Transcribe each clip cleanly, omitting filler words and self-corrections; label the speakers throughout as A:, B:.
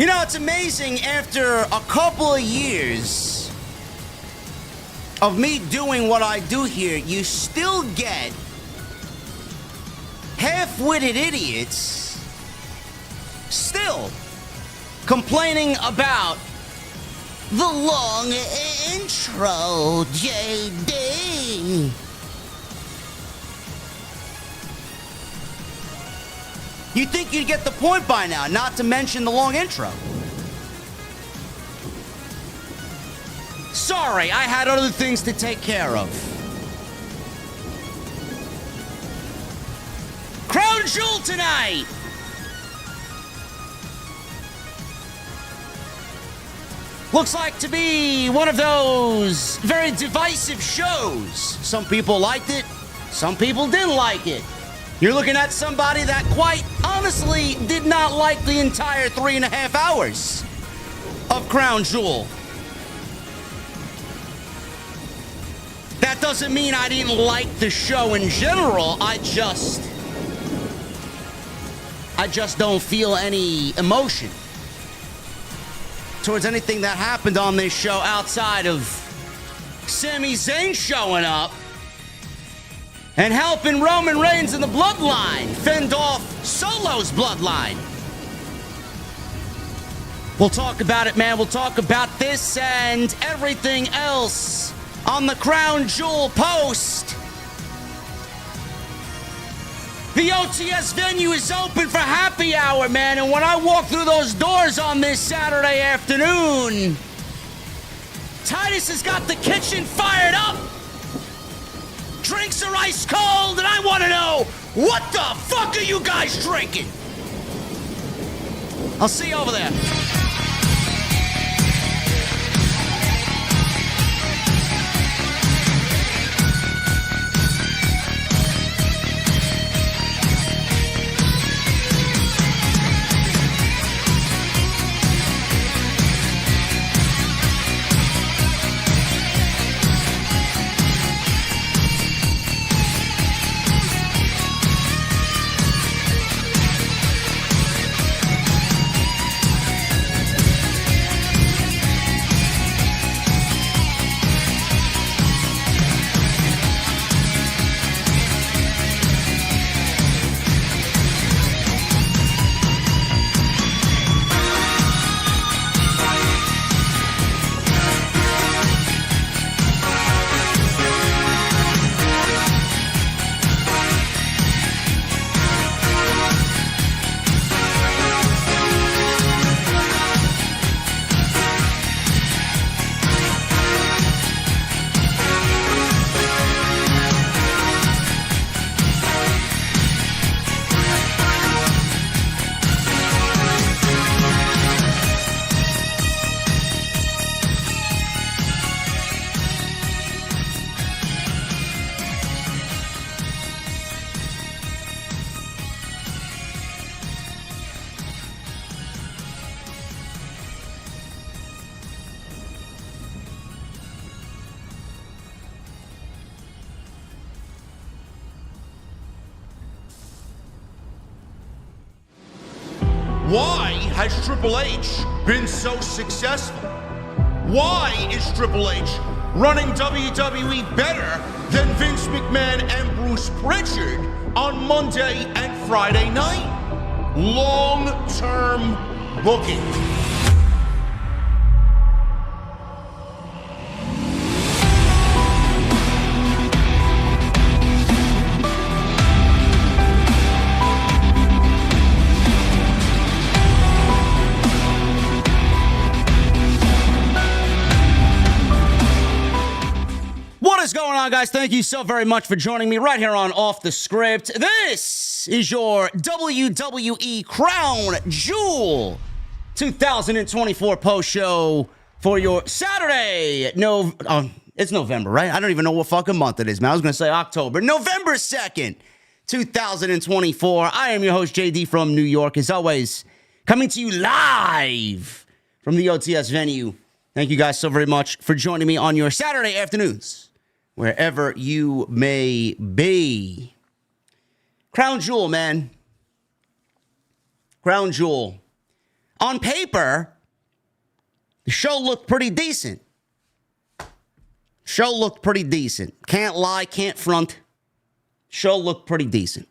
A: You know, it's amazing, after a couple of years of me doing what I do here, you still get half-witted idiots still complaining about the long intro, JD. You'd think you'd get the point by now, not to mention the long intro. Sorry, I had other things to take care of. Crown Jewel tonight! Looks like to be one of those very divisive shows. Some people liked it, some people didn't like it. You're looking at somebody that quite honestly did not like the entire 3.5 hours of Crown Jewel. That doesn't mean I didn't like the show in general. I just don't feel any emotion towards anything that happened on this show outside of Sami Zayn showing up and helping Roman Reigns and the Bloodline fend off Solo's Bloodline. We'll talk about it, man. We'll talk about this and everything else on the Crown Jewel post. The OTS venue is open for happy hour, man. And when I walk through those doors on this Saturday afternoon, Titus has got the kitchen fired up. Drinks are ice cold, and I want to know, what the fuck are you guys drinking? I'll see you over there.
B: Why has Triple H been so successful? Why is Triple H running WWE better than Vince McMahon and Bruce Pritchard on Monday and Friday night? Long-term booking.
A: What is going on, guys? Thank you so very much for joining me right here on Off the Script. This is your WWE Crown Jewel 2024 post show for your Saturday. It's November, right? I don't even know what fucking month it is, man. I was going to say October. November 2nd, 2024. I am your host, JD from New York. As always, coming to you live from the OTS venue. Thank you guys so very much for joining me on your Saturday afternoons, wherever you may be. Crown Jewel, man. Crown Jewel. on paper, the show looked pretty decent. Show looked pretty decent. Can't lie, can't front. Show looked pretty decent.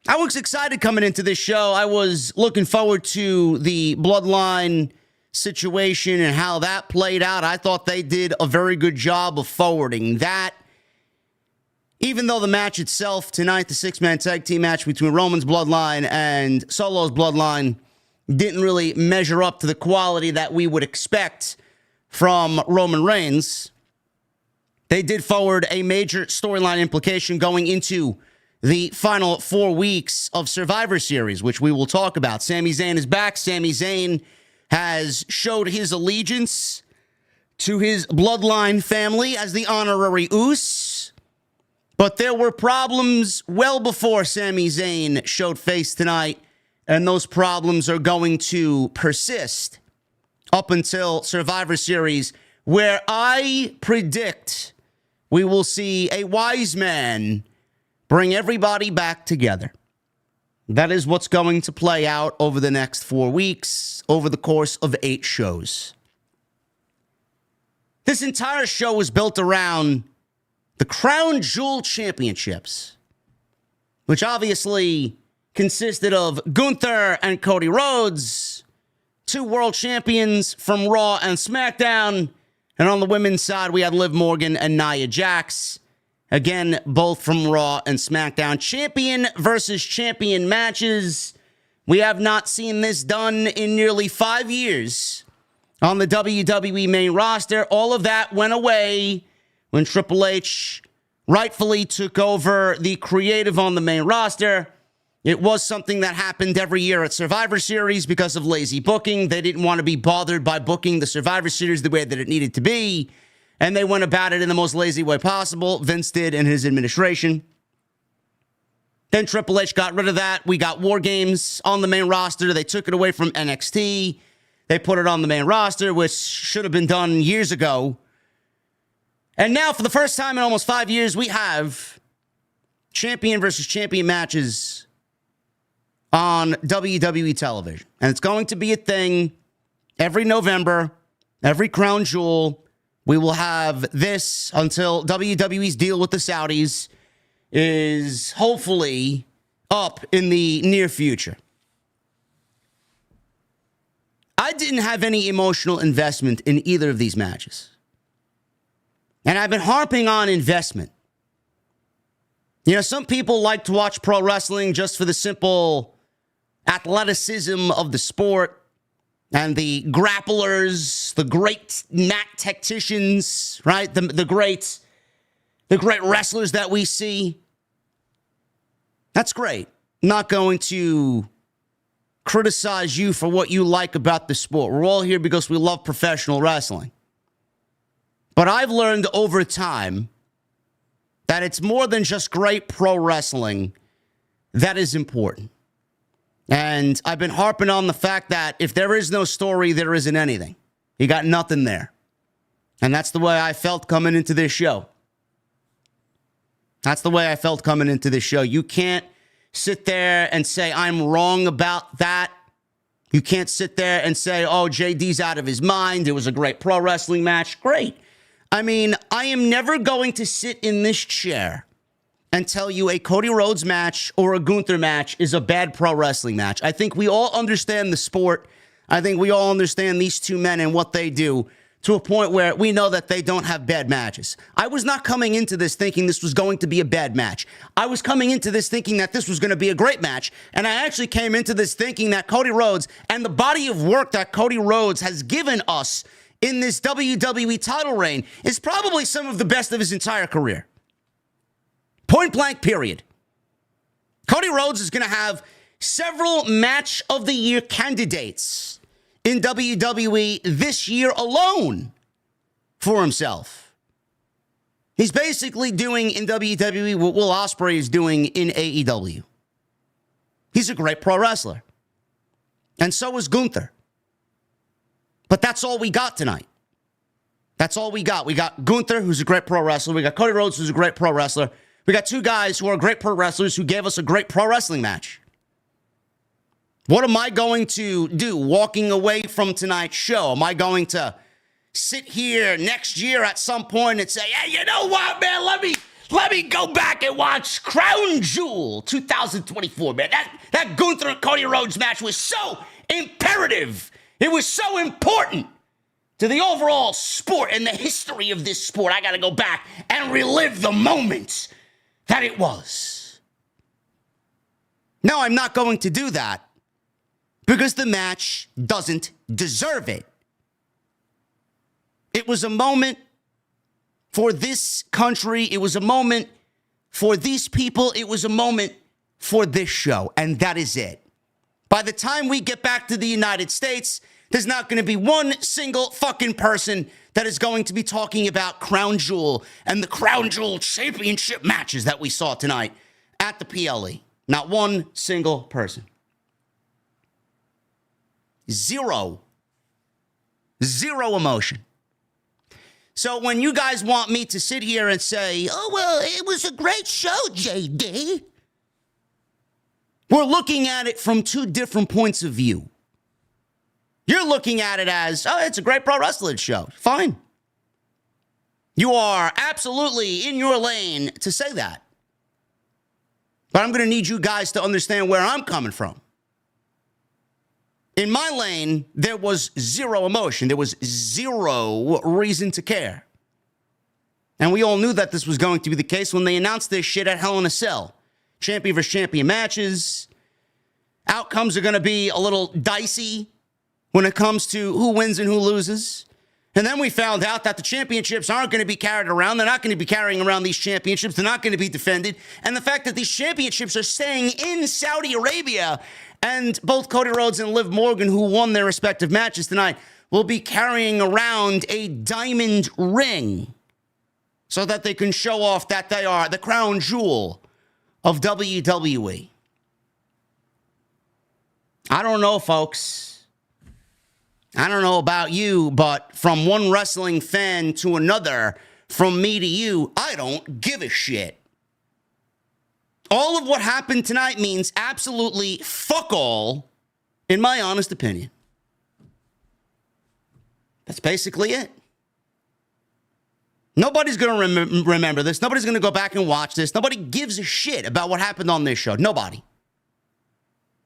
A: I was excited coming into this show. I was looking forward to the Bloodline situation and how that played out. I thought they did a very good job of forwarding that. Even though the match itself tonight, the six-man tag team match between Roman's Bloodline and Solo's Bloodline, didn't really measure up to the quality that we would expect from Roman Reigns, they did forward a major storyline implication going into the final 4 weeks of Survivor Series, which we will talk about. Sami Zayn is back. Sami Zayn has showed his allegiance to his Bloodline family as the honorary Uso. But there were problems well before Sami Zayn showed face tonight, and those problems are going to persist up until Survivor Series, where I predict we will see a wise man bring everybody back together. That is what's going to play out over the next 4 weeks, over the course of 8 shows. This entire show was built around the Crown Jewel Championships, which obviously consisted of Gunther and Cody Rhodes, 2 world champions from Raw and SmackDown. And on the women's side, we had Liv Morgan and Nia Jax. Again, both from Raw and SmackDown. Champion versus champion matches. We have not seen this done in nearly 5 years on the WWE main roster. All of that went away when Triple H rightfully took over the creative on the main roster. It was something that happened every year at Survivor Series because of lazy booking. They didn't want to be bothered by booking the Survivor Series the way that it needed to be. And they went about it in the most lazy way possible. Vince did in his administration. Then Triple H got rid of that. We got War Games on the main roster. They took it away from NXT. They put it on the main roster, which should have been done years ago. And now, for the first time in almost 5 years, we have champion versus champion matches on WWE television. And it's going to be a thing every November, every Crown Jewel. We will have this until WWE's deal with the Saudis is hopefully up in the near future. I didn't have any emotional investment in either of these matches. And I've been harping on investment. You know, some people like to watch pro wrestling just for the simple athleticism of the sport and the grapplers, the great mat tacticians, right? The great wrestlers that we see. That's great. I'm not going to criticize you for what you like about the sport. We're all here because we love professional wrestling. But I've learned over time that it's more than just great pro wrestling that is important. And I've been harping on the fact that if there is no story, there isn't anything. You got nothing there. And that's the way I felt coming into this show. That's the way I felt coming into this show. You can't sit there and say, I'm wrong about that. You can't sit there and say, oh, JD's out of his mind. It was a great pro wrestling match. Great. I mean, I am never going to sit in this chair and tell you a Cody Rhodes match or a Gunther match is a bad pro wrestling match. I think we all understand the sport. I think we all understand these two men and what they do to a point where we know that they don't have bad matches. I was not coming into this thinking this was going to be a bad match. I was coming into this thinking that this was going to be a great match. And I actually came into this thinking that Cody Rhodes and the body of work that Cody Rhodes has given us in this WWE title reign is probably some of the best of his entire career. Point blank, period. Cody Rhodes is going to have several match of the year candidates in WWE this year alone for himself. He's basically doing in WWE what Will Ospreay is doing in AEW. He's a great pro wrestler. And so is Gunther. But that's all we got tonight. That's all we got. We got Gunther, who's a great pro wrestler. We got Cody Rhodes, who's a great pro wrestler. We got two guys who are great pro wrestlers who gave us a great pro wrestling match. What am I going to do walking away from tonight's show? Am I going to sit here next year at some point and say, hey, you know what, man, let me go back and watch Crown Jewel 2024, man. That Gunther and Cody Rhodes match was so imperative. It was so important to the overall sport and the history of this sport. I got to go back and relive the moment that it was. No, I'm not going to do that because the match doesn't deserve it. It was a moment for this country. It was a moment for these people. It was a moment for this show, and that is it. By the time we get back to the United States, there's not going to be one single fucking person that is going to be talking about Crown Jewel and the Crown Jewel Championship matches that we saw tonight at the PLE. Not one single person. Zero emotion. So when you guys want me to sit here and say, oh, well, it was a great show, JD, we're looking at it from two different points of view. You're looking at it as, oh, it's a great pro wrestling show. Fine. You are absolutely in your lane to say that. But I'm going to need you guys to understand where I'm coming from. In my lane, there was zero emotion. There was zero reason to care. And we all knew that this was going to be the case when they announced this shit at Hell in a Cell. Champion versus champion matches. Outcomes are going to be a little dicey when it comes to who wins and who loses. And then we found out that the championships aren't going to be carried around. They're not going to be carrying around these championships. They're not going to be defended. And the fact that these championships are staying in Saudi Arabia, and both Cody Rhodes and Liv Morgan, who won their respective matches tonight, will be carrying around a diamond ring so that they can show off that they are the crown jewel of WWE. I don't know, folks. I don't know about you, but from one wrestling fan to another, from me to you, I don't give a shit. All of what happened tonight means absolutely fuck all, in my honest opinion. That's basically it. Nobody's going to remember this. Nobody's going to go back and watch this. Nobody gives a shit about what happened on this show. Nobody.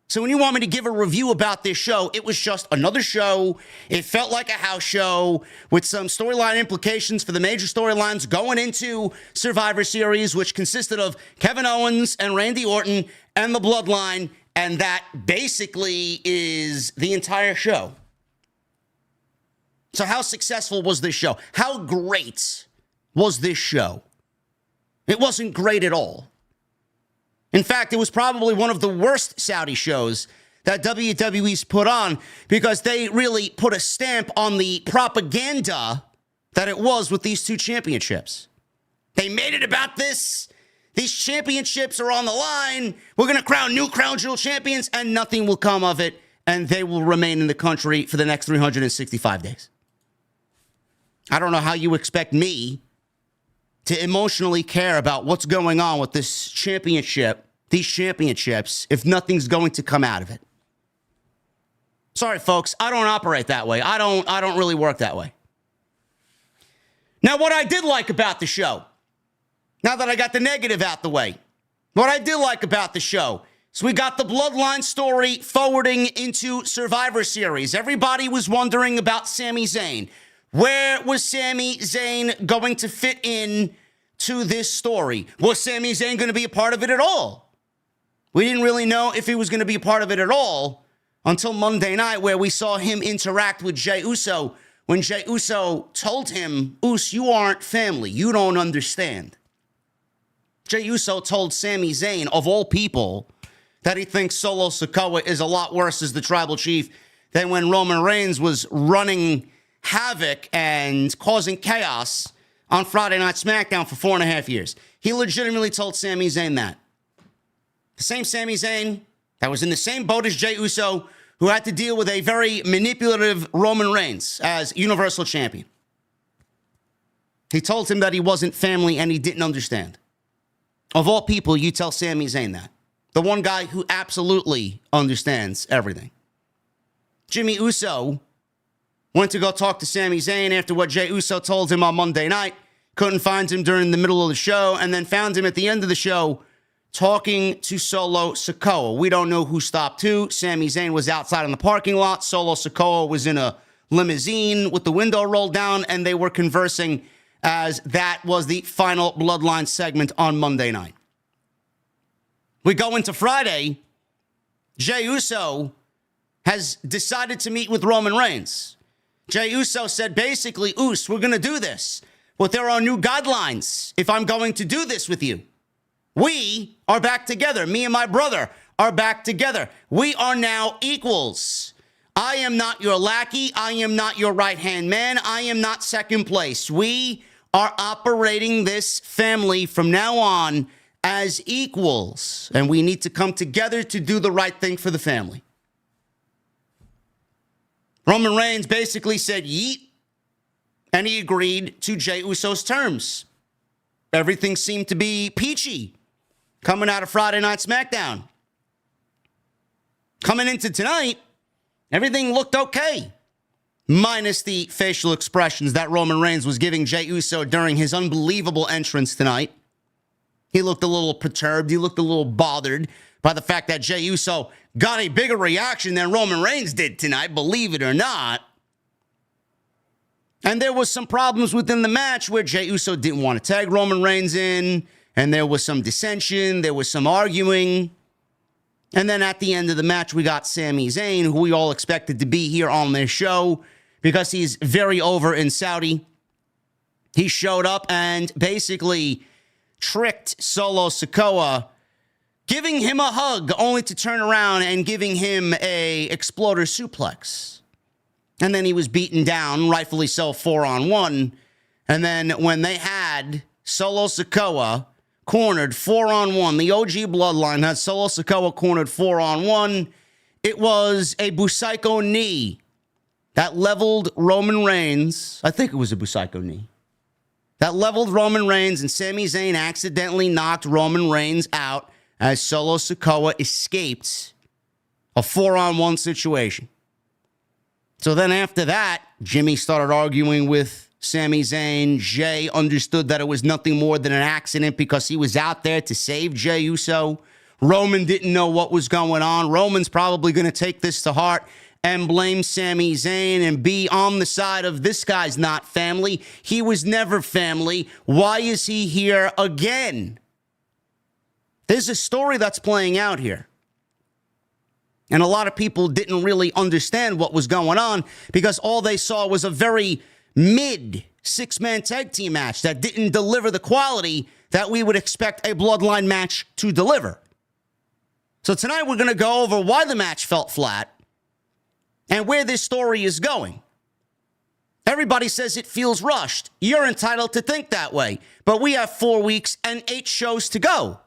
A: So when you want me to give a review about this show, it was just another show. It felt like a house show with some storyline implications for the major storylines going into Survivor Series, which consisted of Kevin Owens and Randy Orton and the Bloodline. And that basically is the entire show. So how successful was this show? How great was this show? It wasn't great at all. In fact, it was probably one of the worst Saudi shows that WWE's put on because they really put a stamp on the propaganda that it was with these two championships. They made it about this. These championships are on the line. We're going to crown new Crown Jewel champions, and nothing will come of it, and they will remain in the country for the next 365 days. I don't know how you expect me to emotionally care about what's going on with this championship, these championships, if nothing's going to come out of it. Sorry, folks, I don't operate that way. I don't really work that way. Now, what I did like about the show, now that I got the negative out the way, what I did like about the show is we got the Bloodline story forwarding into Survivor Series. Everybody was wondering about Sami Zayn. Where was Sami Zayn going to fit in to this story? Was Sami Zayn going to be a part of it at all? We didn't really know if he was going to be a part of it at all until Monday night, where we saw him interact with Jey Uso when Jey Uso told him, Us, you aren't family. You don't understand. Jey Uso told Sami Zayn, of all people, that he thinks Solo Sikoa is a lot worse as the tribal chief than when Roman Reigns was running havoc and causing chaos on Friday Night SmackDown for 4.5 years. He legitimately told Sami Zayn that. The same Sami Zayn that was in the same boat as Jey Uso, who had to deal with a very manipulative Roman Reigns as Universal Champion. He told him that he wasn't family and he didn't understand. Of all people, you tell Sami Zayn that. The one guy who absolutely understands everything. Jimmy Uso went to go talk to Sami Zayn after what Jey Uso told him on Monday night. Couldn't find him during the middle of the show, and then found him at the end of the show talking to Solo Sikoa. We don't know who stopped who. Sami Zayn was outside in the parking lot. Solo Sikoa was in a limousine with the window rolled down, and they were conversing as that was the final Bloodline segment on Monday night. We go into Friday. Jey Uso has decided to meet with Roman Reigns. Jey Uso said basically, Us, we're going to do this, but there are new guidelines if I'm going to do this with you. We are back together. Me and my brother are back together. We are now equals. I am not your lackey. I am not your right-hand man. I am not second place. We are operating this family from now on as equals, and we need to come together to do the right thing for the family. Roman Reigns basically said yeet, and he agreed to Jey Uso's terms. Everything seemed to be peachy coming out of Friday Night SmackDown. Coming into tonight, everything looked okay, minus the facial expressions that Roman Reigns was giving Jey Uso during his unbelievable entrance tonight. He looked a little perturbed. He looked a little bothered by the fact that Jey Uso got a bigger reaction than Roman Reigns did tonight, believe it or not. And there was some problems within the match where Jey Uso didn't want to tag Roman Reigns in, and there was some dissension, there was some arguing. And then at the end of the match, we got Sami Zayn, who we all expected to be here on this show because he's very over in Saudi. He showed up and basically tricked Solo Sikoa, giving him a hug only to turn around and giving him a exploder suplex. And then he was beaten down, rightfully so, 4-on-1. And then when they had Solo Sikoa cornered 4-on-1, the OG Bloodline had Solo Sikoa cornered 4-on-1. It was a Busaiku knee that leveled Roman Reigns. I think it was a Busaiku knee. That leveled Roman Reigns, and Sami Zayn accidentally knocked Roman Reigns out as Solo Sikoa escaped a 4-on-1 situation. So then after that, Jimmy started arguing with Sami Zayn. Jey understood that it was nothing more than an accident because he was out there to save Jey Uso. Roman didn't know what was going on. Roman's probably going to take this to heart and blame Sami Zayn and be on the side of this guy's not family. He was never family. Why is he here again? There's a story that's playing out here. And a lot of people didn't really understand what was going on because all they saw was a very mid six-man tag team match that didn't deliver the quality that we would expect a Bloodline match to deliver. So tonight we're going to go over why the match felt flat and where this story is going. Everybody says it feels rushed. You're entitled to think that way. But we have 4 weeks and 8 shows to go.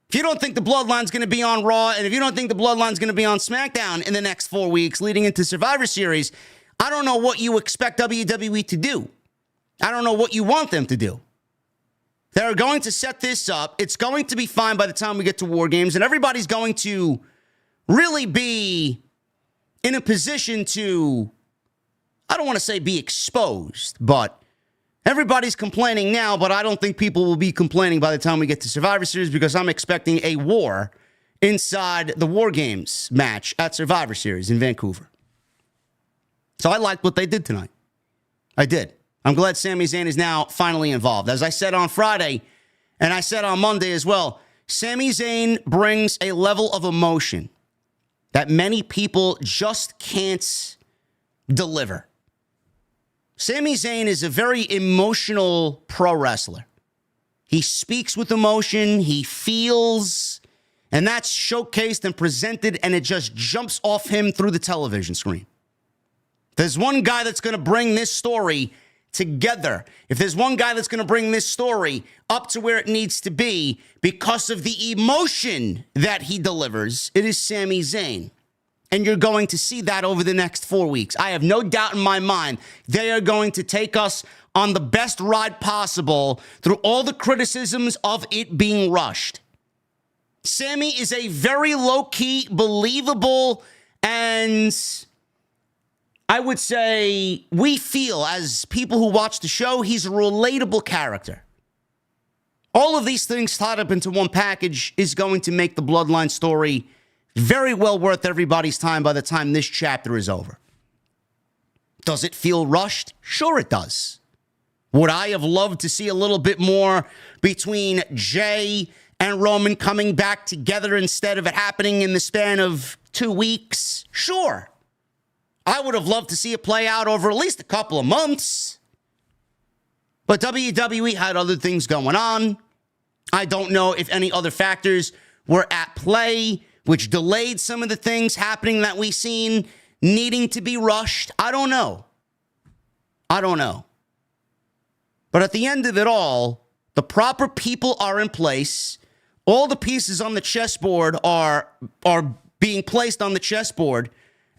A: If you don't think the Bloodline's going to be on Raw, and if you don't think the Bloodline's going to be on SmackDown in the next 4 weeks leading into Survivor Series, I don't know what you expect WWE to do. I don't know what you want them to do. They're going to set this up. It's going to be fine by the time we get to War Games, and everybody's going to really be in a position to, I don't want to say be exposed, but everybody's complaining now, but I don't think people will be complaining by the time we get to Survivor Series because I'm expecting a war inside the War Games match at Survivor Series in Vancouver. So I liked what they did tonight. I did. I'm glad Sami Zayn is now finally involved. As I said on Friday, and I said on Monday as well, Sami Zayn brings a level of emotion that many people just can't deliver. Sami Zayn is a very emotional pro wrestler. He speaks with emotion, he feels, and that's showcased and presented, and it just jumps off him through the television screen. There's one guy that's going to bring this story together. If there's one guy that's going to bring this story up to where it needs to be because of the emotion that he delivers, it is Sami Zayn. And you're going to see that over the next 4 weeks. I have no doubt in my mind they are going to take us on the best ride possible through all the criticisms of it being rushed. Sammy is a very low-key, believable, and I would say we feel, as people who watch the show, he's a relatable character. All of these things tied up into one package is going to make the Bloodline story very well worth everybody's time by the time this chapter is over. Does it feel rushed? Sure it does. Would I have loved to see a little bit more between Jay and Roman coming back together instead of it happening in the span of 2 weeks? Sure. I would have loved to see it play out over at least a couple of months. But WWE had other things going on. I don't know if any other factors were at play, which delayed some of the things happening that we've seen needing to be rushed. I don't know. But at the end of it all, the proper people are in place. All the pieces on the chessboard are being placed on the chessboard.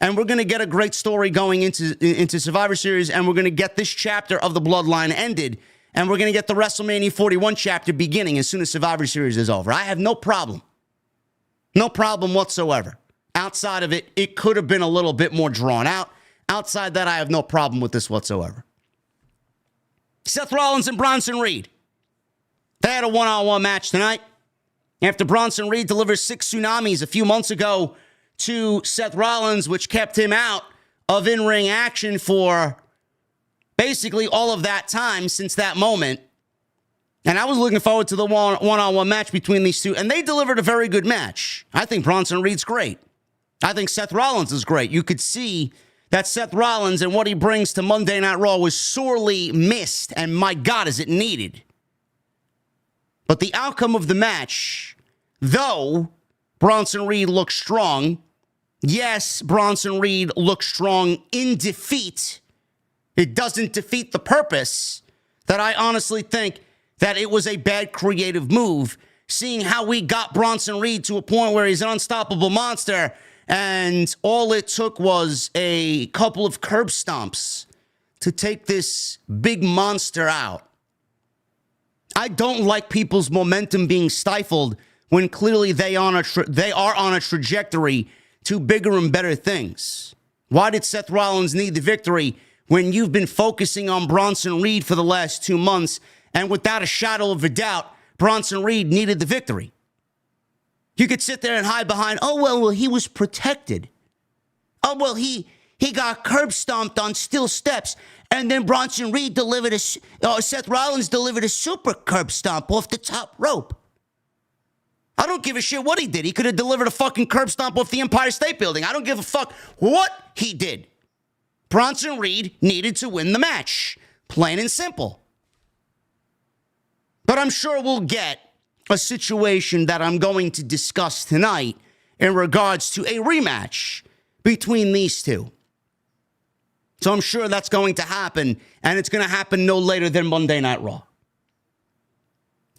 A: And we're going to get a great story going into Survivor Series. And we're going to get this chapter of the Bloodline ended. And we're going to get the WrestleMania 41 chapter beginning as soon as Survivor Series is over. I have no problem. No problem whatsoever. Outside of it, it could have been a little bit more drawn out. Outside that, I have no problem with this whatsoever. Seth Rollins and Bronson Reed. They had a one-on-one match tonight. After Bronson Reed delivered 6 tsunamis a few months ago to Seth Rollins, which kept him out of in-ring action for basically all of that time since that moment. And I was looking forward to the one-on-one match between these two, and they delivered a very good match. I think Bronson Reed's great. I think Seth Rollins is great. You could see that Seth Rollins and what he brings to Monday Night Raw was sorely missed, and my God, is it needed. But the outcome of the match, though Bronson Reed looked strong, yes, Bronson Reed looked strong in defeat, it doesn't defeat the purpose that I honestly think that it was a bad creative move, seeing how we got Bronson Reed to a point where he's an unstoppable monster, and all it took was a couple of curb stomps to take this big monster out. I don't like people's momentum being stifled when clearly they are on a trajectory to bigger and better things. Why did Seth Rollins need the victory when you've been focusing on Bronson Reed for the last 2 months, and without a shadow of a doubt, Bronson Reed needed the victory? You could sit there and hide behind, oh, well, he was protected. Oh, well, he got curb stomped on steel steps, and then Bronson Reed Seth Rollins delivered a super curb stomp off the top rope. I don't give a shit what he did. He could have delivered a fucking curb stomp off the Empire State Building. I don't give a fuck what he did. Bronson Reed needed to win the match. Plain and simple. But I'm sure we'll get a situation that I'm going to discuss tonight in regards to a rematch between these two. So I'm sure that's going to happen, and it's going to happen no later than Monday Night Raw.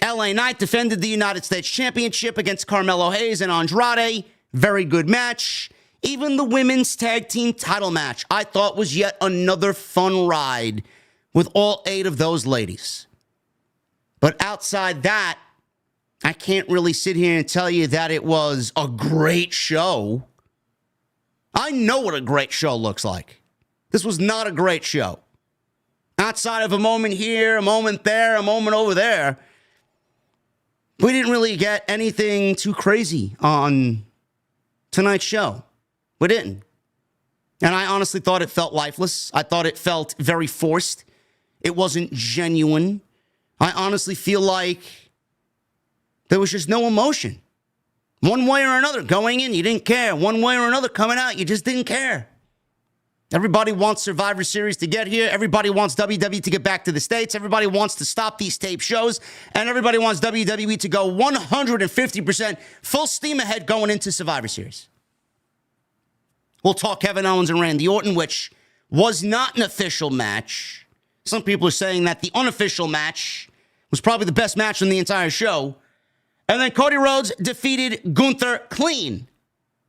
A: LA Knight defended the United States Championship against Carmelo Hayes and Andrade. Very good match. Even the women's tag team title match, I thought, was yet another fun ride with all 8 of those ladies. But outside that, I can't really sit here and tell you that it was a great show. I know what a great show looks like. This was not a great show. Outside of a moment here, a moment there, a moment over there, we didn't really get anything too crazy on tonight's show. We didn't. And I honestly thought it felt lifeless. I thought it felt very forced. It wasn't genuine. I honestly feel like there was just no emotion. One way or another, going in, you didn't care. One way or another, coming out, you just didn't care. Everybody wants Survivor Series to get here. Everybody wants WWE to get back to the States. Everybody wants to stop these tape shows. And everybody wants WWE to go 150% full steam ahead going into Survivor Series. We'll talk Kevin Owens and Randy Orton, which was not an official match. Some people are saying that the unofficial match was probably the best match on the entire show. And then Cody Rhodes defeated Gunther clean.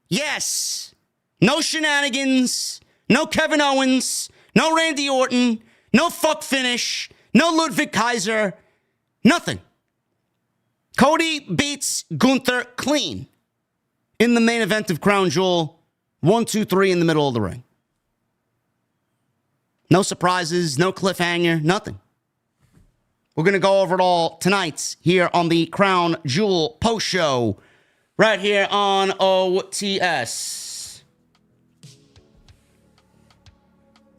A: Yes. No shenanigans. No Kevin Owens. No Randy Orton. No fuck finish. No Ludwig Kaiser. Nothing. Cody beats Gunther clean in the main event of Crown Jewel. 1, 2, 3 in the middle of the ring. No surprises, no cliffhanger, nothing. We're going to go over it all tonight here on the Crown Jewel post show right here on OTS.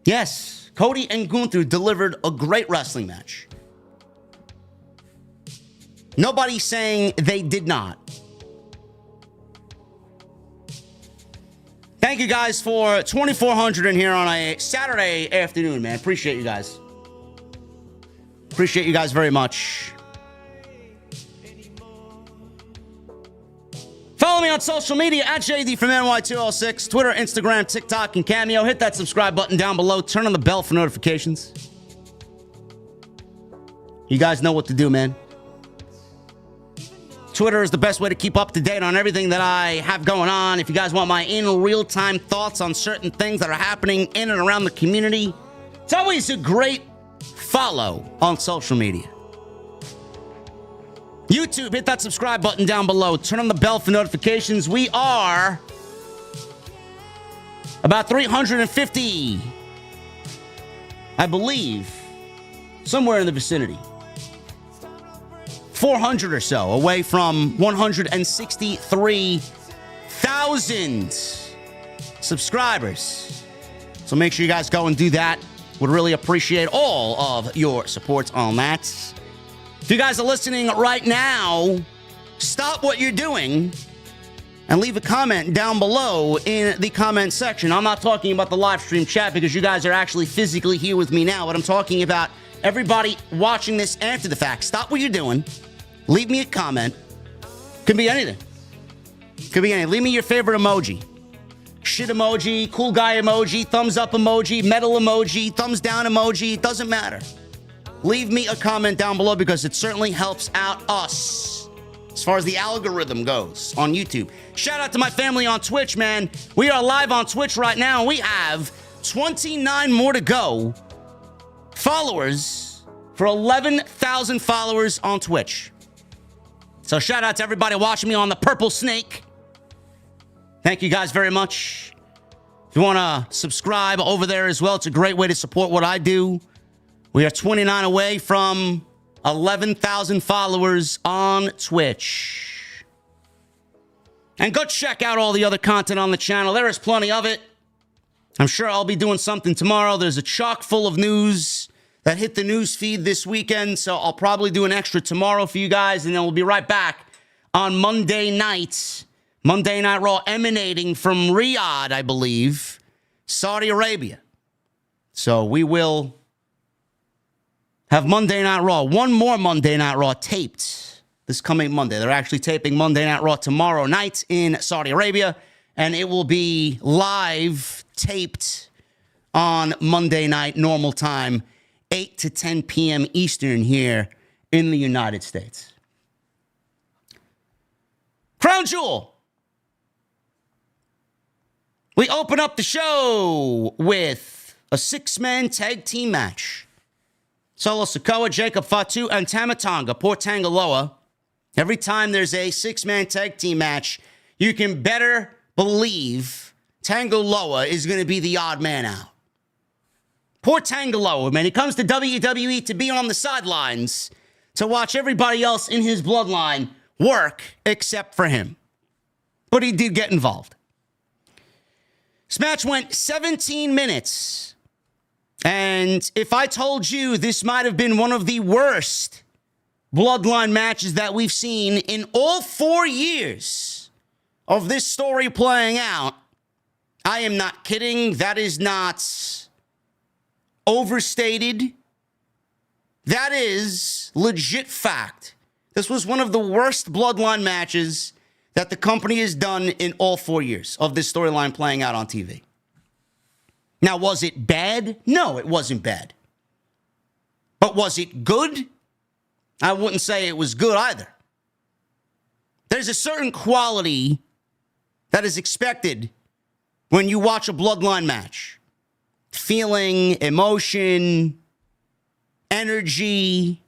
A: Yes, Cody and Gunther delivered a great wrestling match. Nobody's saying they did not. Thank you guys for 2,400 in here on a Saturday afternoon, man. Appreciate you guys. Appreciate you guys very much. Follow me on social media at JD from NY206, Twitter, Instagram, TikTok, and Cameo. Hit that subscribe button down below. Turn on the bell for notifications. You guys know what to do, man. Twitter is the best way to keep up to date on everything that I have going on. If you guys want my in real-time thoughts on certain things that are happening in and around the community, it's always a great follow on social media. YouTube, hit that subscribe button down below. Turn on the bell for notifications. We are about 350, I believe, somewhere in the vicinity. 400 or so away from 163,000 subscribers. So make sure you guys go and do that. Would really appreciate all of your support on that. If you guys are listening right now, stop what you're doing and leave a comment down below in the comment section. I'm not talking about the live stream chat because you guys are actually physically here with me now, but I'm talking about everybody watching this after the fact. Stop what you're doing. Leave me a comment. Could be anything. Could be anything. Leave me your favorite emoji. Shit emoji, cool guy emoji, thumbs up emoji, metal emoji, thumbs down emoji. It doesn't matter. Leave me a comment down below because it certainly helps out us as far as the algorithm goes on YouTube. Shout out to my family on Twitch, man. We are live on Twitch right now. We have 29 more to go. Followers for 11,000 followers on Twitch. So shout out to everybody watching me on the Purple Snake. Thank you guys very much. If you want to subscribe over there as well, it's a great way to support what I do. We are 29 away from 11,000 followers on Twitch. And go check out all the other content on the channel. There is plenty of it. I'm sure I'll be doing something tomorrow. There's a chock full of news that hit the news feed this weekend, so I'll probably do an extra tomorrow for you guys, and then we'll be right back on Monday night. Monday Night Raw emanating from Riyadh, I believe, Saudi Arabia. So we will have Monday Night Raw. One more Monday Night Raw taped this coming Monday. They're actually taping Monday Night Raw tomorrow night in Saudi Arabia, and it will be live taped on Monday night, normal time, 8 to 10 p.m. Eastern here in the United States. Crown Jewel. We open up the show with a 6-man tag team match. Solo Sikoa, Jacob Fatu, and Tama Tonga, poor Tangaloa. Every time there's a 6-man tag team match, you can better believe Tangaloa is going to be the odd man out. Poor Tangaloa, man. He comes to WWE to be on the sidelines to watch everybody else in his bloodline work except for him. But he did get involved. This match went 17 minutes. And if I told you this might have been one of the worst bloodline matches that we've seen in all 4 years of this story playing out, I am not kidding. That is not overstated. That is legit fact. This was one of the worst bloodline matches that the company has done in all 4 years of this storyline playing out on TV. Now, was it bad? No, it wasn't bad. But was it good? I wouldn't say it was good either. There's a certain quality that is expected when you watch a bloodline match. Feeling, emotion, energy.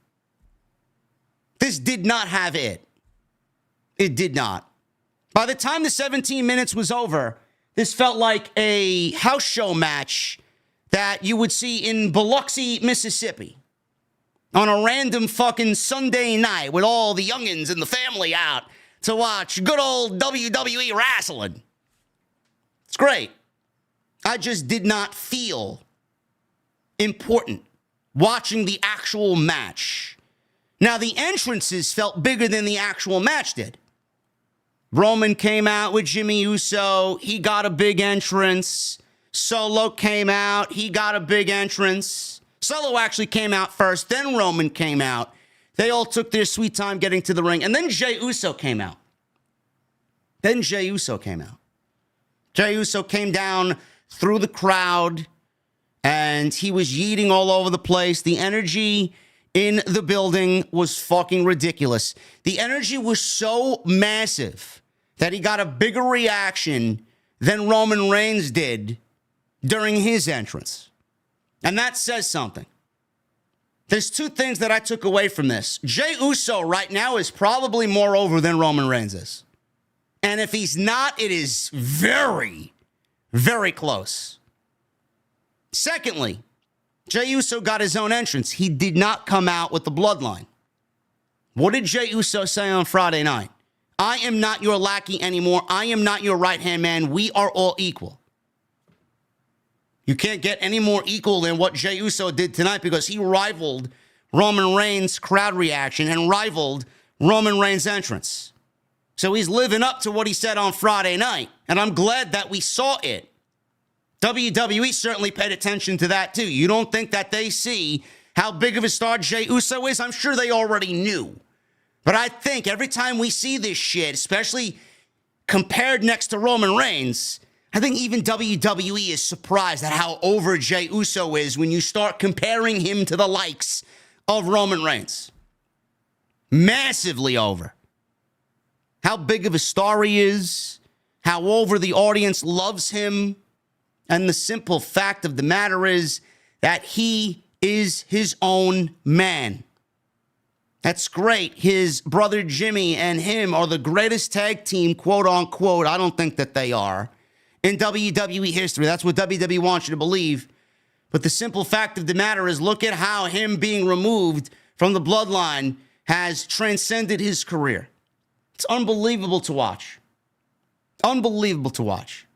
A: This did not have it. It did not. By the time the 17 minutes was over, this felt like a house show match that you would see in Biloxi, Mississippi on a random fucking Sunday night with all the youngins and the family out to watch good old WWE wrestling. It's great. I just did not feel important watching the actual match. Now, the entrances felt bigger than the actual match did. Roman came out with Jimmy Uso. He got a big entrance. Solo came out. He got a big entrance. Solo actually came out first. Then Roman came out. They all took their sweet time getting to the ring. And then Jey Uso came out. Jey Uso came down through the crowd, and he was yeeting all over the place. The energy in the building was fucking ridiculous. The energy was so massive that he got a bigger reaction than Roman Reigns did during his entrance. And that says something. There's two things that I took away from this. Jey Uso right now is probably more over than Roman Reigns is. And if he's not, it is very, very close. Secondly, Jey Uso got his own entrance. He did not come out with the Bloodline. What did Jey Uso say on Friday night? I am not your lackey anymore. I am not your right-hand man. We are all equal. You can't get any more equal than what Jey Uso did tonight because he rivaled Roman Reigns' crowd reaction and rivaled Roman Reigns' entrance. So he's living up to what he said on Friday night, and I'm glad that we saw it. WWE certainly paid attention to that too. You don't think that they see how big of a star Jey Uso is? I'm sure they already knew. But I think every time we see this shit, especially compared next to Roman Reigns, I think even WWE is surprised at how over Jey Uso is when you start comparing him to the likes of Roman Reigns. Massively over. How big of a star he is, how over the audience loves him, and the simple fact of the matter is that he is his own man. That's great. His brother Jimmy and him are the greatest tag team, quote unquote. I don't think that they are in WWE history. That's what WWE wants you to believe. But the simple fact of the matter is, look at how him being removed from the Bloodline has transcended his career. It's unbelievable to watch. Unbelievable to watch.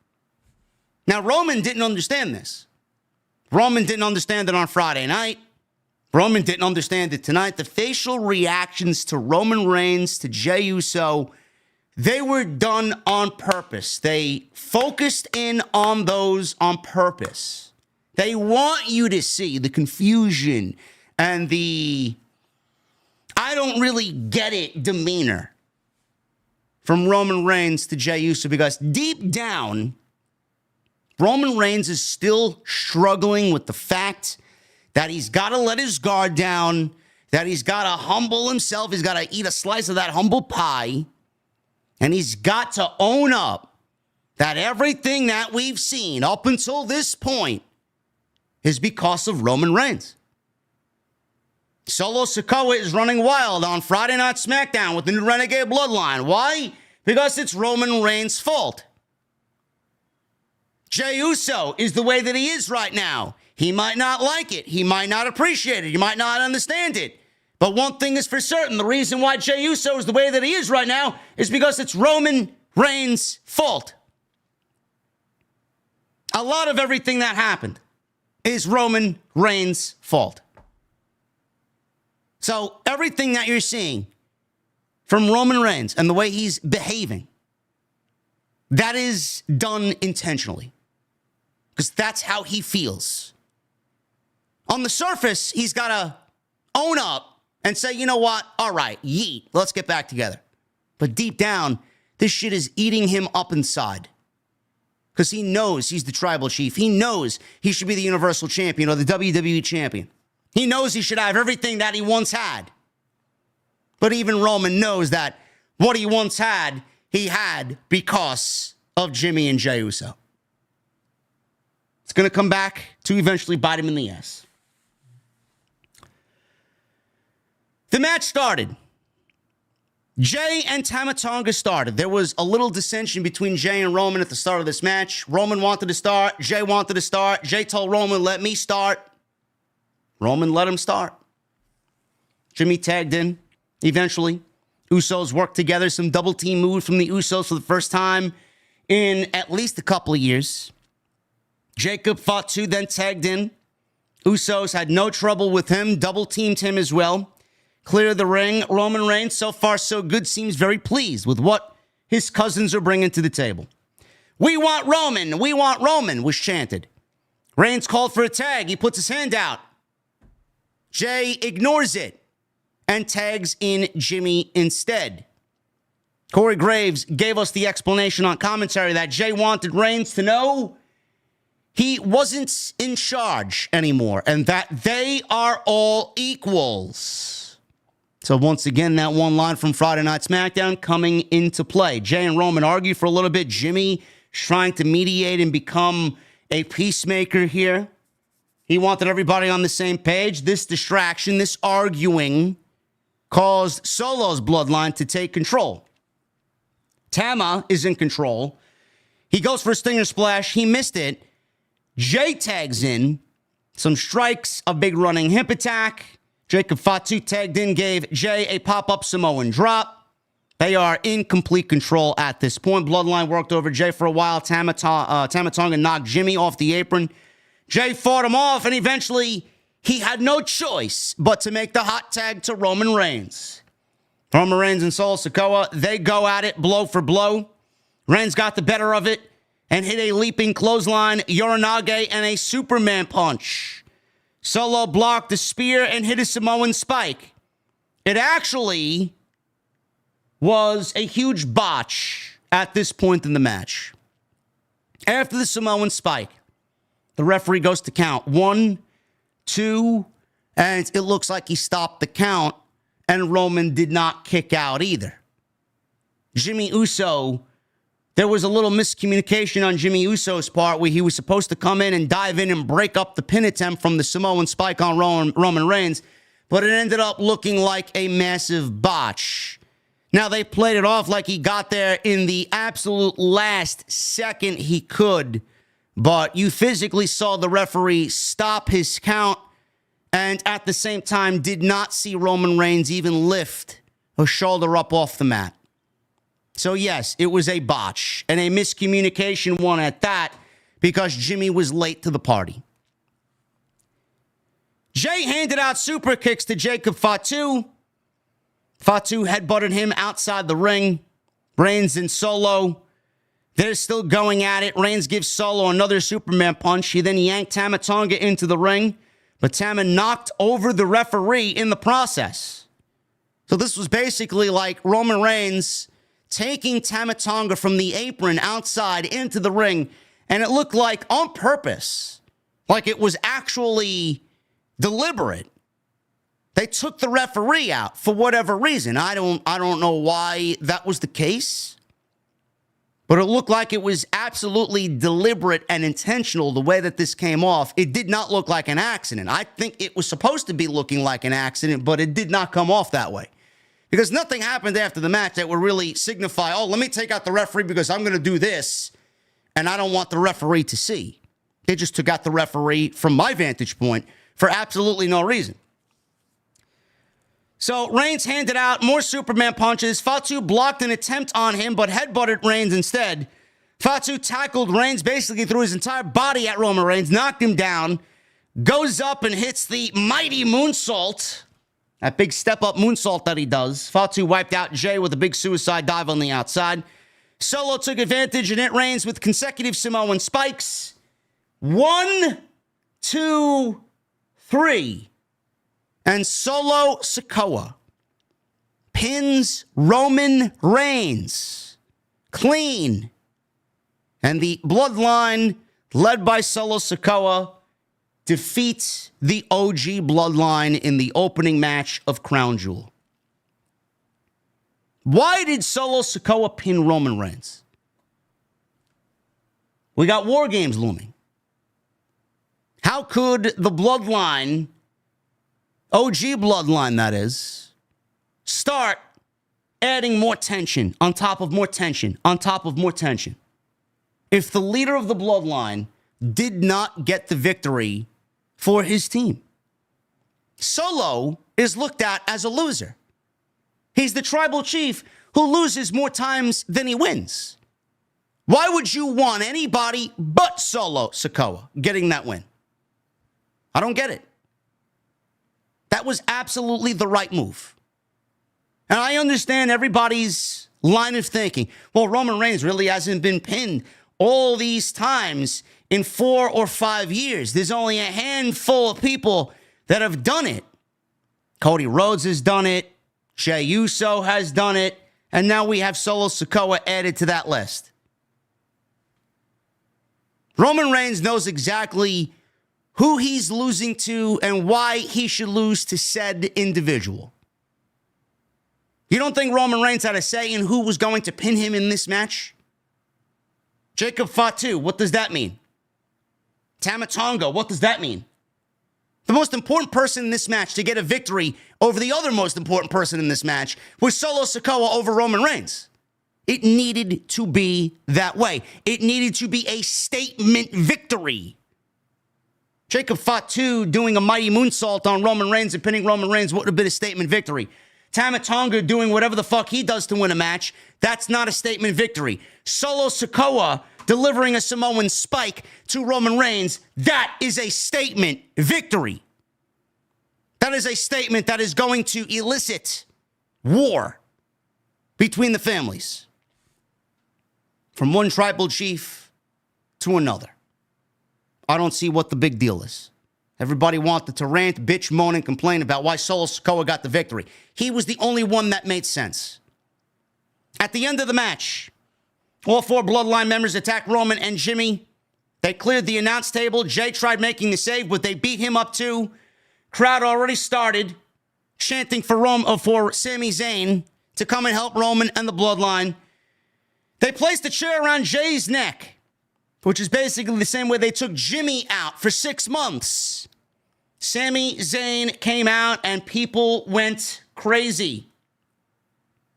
A: Now, Roman didn't understand this. Roman didn't understand it on Friday night. Roman didn't understand it tonight. The facial reactions to Roman Reigns, to Jey Uso, they were done on purpose. They focused in on those on purpose. They want you to see the confusion and the I don't really get it demeanor from Roman Reigns to Jey Uso, because deep down, Roman Reigns is still struggling with the fact that he's got to let his guard down, that he's got to humble himself, he's got to eat a slice of that humble pie, and he's got to own up that everything that we've seen up until this point is because of Roman Reigns. Solo Sikoa is running wild on Friday Night SmackDown with the new Renegade Bloodline. Why? Because it's Roman Reigns' fault. Jey Uso is the way that he is right now. He might not like it. He might not appreciate it. He might not understand it. But one thing is for certain. The reason why Jey Uso is the way that he is right now is because it's Roman Reigns' fault. A lot of everything that happened is Roman Reigns' fault. So everything that you're seeing from Roman Reigns and the way he's behaving, that is done intentionally. Because that's how he feels. On the surface, he's got to own up and say, you know what? All right, yeet. Let's get back together. But deep down, this shit is eating him up inside. Because he knows he's the tribal chief. He knows he should be the Universal Champion or the WWE Champion. He knows he should have everything that he once had. But even Roman knows that what he once had, he had because of Jimmy and Jey Uso. It's going to come back to eventually bite him in the ass. The match started. Jay and Tama Tonga started. There was a little dissension between Jay and Roman at the start of this match. Roman wanted to start. Jay wanted to start. Jay told Roman, let me start. Roman let him start. Jimmy tagged in eventually. Usos worked together. Some double team moves from the Usos for the first time in at least a couple of years. Jacob Fatu then tagged in. Usos had no trouble with him. Double teamed him as well. Clear the ring. Roman Reigns, so far so good, seems very pleased with what his cousins are bringing to the table. We want Roman. We want Roman, was chanted. Reigns called for a tag. He puts his hand out. Jay ignores it and tags in Jimmy instead. Corey Graves gave us the explanation on commentary that Jay wanted Reigns to know he wasn't in charge anymore and that they are all equals. So once again, that one line from Friday Night SmackDown coming into play. Jay and Roman argue for a little bit. Jimmy trying to mediate and become a peacemaker here. He wanted everybody on the same page. This distraction, this arguing, caused Solo's bloodline to take control. Tama is in control. He goes for a stinger splash. He missed it. Jay tags in. Some strikes, a big running hip attack. Jacob Fatu tagged in, gave Jay a pop-up Samoan drop. They are in complete control at this point. Bloodline worked over Jay for a while. Tama Tonga knocked Jimmy off the apron. Jay fought him off, and eventually he had no choice but to make the hot tag to Roman Reigns. Roman Reigns and Solo Sikoa, they go at it blow for blow. Reigns got the better of it and hit a leaping clothesline, Yoranage, and a Superman punch. Solo blocked the spear and hit a Samoan spike. It actually was a huge botch at this point in the match. After the Samoan spike, the referee goes to count 1, 2, and it looks like he stopped the count, and Roman did not kick out either. Jimmy Uso, there was a little miscommunication on Jimmy Uso's part where he was supposed to come in and dive in and break up the pin attempt from the Samoan spike on Roman Reigns, but it ended up looking like a massive botch. Now, they played it off like he got there in the absolute last second he could, but you physically saw the referee stop his count and at the same time did not see Roman Reigns even lift a shoulder up off the mat. So yes, it was a botch and a miscommunication one at that because Jimmy was late to the party. Jay handed out super kicks to Jacob Fatu. Fatu headbutted him outside the ring. Reigns and Solo, they're still going at it. Reigns gives Solo another Superman punch. He then yanked Tama Tonga into the ring, but Tama knocked over the referee in the process. So this was basically like Roman Reigns taking Tama Tonga from the apron outside into the ring, and it looked like on purpose, like it was actually deliberate. They took the referee out for whatever reason. I don't know why that was the case, but it looked like it was absolutely deliberate and intentional the way that this came off. It did not look like an accident. I think it was supposed to be looking like an accident, but it did not come off that way. Because nothing happened after the match that would really signify, oh, let me take out the referee because I'm going to do this, and I don't want the referee to see. They just took out the referee, from my vantage point, for absolutely no reason. So Reigns handed out more Superman punches. Fatu blocked an attempt on him, but headbutted Reigns instead. Fatu tackled Reigns basically threw his entire body at Roman Reigns, knocked him down, goes up and hits the mighty moonsault. That big step-up moonsault that he does. Fatu wiped out Jay with a big suicide dive on the outside. Solo took advantage and hit Reigns with consecutive Samoan spikes. 1, 2, 3. And Solo Sikoa pins Roman Reigns clean. And the Bloodline, led by Solo Sikoa, defeats the OG Bloodline in the opening match of Crown Jewel. Why did Solo Sikoa pin Roman Reigns? We got War Games looming. How could the Bloodline, OG Bloodline that is, start adding more tension on top of more tension on top of more tension. If the leader of the Bloodline did not get the victory for his team, Solo is looked at as a loser. He's the tribal chief who loses more times than he wins. Why would you want anybody but Solo Sikoa getting that win? I don't get it. That was absolutely the right move. And I understand everybody's line of thinking. Well, Roman Reigns really hasn't been pinned all these times in 4 or 5 years. There's only a handful of people that have done it. Cody Rhodes has done it. Jey Uso has done it. And now we have Solo Sikoa added to that list. Roman Reigns knows exactly who he's losing to and why he should lose to said individual. You don't think Roman Reigns had a say in who was going to pin him in this match? Jacob Fatu, what does that mean? Tama Tonga, what does that mean? The most important person in this match to get a victory over the other most important person in this match was Solo Sikoa over Roman Reigns. It needed to be that way. It needed to be a statement victory. Jacob Fatu doing a mighty moonsault on Roman Reigns and pinning Roman Reigns would have been a statement victory. Tama Tonga doing whatever the fuck he does to win a match, that's not a statement victory. Solo Sikoa delivering a Samoan spike to Roman Reigns, that is a statement victory. That is a statement that is going to elicit war between the families. From one tribal chief to another. I don't see what the big deal is. Everybody wanted to rant, bitch, moan, and complain about why Solo Sikoa got the victory. He was the only one that made sense. At the end of the match, all 4 Bloodline members attacked Roman and Jimmy. They cleared the announce table. Jey tried making the save, but they beat him up too. Crowd already started chanting for Sami Zayn to come and help Roman and the Bloodline. They placed a chair around Jey's neck, which is basically the same way they took Jimmy out for 6 months. Sami Zayn came out and people went crazy.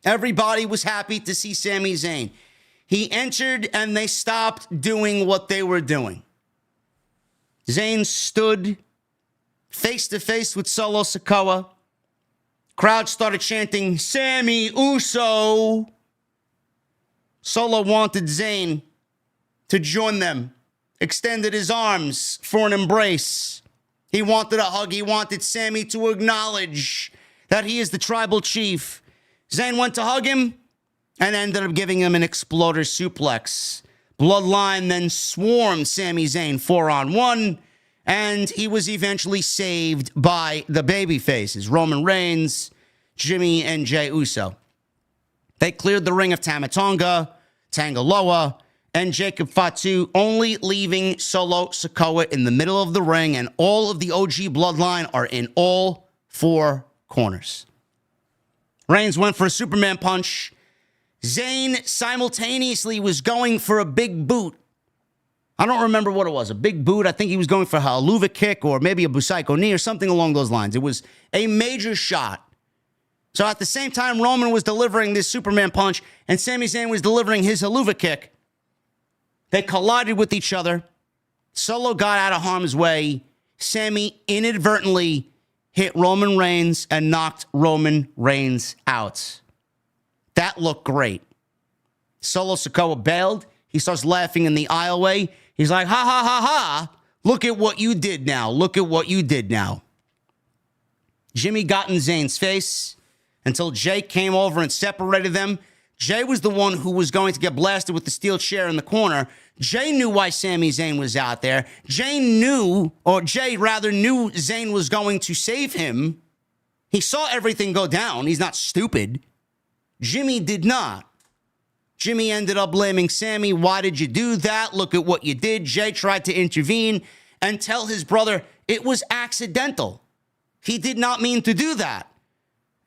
A: Everybody was happy to see Sami Zayn. He entered and they stopped doing what they were doing. Zayn stood face to face with Solo Sikoa. Crowd started chanting, Sami Uso. Solo wanted Zayn to join them, extended his arms for an embrace. He wanted a hug. He wanted Sami to acknowledge that he is the tribal chief. Zayn went to hug him and ended up giving him an exploder suplex. Bloodline then swarmed Sami Zayn 4-on-1, and he was eventually saved by the babyfaces, Roman Reigns, Jimmy, and Jey Uso. They cleared the ring of Tama Tonga, Tangaloa, and Jacob Fatu, only leaving Solo Sikoa in the middle of the ring, and all of the OG Bloodline are in all 4 corners. Reigns went for a Superman punch. Zayn simultaneously was going for a big boot. I don't remember what it was, a big boot. I think he was going for a haluva kick or maybe a Busaiko knee or something along those lines. It was a major shot. So at the same time, Roman was delivering this Superman punch and Sami Zayn was delivering his haluva kick. They collided with each other. Solo got out of harm's way. Sami inadvertently hit Roman Reigns and knocked Roman Reigns out. That looked great. Solo Sikoa bailed. He starts laughing in the aisleway. He's like, ha, ha, ha, ha. Look at what you did now. Look at what you did now. Jimmy got in Zayn's face until Jey came over and separated them. Jey was the one who was going to get blasted with the steel chair in the corner. Jey knew why Sami Zayn was out there. Jey knew Zayn was going to save him. He saw everything go down. He's not stupid. Jimmy did not. Jimmy ended up blaming Sami. Why did you do that? Look at what you did. Jey tried to intervene and tell his brother it was accidental. He did not mean to do that.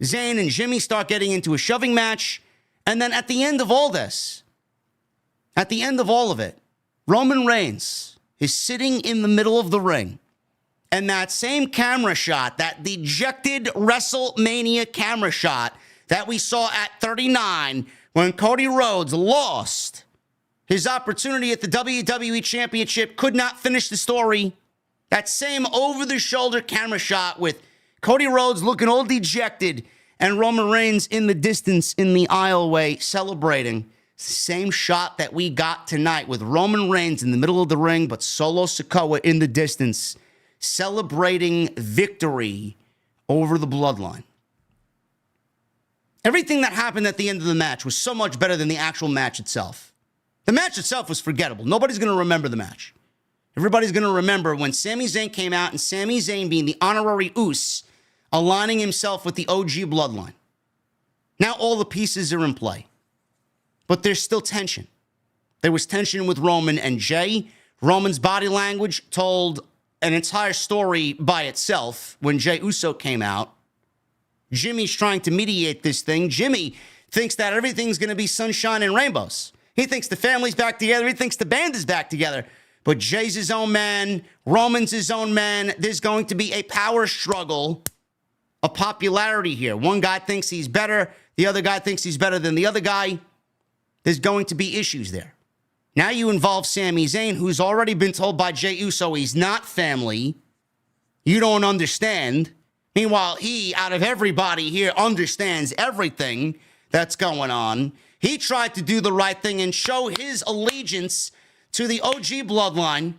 A: Zayn and Jimmy start getting into a shoving match. And then at the end of all this, at the end of all of it, Roman Reigns is sitting in the middle of the ring. And that same camera shot, that dejected WrestleMania camera shot that we saw at 39 when Cody Rhodes lost his opportunity at the WWE Championship, could not finish the story. That same over-the-shoulder camera shot with Cody Rhodes looking all dejected and Roman Reigns in the distance in the aisleway celebrating. Same shot that we got tonight with Roman Reigns in the middle of the ring, but Solo Sikoa in the distance celebrating victory over the Bloodline. Everything that happened at the end of the match was so much better than the actual match itself. The match itself was forgettable. Nobody's going to remember the match. Everybody's going to remember when Sami Zayn came out and Sami Zayn, being the honorary Uce, aligning himself with the OG Bloodline. Now all the pieces are in play. But there's still tension. There was tension with Roman and Jay. Roman's body language told an entire story by itself when Jey Uso came out. Jimmy's trying to mediate this thing. Jimmy thinks that everything's going to be sunshine and rainbows. He thinks the family's back together. He thinks the band is back together. But Jay's his own man. Roman's his own man. There's going to be a power struggle, a popularity here. One guy thinks he's better. The other guy thinks he's better than the other guy. There's going to be issues there. Now you involve Sami Zayn, who's already been told by Jey Uso he's not family. You don't understand. Meanwhile, he, out of everybody here, understands everything that's going on. He tried to do the right thing and show his allegiance to the OG Bloodline,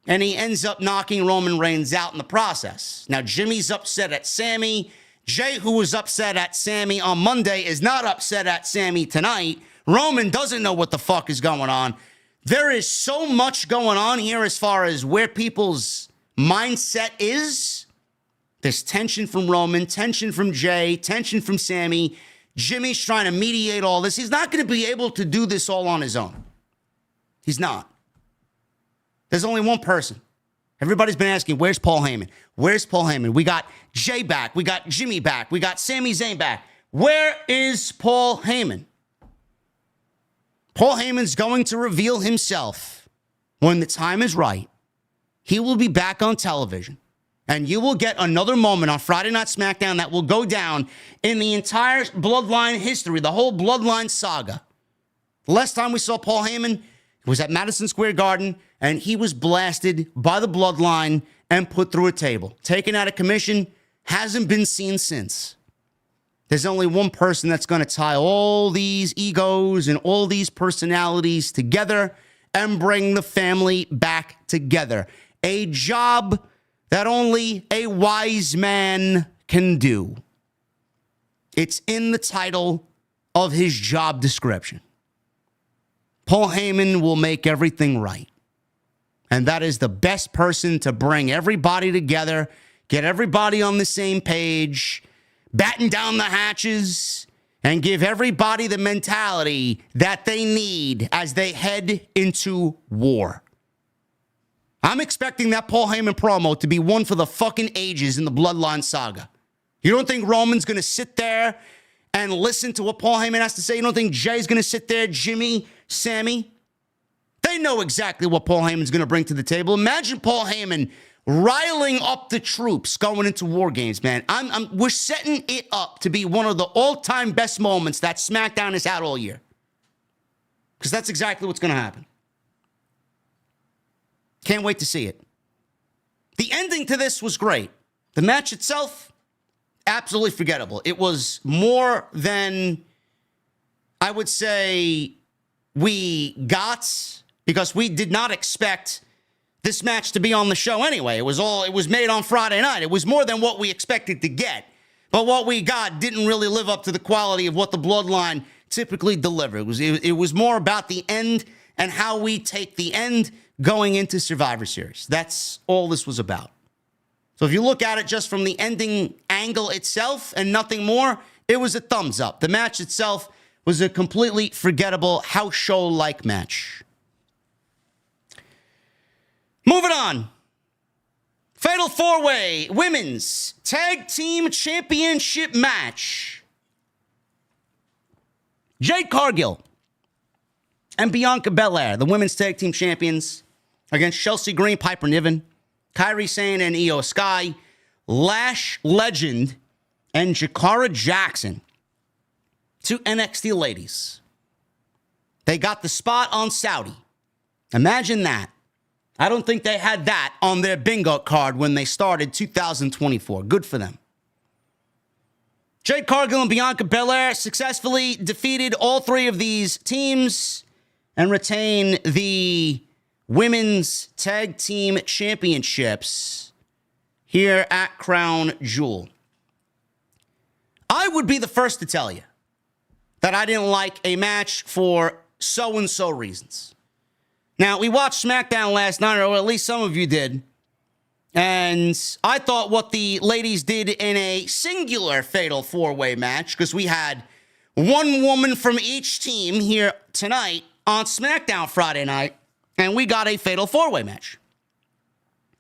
A: and he ends up knocking Roman Reigns out in the process. Now, Jimmy's upset at Sami. Jay, who was upset at Sami on Monday, is not upset at Sami tonight. Roman doesn't know what the fuck is going on. There is so much going on here as far as where people's mindset is. There's tension from Roman, tension from Jay, tension from Sami. Jimmy's trying to mediate all this. He's not going to be able to do this all on his own. He's not. There's only one person. Everybody's been asking, where's Paul Heyman? Where's Paul Heyman? We got Jay back. We got Jimmy back. We got Sami Zayn back. Where is Paul Heyman? Paul Heyman's going to reveal himself when the time is right. He will be back on television. And you will get another moment on Friday Night SmackDown that will go down in the entire Bloodline history, the whole Bloodline saga. The last time we saw Paul Heyman was at Madison Square Garden, and he was blasted by the Bloodline and put through a table. Taken out of commission, hasn't been seen since. There's only one person that's going to tie all these egos and all these personalities together and bring the family back together. A job that only a wise man can do. It's in the title of his job description. Paul Heyman will make everything right. And that is the best person to bring everybody together, get everybody on the same page, batten down the hatches, and give everybody the mentality that they need as they head into war. I'm expecting that Paul Heyman promo to be one for the fucking ages in the Bloodline saga. You don't think Roman's going to sit there and listen to what Paul Heyman has to say? You don't think Jay's going to sit there, Jimmy, Sami? They know exactly what Paul Heyman's going to bring to the table. Imagine Paul Heyman riling up the troops going into War Games, man. We're setting it up to be one of the all-time best moments that SmackDown has had all year. Because that's exactly what's going to happen. Can't wait to see it. The ending to this was great. The match itself, absolutely forgettable. It was more than, I would say, we got, because we did not expect this match to be on the show anyway. It was made on Friday night. It was more than what we expected to get. But what we got didn't really live up to the quality of what the Bloodline typically deliver. It was more about the end and how we take the end going into Survivor Series. That's all this was about. So if you look at it just from the ending angle itself and nothing more, it was a thumbs up. The match itself was a completely forgettable house show-like match. Moving on. Fatal 4-Way Women's Tag Team Championship match. Jade Cargill and Bianca Belair, the Women's Tag Team Champions, against Chelsea Green, Piper Niven, Kairi Sane, and Io Sky, Lash Legend, and Jakara Jackson. to NXT ladies. They got the spot on Saudi. Imagine that. I don't think they had that on their bingo card when they started 2024. Good for them. Jade Cargill and Bianca Belair successfully defeated all three of these teams and retain the Women's Tag Team Championships here at Crown Jewel. I would be the first to tell you that I didn't like a match for so-and-so reasons. Now, we watched SmackDown last night, or at least some of you did, and I thought what the ladies did in a singular fatal four-way match, because we had one woman from each team here tonight on SmackDown Friday night, and we got a fatal four-way match.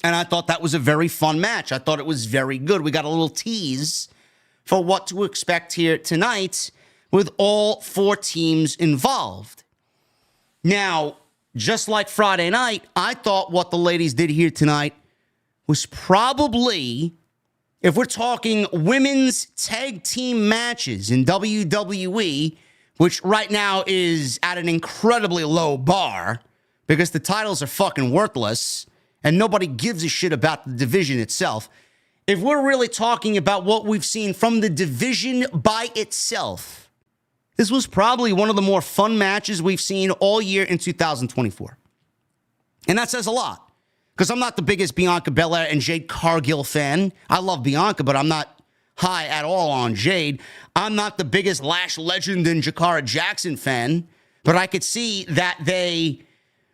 A: And I thought that was a very fun match. I thought it was very good. We got a little tease for what to expect here tonight with all four teams involved. Now, just like Friday night, I thought what the ladies did here tonight was probably, if we're talking women's tag team matches in WWE, which right now is at an incredibly low bar because the titles are fucking worthless and nobody gives a shit about the division itself. If we're really talking about what we've seen from the division by itself, this was probably one of the more fun matches we've seen all year in 2024. And that says a lot, because I'm not the biggest Bianca Belair and Jade Cargill fan. I love Bianca, but I'm not high at all on Jade. I'm not the biggest Lash Legend and Jakara Jackson fan, but I could see that they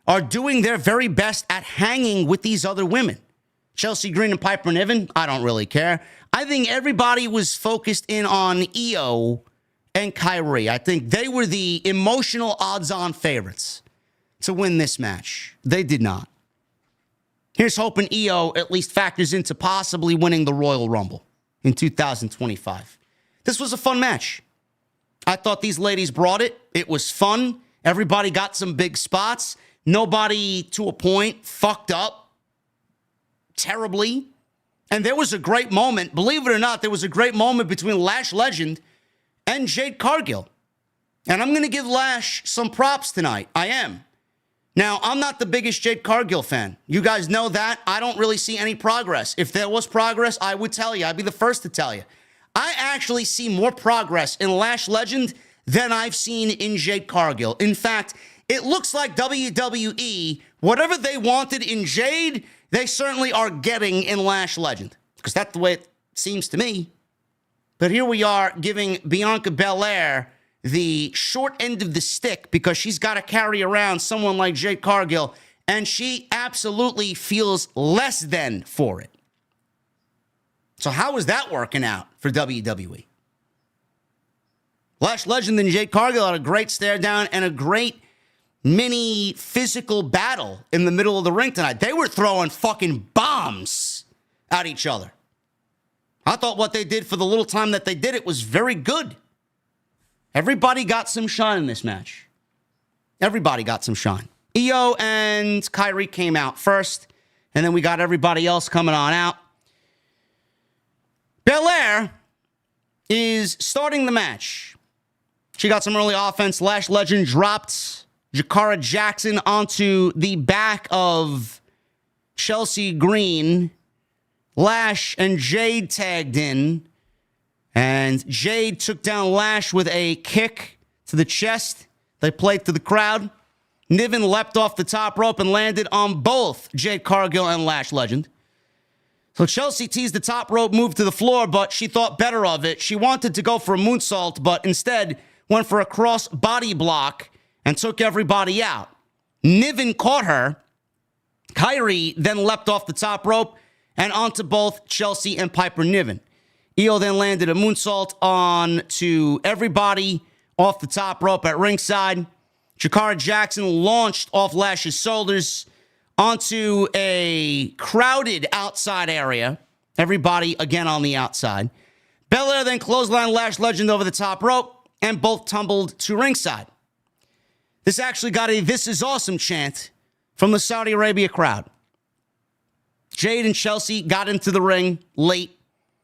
A: are doing their very best at hanging with these other women. Chelsea Green and Piper Niven, I don't really care. I think everybody was focused in on Io and Kyrie. I think they were the emotional odds-on favorites to win this match. They did not. Here's hoping Io at least factors into possibly winning the Royal Rumble in 2025. This was a fun match. I thought these ladies brought it. It was fun. Everybody got some big spots. Nobody, to a point, fucked up terribly. And there was a great moment. Believe it or not, there was a great moment between Lash Legend and Jade Cargill. And I'm going to give Lash some props tonight. I am. Now, I'm not the biggest Jade Cargill fan. You guys know that. I don't really see any progress. If there was progress, I would tell you. I'd be the first to tell you. I actually see more progress in Lash Legend than I've seen in Jade Cargill. In fact, it looks like WWE, whatever they wanted in Jade, they certainly are getting in Lash Legend, because that's the way it seems to me. But here we are giving Bianca Belair the short end of the stick because she's got to carry around someone like Jade Cargill, and she absolutely feels less than for it. So how is that working out for WWE? Lash Legend and Jade Cargill had a great stare down and a great mini physical battle in the middle of the ring tonight. They were throwing fucking bombs at each other. I thought what they did for the little time that they did it was very good. Everybody got some shine in this match. Everybody got some shine. Io and Kyrie came out first, and then we got everybody else coming on out. Belair is starting the match. She got some early offense. Lash Legend dropped Jakara Jackson onto the back of Chelsea Green. Lash and Jade tagged in, and Jade took down Lash with a kick to the chest. They played to the crowd. Niven leapt off the top rope and landed on both Jade Cargill and Lash Legend. So Chelsea teased the top rope move to the floor, but she thought better of it. She wanted to go for a moonsault, but instead went for a cross body block and took everybody out. Niven caught her. Kyrie then leapt off the top rope and onto both Chelsea and Piper Niven. Io then landed a moonsault on to everybody off the top rope at ringside. Jakara Jackson launched off Lash's shoulders onto a crowded outside area. Everybody again on the outside. Belair then clotheslined Lash Legend over the top rope, and both tumbled to ringside. This actually got a "This is awesome" chant from the Saudi Arabia crowd. Jade and Chelsea got into the ring late.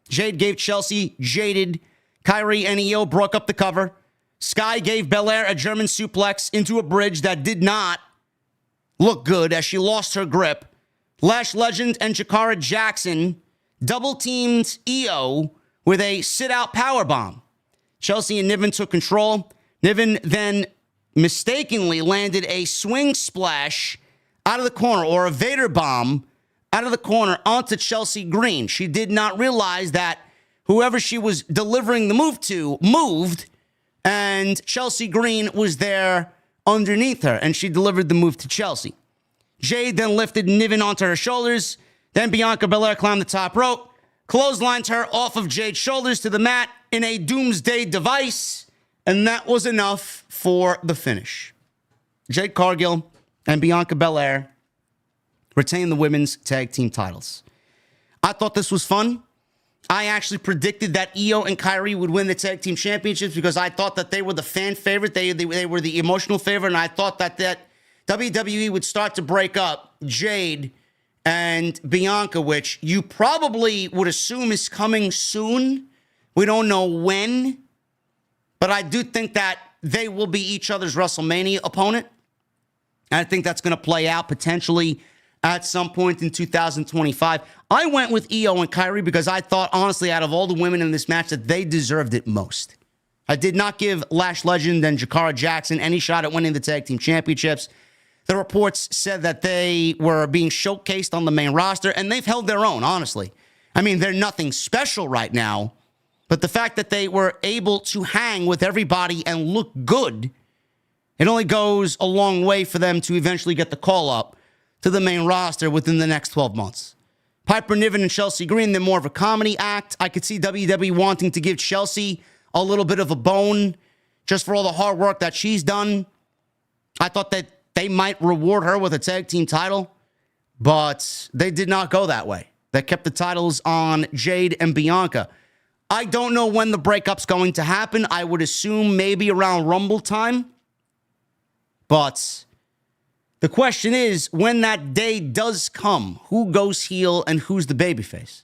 A: Jade gave Chelsea jaded. Kyrie and Io broke up the cover. Sky gave Belair a German suplex into a bridge that did not look good as she lost her grip. Lash Legend and Jakara Jackson double-teamed Io with a sit-out powerbomb. Chelsea and Niven took control. Niven then mistakenly landed a swing splash out of the corner, or a Vader bomb out of the corner onto Chelsea Green. She did not realize that whoever she was delivering the move to moved, and Chelsea Green was there underneath her, and she delivered the move to Chelsea. Jade then lifted Niven onto her shoulders. Then Bianca Belair climbed the top rope, clotheslined her off of Jade's shoulders to the mat in a doomsday device, and that was enough for the finish. Jade Cargill and Bianca Belair retain the women's tag team titles. I thought this was fun. I actually predicted that Io and Kyrie would win the tag team championships because I thought that they were the fan favorite. They were the emotional favorite, and I thought that WWE would start to break up Jade and Bianca, which you probably would assume is coming soon. We don't know when, but I do think that they will be each other's WrestleMania opponent. And I think that's going to play out potentially at some point in 2025. I went with Io and Kyrie because I thought, honestly, out of all the women in this match, that they deserved it most. I did not give Lash Legend and Jakara Jackson any shot at winning the tag team championships. The reports said that they were being showcased on the main roster, and they've held their own, honestly. I mean, they're nothing special right now, but the fact that they were able to hang with everybody and look good, it only goes a long way for them to eventually get the call up to the main roster within the next 12 months. Piper Niven and Chelsea Green, they're more of a comedy act. I could see WWE wanting to give Chelsea a little bit of a bone just for all the hard work that she's done. I thought that they might reward her with a tag team title, but they did not go that way. They kept the titles on Jade and Bianca. I don't know when the breakup's going to happen. I would assume maybe around Rumble time. But the question is, when that day does come, who goes heel and who's the babyface?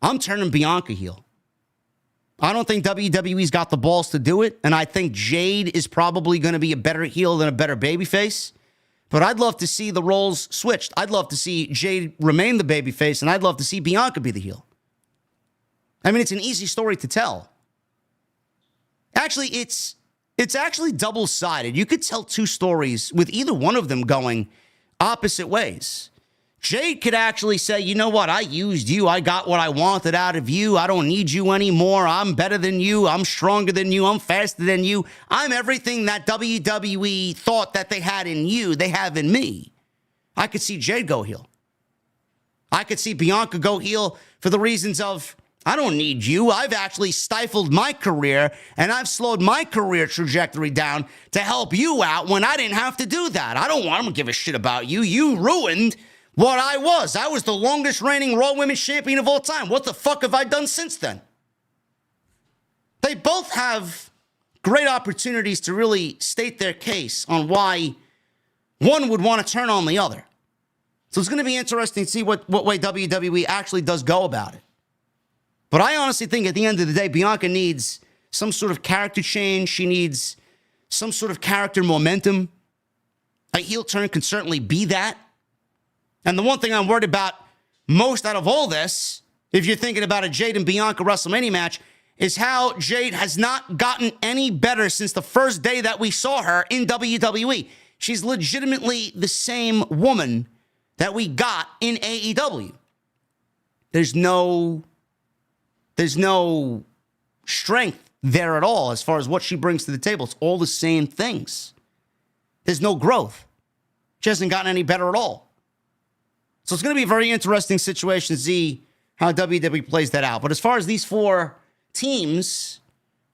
A: I'm turning Bianca heel. I don't think WWE's got the balls to do it, and I think Jade is probably going to be a better heel than a better babyface. But I'd love to see the roles switched. I'd love to see Jade remain the babyface, and I'd love to see Bianca be the heel. I mean, it's an easy story to tell. Actually, it's actually double-sided. You could tell two stories with either one of them going opposite ways. Jade could actually say, you know what, I used you. I got what I wanted out of you. I don't need you anymore. I'm better than you. I'm stronger than you. I'm faster than you. I'm everything that WWE thought that they had in you, they have in me. I could see Jade go heel. I could see Bianca go heel for the reasons of, I don't need you. I've actually stifled my career, and I've slowed my career trajectory down to help you out when I didn't have to do that. I don't give a shit about you. You ruined what I was. I was the longest reigning Raw Women's Champion of all time. What the fuck have I done since then? They both have great opportunities to really state their case on why one would want to turn on the other. So it's going to be interesting to see what way WWE actually does go about it. But I honestly think at the end of the day, Bianca needs some sort of character change. She needs some sort of character momentum. A heel turn can certainly be that. And the one thing I'm worried about most out of all this, if you're thinking about a Jade and Bianca WrestleMania match, is how Jade has not gotten any better since the first day that we saw her in WWE. She's legitimately the same woman that we got in AEW. There's no strength there at all as far as what she brings to the table. It's all the same things. There's no growth. She hasn't gotten any better at all. So it's going to be a very interesting situation to see how WWE plays that out. But as far as these four teams,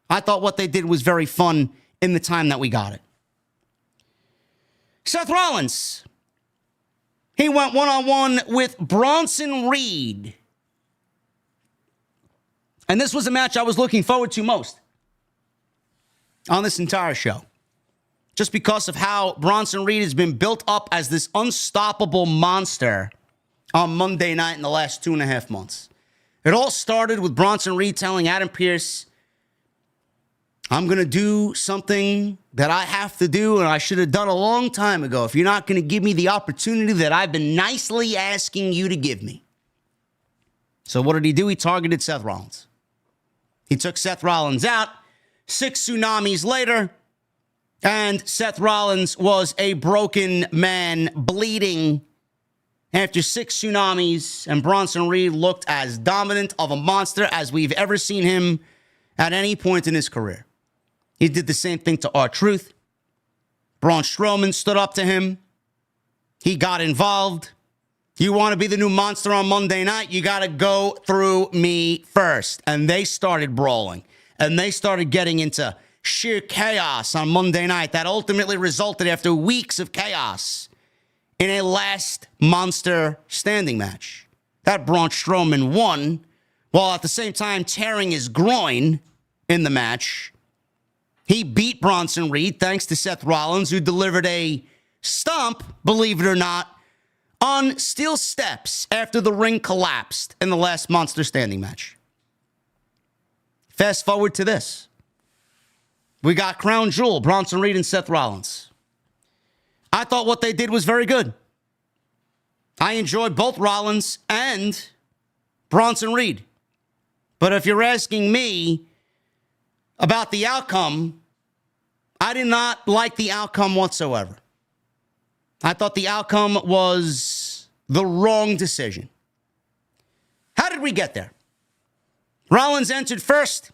A: I thought what they did was very fun in the time that we got it. Seth Rollins. He went one-on-one with Bronson Reed. And this was a match I was looking forward to most on this entire show. Just because of how Bronson Reed has been built up as this unstoppable monster on Monday night in the last 2.5 months. It all started with Bronson Reed telling Adam Pearce I'm going to do something that I have to do and I should have done a long time ago if you're not going to give me the opportunity that I've been nicely asking you to give me. So what did he do? He targeted Seth Rollins. He took Seth Rollins out 6 tsunamis later, and Seth Rollins was a broken man bleeding after 6 tsunamis, and Bronson Reed looked as dominant of a monster as we've ever seen him at any point in his career. He did the same thing to R-Truth. Braun Strowman stood up to him. He got involved. You want to be the new monster on Monday night? You got to go through me first. And they started brawling. And they started getting into sheer chaos on Monday night that ultimately resulted after weeks of chaos in a last monster standing match. That Braun Strowman won while at the same time tearing his groin in the match. He beat Bronson Reed thanks to Seth Rollins, who delivered a stomp, believe it or not, on steel steps after the ring collapsed in the last monster standing match. Fast forward to this. We got Crown Jewel, Bronson Reed and Seth Rollins. I thought what they did was very good. I enjoyed both Rollins and Bronson Reed. But if you're asking me about the outcome, I did not like the outcome whatsoever. I thought the outcome was the wrong decision. How did we get there? Rollins entered first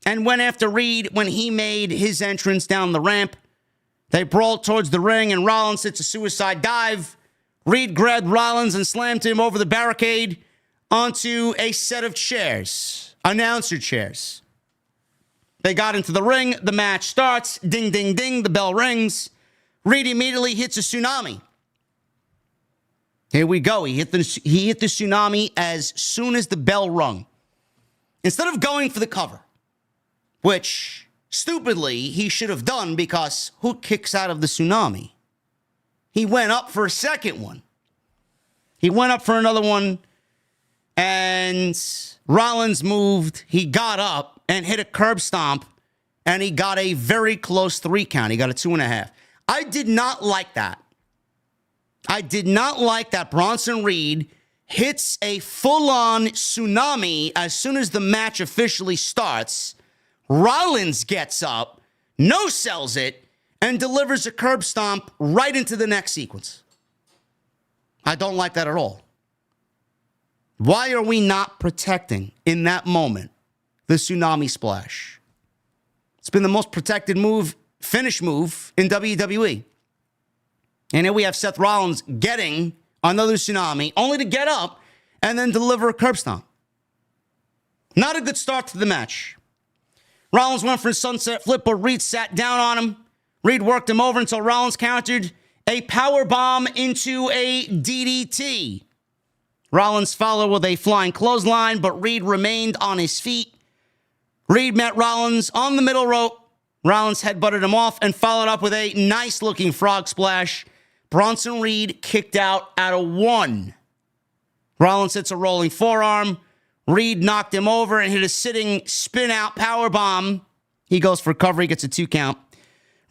A: and went after Reed when he made his entrance down the ramp. They brawled towards the ring, and Rollins hits a suicide dive. Reed grabbed Rollins and slammed him over the barricade onto a set of chairs, announcer chairs. They got into the ring. The match starts. Ding, ding, ding. The bell rings. Reed immediately hits a tsunami. Here we go. He hit the tsunami as soon as the bell rung. Instead of going for the cover, which stupidly he should have done because who kicks out of the tsunami? He went up for a second one. He went up for another one, and Rollins moved. He got up and hit a curb stomp, and he got a very close 3 count. He got a 2.5. I did not like that. I did not like that Bronson Reed hits a full-on tsunami as soon as the match officially starts. Rollins gets up, no-sells it, and delivers a curb stomp right into the next sequence. I don't like that at all. Why are we not protecting, in that moment, the tsunami splash? It's been the most protected finish move in WWE. And here we have Seth Rollins getting another tsunami, only to get up and then deliver a curb stomp. Not a good start to the match. Rollins went for a sunset flip, but Reed sat down on him. Reed worked him over until Rollins countered a power bomb into a DDT. Rollins followed with a flying clothesline, but Reed remained on his feet. Reed met Rollins on the middle rope. Rollins headbutted him off and followed up with a nice-looking frog splash. Bronson Reed kicked out at a 1. Rollins hits a rolling forearm. Reed knocked him over and hit a sitting spin-out powerbomb. He goes for cover. He gets a 2 count.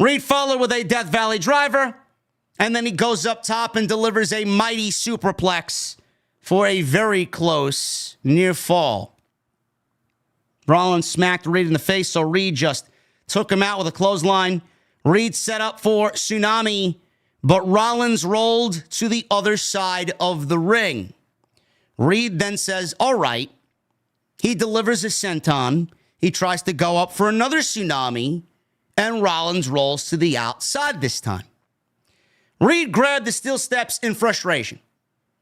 A: Reed followed with a Death Valley driver, and then he goes up top and delivers a mighty superplex for a very close near fall. Rollins smacked Reed in the face, so Reed just took him out with a clothesline. Reed set up for tsunami, but Rollins rolled to the other side of the ring. Reed then says, all right. He delivers a senton. He tries to go up for another tsunami, and Rollins rolls to the outside this time. Reed grabbed the steel steps in frustration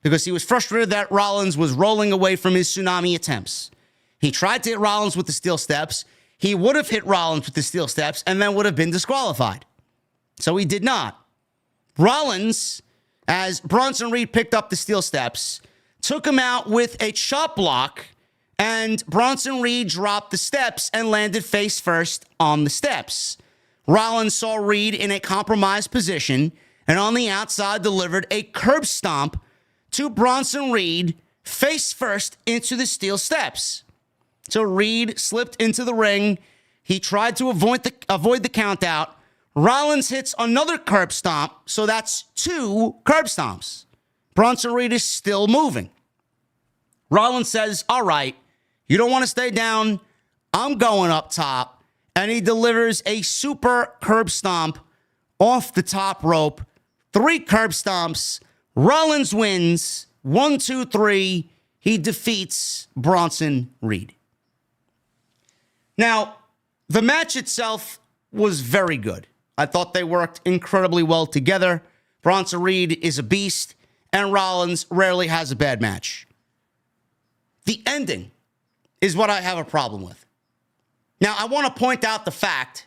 A: because he was frustrated that Rollins was rolling away from his tsunami attempts. He tried to hit Rollins with the steel steps. He would have hit Rollins with the steel steps and then would have been disqualified. So he did not. Rollins, as Bronson Reed picked up the steel steps, took him out with a chop block, and Bronson Reed dropped the steps and landed face first on the steps. Rollins saw Reed in a compromised position and on the outside delivered a curb stomp to Bronson Reed face first into the steel steps. So Reed slipped into the ring, He tried to avoid the count out. Rollins hits another curb stomp, so that's 2 curb stomps. Bronson Reed is still moving. Rollins says, all right, you don't want to stay down. I'm going up top. And he delivers a super curb stomp off the top rope. 3 curb stomps. Rollins wins. 1, 2, 3. He defeats Bronson Reed. Now, the match itself was very good. I thought they worked incredibly well together. Bronson Reed is a beast, and Rollins rarely has a bad match. The ending is what I have a problem with. Now, I want to point out the fact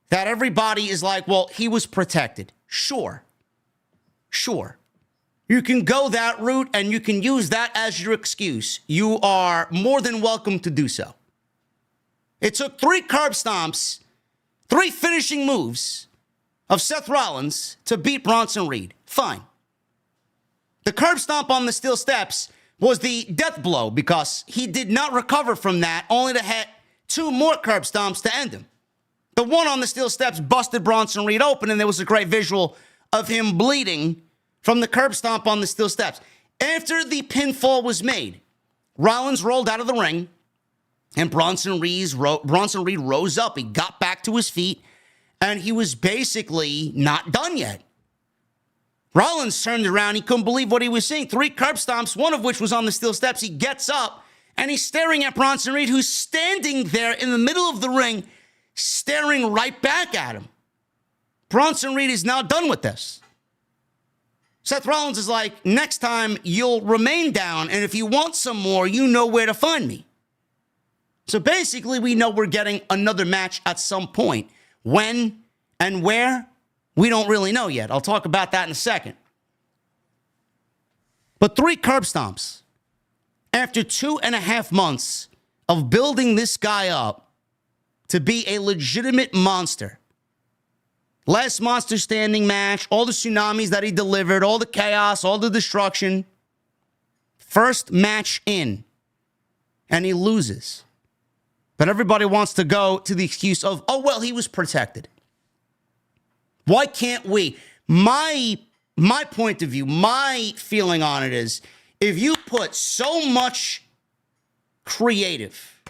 A: that everybody is like, well, he was protected. Sure. You can go that route, and you can use that as your excuse. You are more than welcome to do so. It took 3 curb stomps, 3 finishing moves of Seth Rollins to beat Bronson Reed. Fine. The curb stomp on the steel steps was the death blow because he did not recover from that, only to hit 2 more curb stomps to end him. The one on the steel steps busted Bronson Reed open, and there was a great visual of him bleeding from the curb stomp on the steel steps. After the pinfall was made, Rollins rolled out of the ring, and Bronson Reed rose up. He got back to his feet, and he was basically not done yet. Rollins turned around. He couldn't believe what he was seeing. 3 curb stomps, one of which was on the steel steps. He gets up, and he's staring at Bronson Reed, who's standing there in the middle of the ring, staring right back at him. Bronson Reed is now done with this. Seth Rollins is like, next time you'll remain down, and if you want some more, you know where to find me. So basically, we know we're getting another match at some point. When and where, we don't really know yet. I'll talk about that in a second. But 3 curb stomps. After 2.5 months of building this guy up to be a legitimate monster. Last monster standing match, all the tsunamis that he delivered, all the chaos, all the destruction. First match in, and he loses. But everybody wants to go to the excuse of, oh, well, he was protected. Why can't we? My point of view, my feeling on it is, if you put so much creative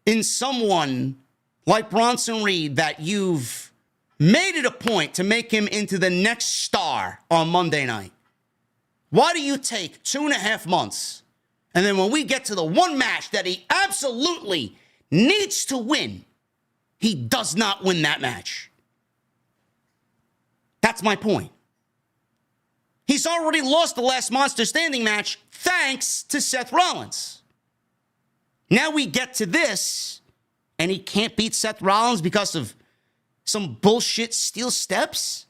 A: in someone like Bronson Reed that you've made it a point to make him into the next star on Monday night, why do you take 2.5 months, and then when we get to the one match that he absolutely needs to win, he does not win that match? That's my point. He's already lost the last monster standing match thanks to Seth Rollins. Now we get to this, and he can't beat Seth Rollins because of some bullshit steel steps?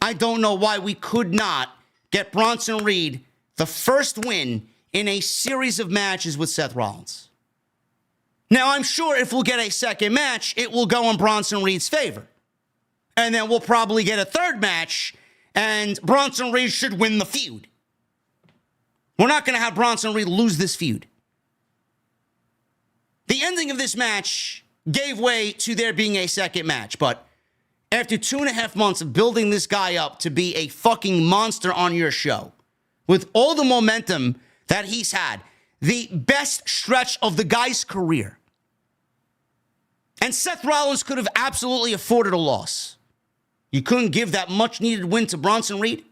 A: I don't know why we could not get Bronson Reed the first win in a series of matches with Seth Rollins. Now, I'm sure if we'll get a second match, it will go in Bronson Reed's favor. And then we'll probably get a third match, and Bronson Reed should win the feud. We're not going to have Bronson Reed lose this feud. The ending of this match gave way to there being a second match, but after 2.5 months of building this guy up to be a fucking monster on your show, with all the momentum that he's had, the best stretch of the guy's career, and Seth Rollins could have absolutely afforded a loss. You couldn't give that much-needed win to Bronson Reed?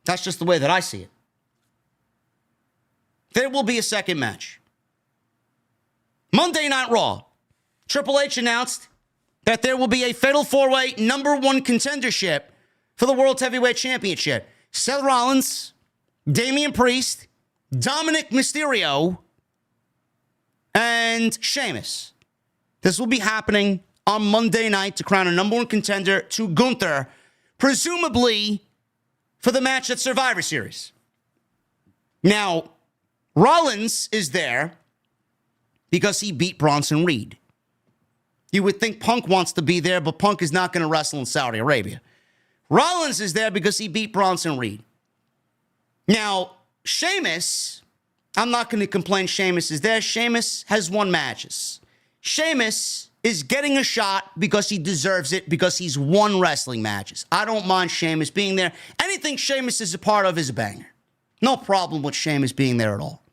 A: That's just the way that I see it. There will be a second match. Monday Night Raw. Triple H announced that there will be a Fatal 4-Way #1 contendership for the World Heavyweight Championship. Seth Rollins, Damian Priest, Dominic Mysterio, and Sheamus. This will be happening on Monday night to crown a #1 contender to Gunther, presumably for the match at Survivor Series. Now, Rollins is there because he beat Bronson Reed. You would think Punk wants to be there, but Punk is not going to wrestle in Saudi Arabia. Rollins is there because he beat Bronson Reed. Now, Sheamus I'm not going to complain Sheamus is there. Sheamus has won matches. Sheamus is getting a shot because he deserves it, because he's won wrestling matches. I don't mind Sheamus being there. Anything Sheamus is a part of is a banger. No problem with Sheamus being there at all.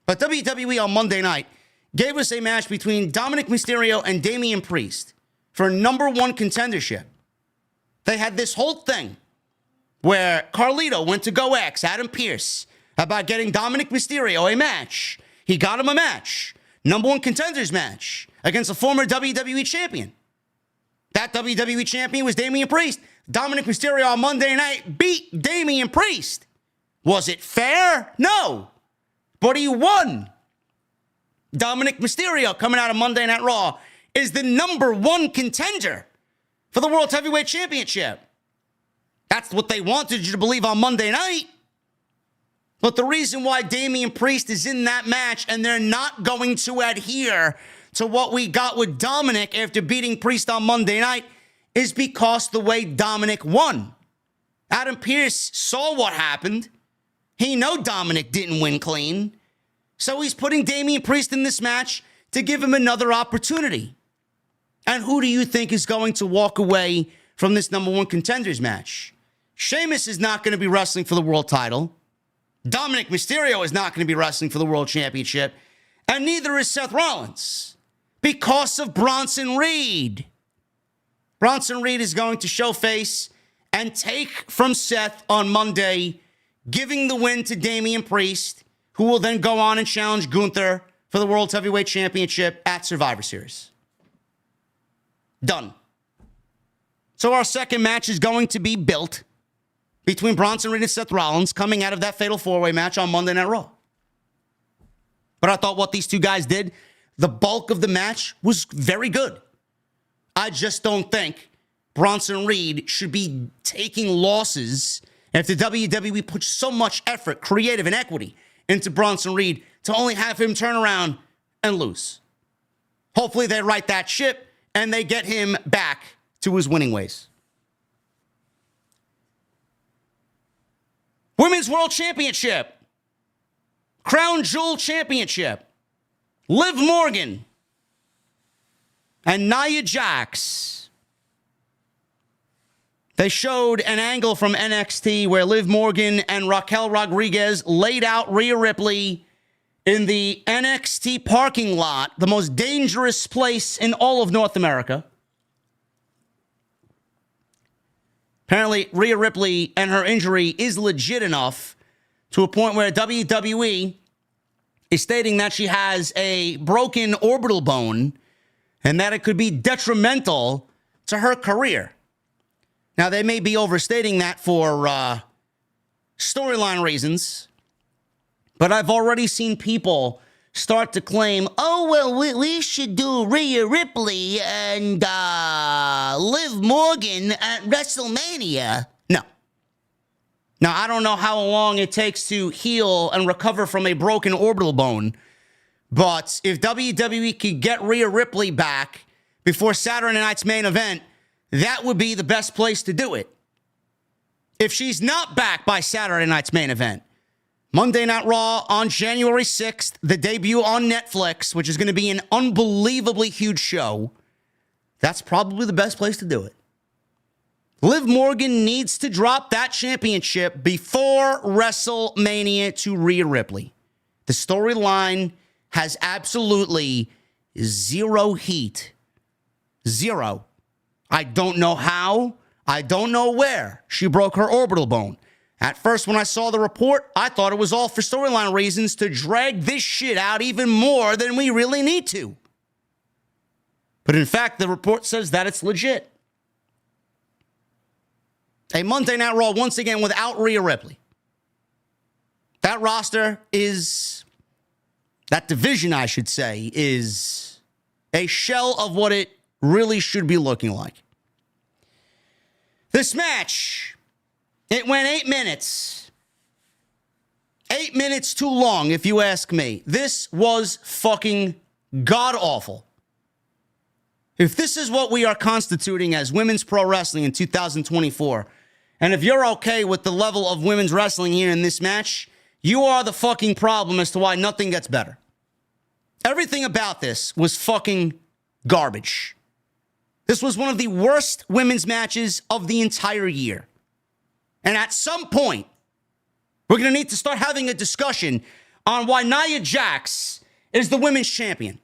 A: But WWE on Monday night gave us a match between Dominic Mysterio and Damian Priest for #1 contendership. They had this whole thing where Carlito went to go ask Adam Pearce about getting Dominic Mysterio a match. He got him a match. #1 contenders match against a former WWE champion. That WWE champion was Damian Priest. Dominic Mysterio on Monday night beat Damian Priest. Was it fair? No. But he won. Dominic Mysterio, coming out of Monday Night Raw, is the #1 contender for the World Heavyweight Championship. That's what they wanted you to believe on Monday night. But the reason why Damian Priest is in that match and they're not going to adhere to what we got with Dominic after beating Priest on Monday night is because the way Dominic won. Adam Pearce saw what happened. He know Dominic didn't win clean. So he's putting Damian Priest in this match to give him another opportunity. And who do you think is going to walk away from this #1 contenders match? Sheamus is not going to be wrestling for the world title. Dominic Mysterio is not going to be wrestling for the world championship. And neither is Seth Rollins because of Bronson Reed. Bronson Reed is going to show face and take from Seth on Monday, giving the win to Damian Priest, who will then go on and challenge Gunther for the World Heavyweight Championship at Survivor Series. Done. So our second match is going to be built between Bronson Reed and Seth Rollins coming out of that fatal four-way match on Monday Night Raw. But I thought what these two guys did, the bulk of the match was very good. I just don't think Bronson Reed should be taking losses if the WWE puts so much effort, creative, and equity into Bronson Reed to only have him turn around and lose. Hopefully they right that ship and they get him back to his winning ways. Women's World Championship. Crown Jewel Championship. Liv Morgan and Nia Jax. They showed an angle from NXT where Liv Morgan and Raquel Rodriguez laid out Rhea Ripley in the NXT parking lot, the most dangerous place in all of North America. Apparently, Rhea Ripley and her injury is legit enough to a point where WWE is stating that she has a broken orbital bone and that it could be detrimental to her career. Now, they may be overstating that for storyline reasons, but I've already seen people start to claim, oh, well, we should do Rhea Ripley and Liv Morgan at WrestleMania. No. Now, I don't know how long it takes to heal and recover from a broken orbital bone, but if WWE could get Rhea Ripley back before Saturday night's main event, that would be the best place to do it. If she's not back by Saturday night's main event, Monday Night Raw on January 6th, the debut on Netflix, which is going to be an unbelievably huge show, that's probably the best place to do it. Liv Morgan needs to drop that championship before WrestleMania to Rhea Ripley. The storyline has absolutely zero heat. Zero. I don't know how. I don't know where she broke her orbital bone. At first, when I saw the report, I thought it was all for storyline reasons to drag this shit out even more than we really need to. But in fact, the report says that it's legit. A Monday Night Raw, once again, without Rhea Ripley. That roster is, that division, I should say, is a shell of what it really should be looking like. This match, it went 8 minutes. 8 minutes too long, if you ask me. This was fucking god-awful. If this is what we are constituting as women's pro wrestling in 2024, and if you're okay with the level of women's wrestling here in this match, you are the fucking problem as to why nothing gets better. Everything about this was fucking garbage. This was one of the worst women's matches of the entire year. And at some point, we're going to need to start having a discussion on why Nia Jax is the women's champion.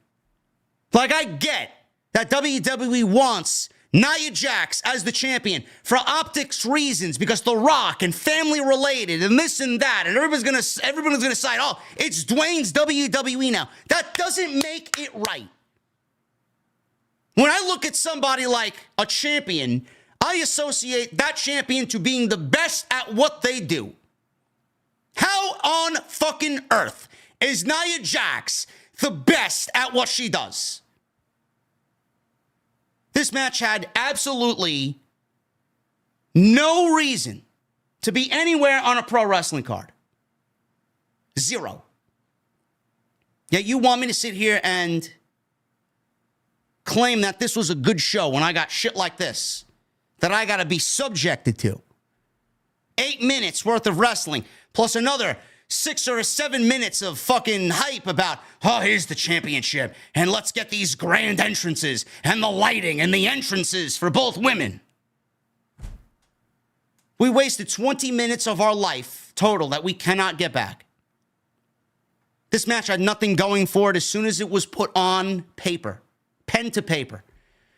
A: Like, I get that WWE wants Nia Jax as the champion for optics reasons, because The Rock and family related and this and that, and everyone's gonna decide, oh, it's Dwayne's WWE now. That doesn't make it right. When I look at somebody like a champion, I associate that champion to being the best at what they do. How on fucking earth is Nia Jax the best at what she does? This match had absolutely no reason to be anywhere on a pro wrestling card. Zero. Yet you want me to sit here and claim that this was a good show when I got shit like this that I got to be subjected to. 8 minutes worth of wrestling plus another 6 or 7 minutes of fucking hype about, oh, here's the championship, and let's get these grand entrances and the lighting and the entrances for both women. We wasted 20 minutes of our life total that we cannot get back. This match had nothing going for it as soon as it was put on paper, pen to paper.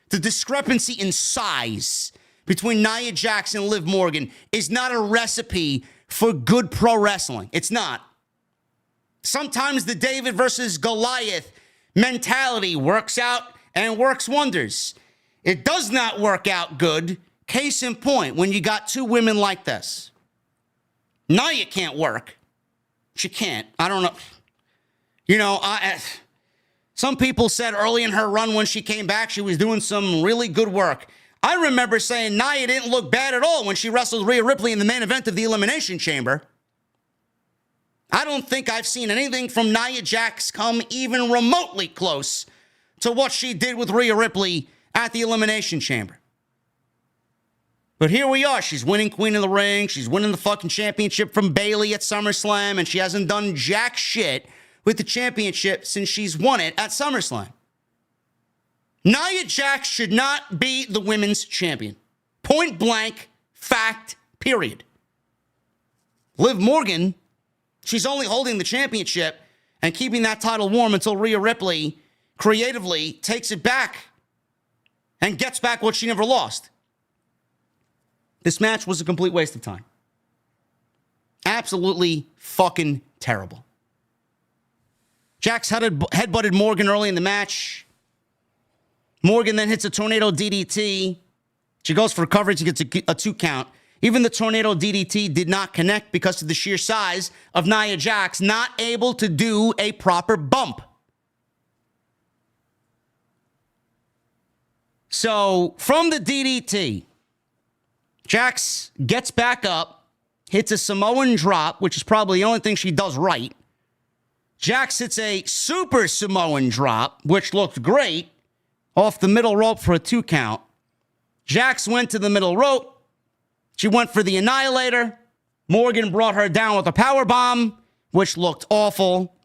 A: The discrepancy in size between Nia Jax and Liv Morgan is not a recipe for good pro wrestling. It's not. Sometimes the David versus Goliath mentality works out and works wonders. It does not work out good. Case in point, when you got two women like this. Nia can't work. She can't. I don't know. You know, some people said early in her run when she came back, she was doing some really good work. I remember saying Nia didn't look bad at all when she wrestled Rhea Ripley in the main event of the Elimination Chamber. I don't think I've seen anything from Nia Jax come even remotely close to what she did with Rhea Ripley at the Elimination Chamber. But here we are. She's winning Queen of the Ring. She's winning the fucking championship from Bayley at SummerSlam, and she hasn't done jack shit with the championship since she's won it at SummerSlam. Nia Jax should not be the women's champion. Point blank, fact, period. Liv Morgan, she's only holding the championship and keeping that title warm until Rhea Ripley creatively takes it back and gets back what she never lost. This match was a complete waste of time. Absolutely fucking terrible. Jax headbutted Morgan early in the match. Morgan then hits a tornado DDT. She goes for coverage and gets a 2 count. Even the tornado DDT did not connect because of the sheer size of Nia Jax not able to do a proper bump. So from the DDT, Jax gets back up, hits a Samoan drop, which is probably the only thing she does right. Jax hits a super Samoan drop, which looked great, off the middle rope for a 2 count. Jax went to the middle rope. She went for the Annihilator. Morgan brought her down with a powerbomb, which looked awful.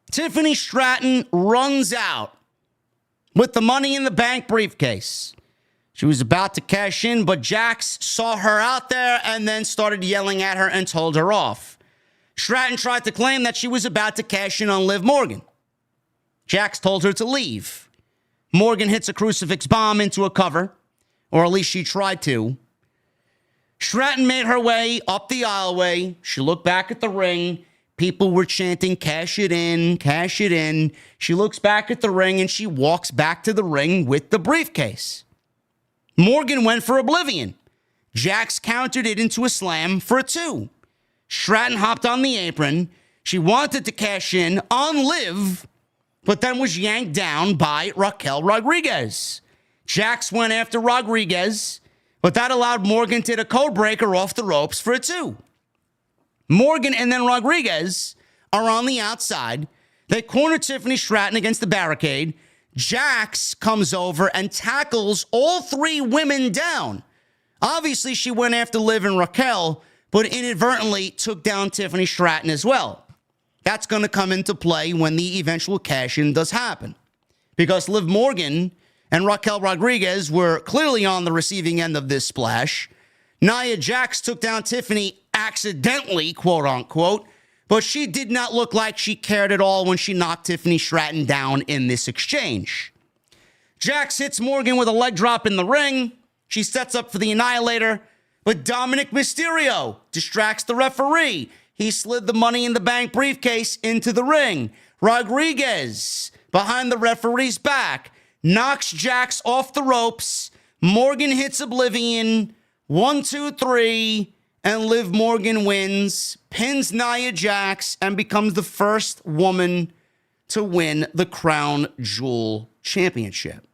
A: Tiffany Stratton runs out with the Money in the Bank briefcase. She was about to cash in, but Jax saw her out there and then started yelling at her and told her off. Stratton tried to claim that she was about to cash in on Liv Morgan. Jax told her to leave. Morgan hits a crucifix bomb into a cover, or at least she tried to. Stratton made her way up the aisleway. She looked back at the ring. People were chanting, cash it in, cash it in. She looks back at the ring and she walks back to the ring with the briefcase. Morgan went for Oblivion. Jax countered it into a slam for a 2. Stratton hopped on the apron. She wanted to cash in on Liv, but then was yanked down by Raquel Rodriguez. Jax went after Rodriguez, but that allowed Morgan to hit a code breaker off the ropes for a 2. Morgan and then Rodriguez are on the outside. They corner Tiffany Stratton against the barricade. Jax comes over and tackles all 3 women down. Obviously, she went after Liv and Raquel, but inadvertently took down Tiffany Stratton as well. That's going to come into play when the eventual cash-in does happen. Because Liv Morgan and Raquel Rodriguez were clearly on the receiving end of this splash. Nia Jax took down Tiffany accidentally, quote-unquote, but she did not look like she cared at all when she knocked Tiffany Stratton down in this exchange. Jax hits Morgan with a leg drop in the ring. She sets up for the Annihilator, but Dominic Mysterio distracts the referee. He slid the Money in the Bank briefcase into the ring. Rodriguez, behind the referee's back, knocks Jax off the ropes. Morgan hits Oblivion. 1, 2, 3, and Liv Morgan wins, pins Nia Jax, and becomes the first woman to win the Crown Jewel Championship.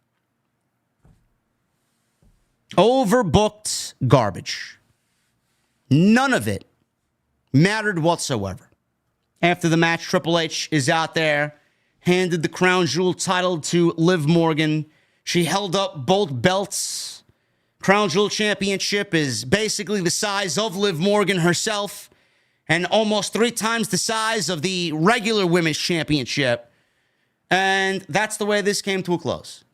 A: Overbooked garbage. None of it mattered whatsoever. After the match, Triple H is out there, handed the Crown Jewel title to Liv Morgan. She held up both belts. Crown Jewel Championship is basically the size of Liv Morgan herself and almost 3 times the size of the regular Women's Championship. And that's the way this came to a close.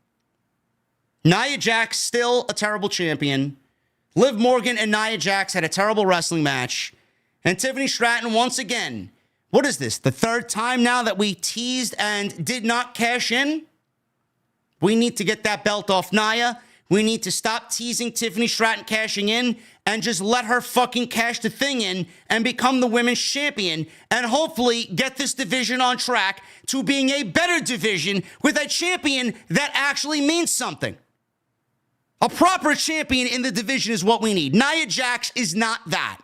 A: Nia Jax, still a terrible champion. Liv Morgan and Nia Jax had a terrible wrestling match. And Tiffany Stratton, once again, what is this? The 3rd time now that we teased and did not cash in? We need to get that belt off Nia. We need to stop teasing Tiffany Stratton cashing in and just let her fucking cash the thing in and become the women's champion and hopefully get this division on track to being a better division with a champion that actually means something. A proper champion in the division is what we need. Nia Jax is not that.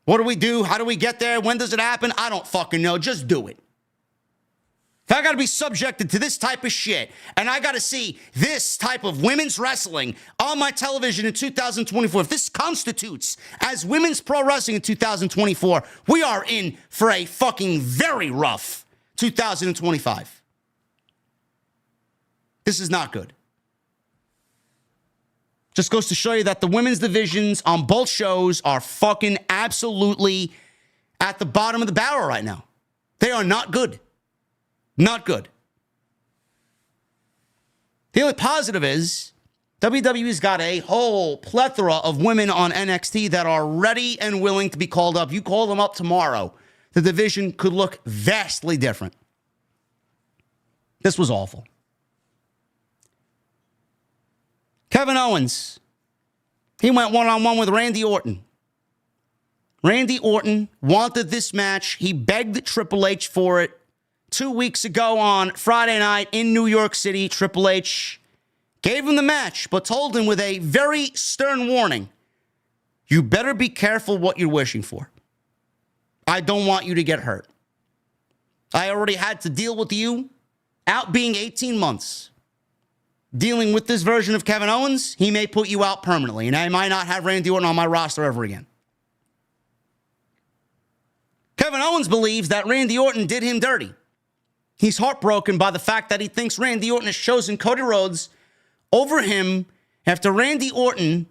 A: What do we do? How do we get there? When does it happen? I don't fucking know. Just do it. If I got to be subjected to this type of shit, and I got to see this type of women's wrestling on my television in 2024, if this constitutes as women's pro wrestling in 2024, we are in for a fucking very rough 2025. This is not good. Just goes to show you that the women's divisions on both shows are fucking absolutely at the bottom of the barrel right now. They are not good. Not good. The only positive is WWE's got a whole plethora of women on NXT that are ready and willing to be called up. You call them up tomorrow, the division could look vastly different. This was awful. Kevin Owens, he went one-on-one with Randy Orton. Randy Orton wanted this match. He begged Triple H for it. 2 weeks ago on Friday night in New York City, Triple H gave him the match, but told him with a very stern warning, you better be careful what you're wishing for. I don't want you to get hurt. I already had to deal with you out being 18 months. Dealing with this version of Kevin Owens, he may put you out permanently, and I might not have Randy Orton on my roster ever again. Kevin Owens believes that Randy Orton did him dirty. He's heartbroken by the fact that he thinks Randy Orton has chosen Cody Rhodes over him after Randy Orton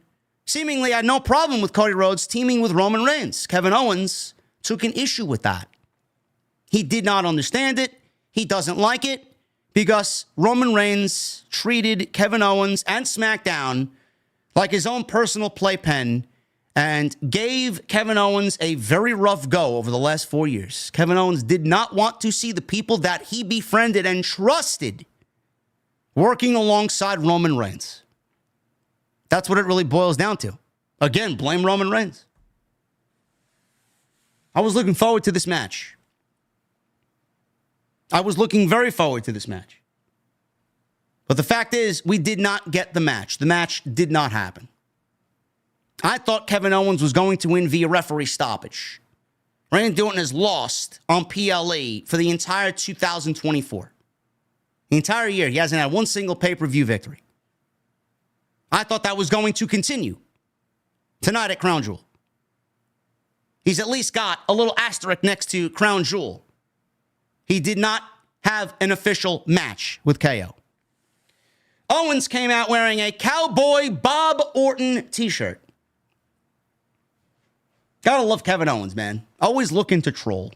A: seemingly had no problem with Cody Rhodes teaming with Roman Reigns. Kevin Owens took an issue with that. He did not understand it. He doesn't like it because Roman Reigns treated Kevin Owens and SmackDown like his own personal playpen and gave Kevin Owens a very rough go over the last 4 years. Kevin Owens did not want to see the people that he befriended and trusted working alongside Roman Reigns. That's what it really boils down to. Again, blame Roman Reigns. I was looking forward to this match. I was looking very forward to this match. But the fact is, we did not get the match. The match did not happen. I thought Kevin Owens was going to win via referee stoppage. Randy Orton has lost on PLE for the entire 2024. The entire year, he hasn't had one single pay-per-view victory. I thought that was going to continue tonight at Crown Jewel. He's at least got a little asterisk next to Crown Jewel. He did not have an official match with KO. Owens came out wearing a Cowboy Bob Orton t-shirt. Gotta love Kevin Owens, man. Always looking to troll.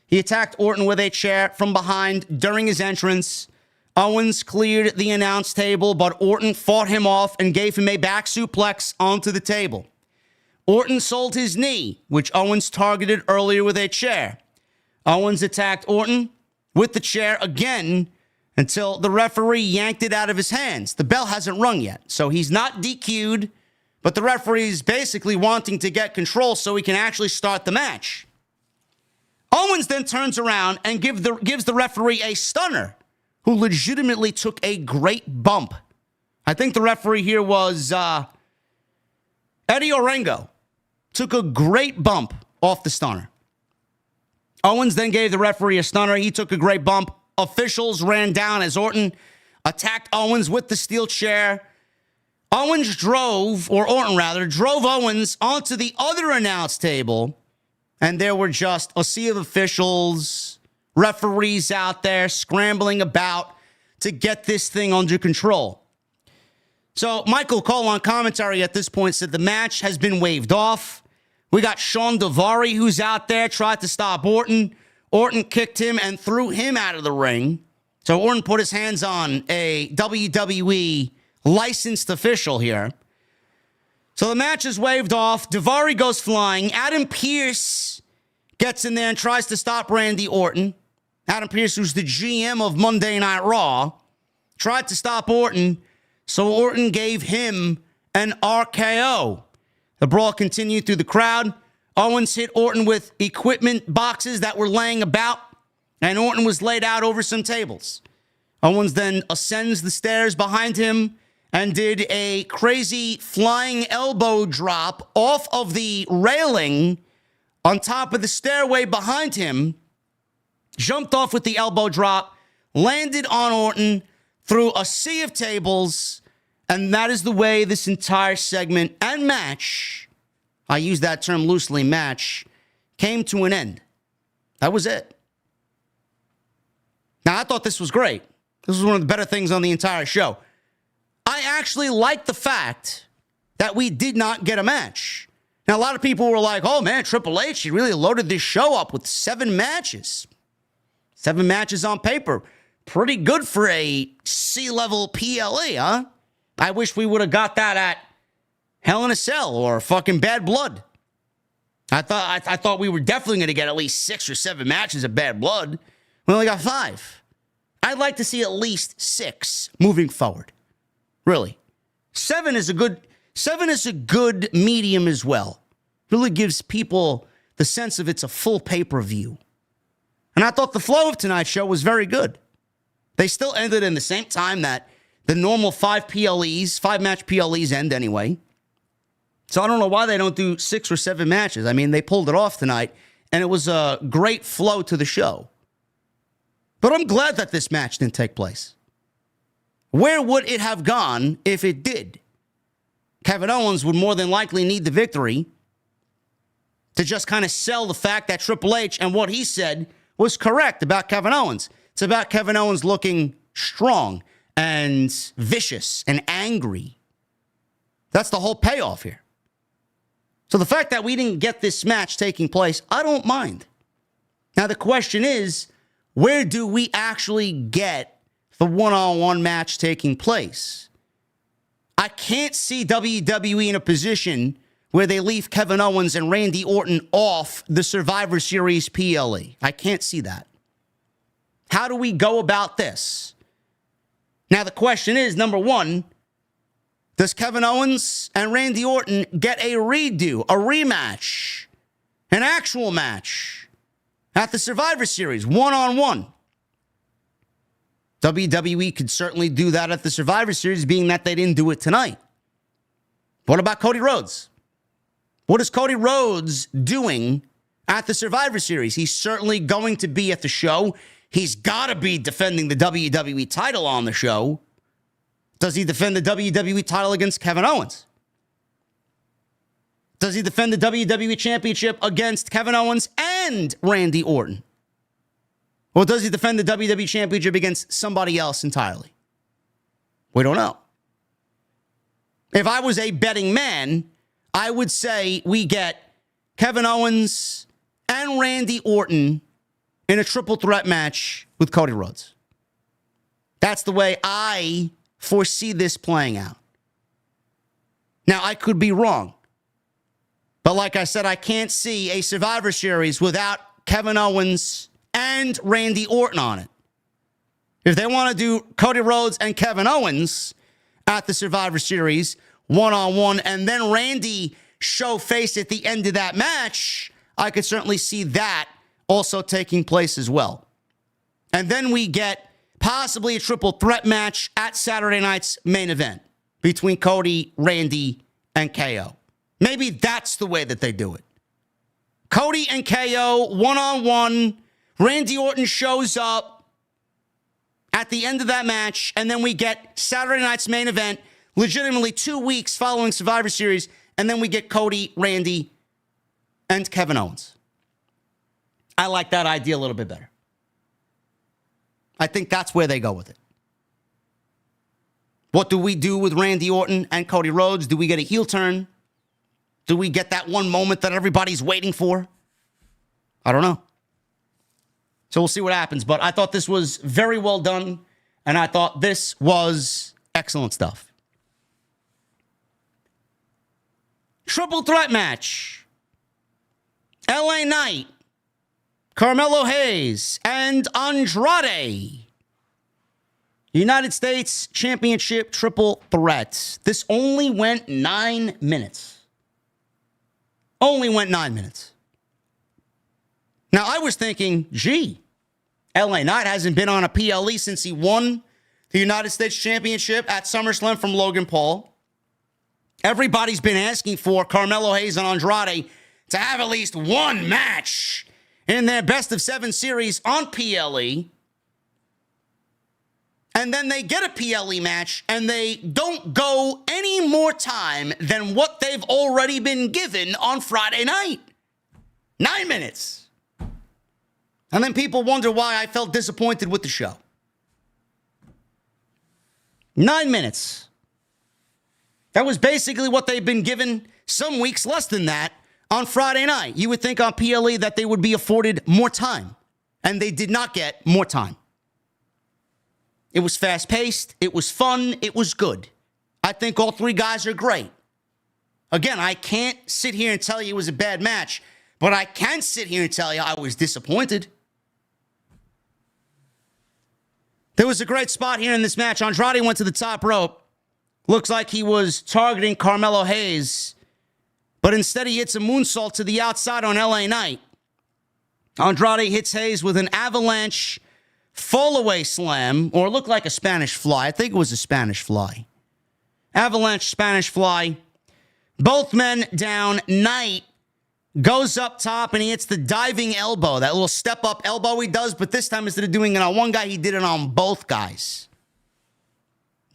A: He attacked Orton with a chair from behind during his entrance. Owens cleared the announce table, but Orton fought him off and gave him a back suplex onto the table. Orton sold his knee, which Owens targeted earlier with a chair. Owens attacked Orton with the chair again until the referee yanked it out of his hands. The bell hasn't rung yet, so he's not DQ'd, but the referee's basically wanting to get control so he can actually start the match. Owens then turns around and gives the referee a stunner, who legitimately took a great bump. I think the referee here was Eddie Orengo. Took a great bump off the stunner. Owens then gave the referee a stunner. He took a great bump. Officials ran down as Orton attacked Owens with the steel chair. Orton drove Owens onto the other announce table, and there were just a sea of officials, referees out there scrambling about to get this thing under control. So Michael Cole on commentary at this point said the match has been waved off. We got Sean Daivari who's out there, tried to stop Orton. Orton kicked him and threw him out of the ring. So Orton put his hands on a WWE licensed official here. So the match is waved off. Daivari goes flying. Adam Pearce gets in there and tries to stop Randy Orton. Adam Pearce, who's the GM of Monday Night Raw, tried to stop Orton, so Orton gave him an RKO. The brawl continued through the crowd. Owens hit Orton with equipment boxes that were laying about, and Orton was laid out over some tables. Owens then ascends the stairs behind him and did a crazy flying elbow drop off of the railing on top of the stairway behind him, jumped off with the elbow drop, landed on Orton through a sea of tables, and that is the way this entire segment and match, I use that term loosely, match, came to an end. That was it. Now, I thought this was great. This was one of the better things on the entire show. I actually like the fact that we did not get a match. Now, a lot of people were like, oh, man, Triple H, he really loaded this show up with 7 matches. 7 matches on paper. Pretty good for a C-level PLE, huh? I wish we would have got that at Hell in a Cell or fucking Bad Blood. I thought we were definitely going to get at least 6 or 7 matches of Bad Blood. We only got 5. I'd like to see at least 6 moving forward. Really. 7 is a good medium as well. Really gives people the sense of it's a full pay-per-view. And I thought the flow of tonight's show was very good. They still ended in the same time that the normal 5-match PLEs end anyway. So I don't know why they don't do 6 or 7 matches. I mean, they pulled it off tonight, and it was a great flow to the show. But I'm glad that this match didn't take place. Where would it have gone if it did? Kevin Owens would more than likely need the victory to just kind of sell the fact that Triple H and what he said was correct about Kevin Owens. It's about Kevin Owens looking strong and vicious and angry. That's the whole payoff here. So the fact that we didn't get this match taking place, I don't mind. Now the question is, where do we actually get the one-on-one match taking place? I can't see WWE in a position where they leave Kevin Owens and Randy Orton off the Survivor Series PLE. I can't see that. How do we go about this? Now, the question is, number one, does Kevin Owens and Randy Orton get a redo, a rematch, an actual match at the Survivor Series, one-on-one? WWE could certainly do that at the Survivor Series, being that they didn't do it tonight. What about Cody Rhodes? What is Cody Rhodes doing at the Survivor Series? He's certainly going to be at the show. He's got to be defending the WWE title on the show. Does he defend the WWE title against Kevin Owens? Does he defend the WWE Championship against Kevin Owens and Randy Orton? Or does he defend the WWE Championship against somebody else entirely? We don't know. If I was a betting man, I would say we get Kevin Owens and Randy Orton in a triple threat match with Cody Rhodes. That's the way I foresee this playing out. Now, I could be wrong. But like I said, I can't see a Survivor Series without Kevin Owens and Randy Orton on it. If they want to do Cody Rhodes and Kevin Owens at the Survivor Series one-on-one, and then Randy show face at the end of that match, I could certainly see that also taking place as well. And then we get possibly a triple threat match at Saturday night's main event between Cody, Randy, and KO. Maybe that's the way that they do it. Cody and KO one-on-one. Randy Orton shows up at the end of that match, and then we get Saturday night's main event, legitimately 2 weeks following Survivor Series, and then we get Cody, Randy, and Kevin Owens. I like that idea a little bit better. I think that's where they go with it. What do we do with Randy Orton and Cody Rhodes? Do we get a heel turn? Do we get that one moment that everybody's waiting for? I don't know. So we'll see what happens. But I thought this was very well done, and I thought this was excellent stuff. Triple threat match. LA Knight, Carmelo Hayes, and Andrade. United States Championship triple threat. This only went 9 minutes. Only went 9 minutes. Now, I was thinking, gee, LA Knight hasn't been on a PLE since he won the United States Championship at SummerSlam from Logan Paul. Everybody's been asking for Carmelo Hayes and Andrade to have at least one match in their best of 7 series on PLE. And then they get a PLE match and they don't go any more time than what they've already been given on Friday night. 9 minutes. And then people wonder why I felt disappointed with the show. 9 minutes. That was basically what they've been given, some weeks less than that, on Friday night. You would think on PLE that they would be afforded more time. And they did not get more time. It was fast-paced. It was fun. It was good. I think all 3 guys are great. Again, I can't sit here and tell you it was a bad match, but I can sit here and tell you I was disappointed. There was a great spot here in this match. Andrade went to the top rope. Looks like he was targeting Carmelo Hayes, but instead he hits a moonsault to the outside on LA Knight. Andrade hits Hayes with an avalanche fall-away slam, or looked like a Spanish fly. I think it was a Spanish fly. Avalanche Spanish fly. Both men down. Knight goes up top, and he hits the diving elbow, that little step-up elbow he does, but this time instead of doing it on one guy, he did it on both guys.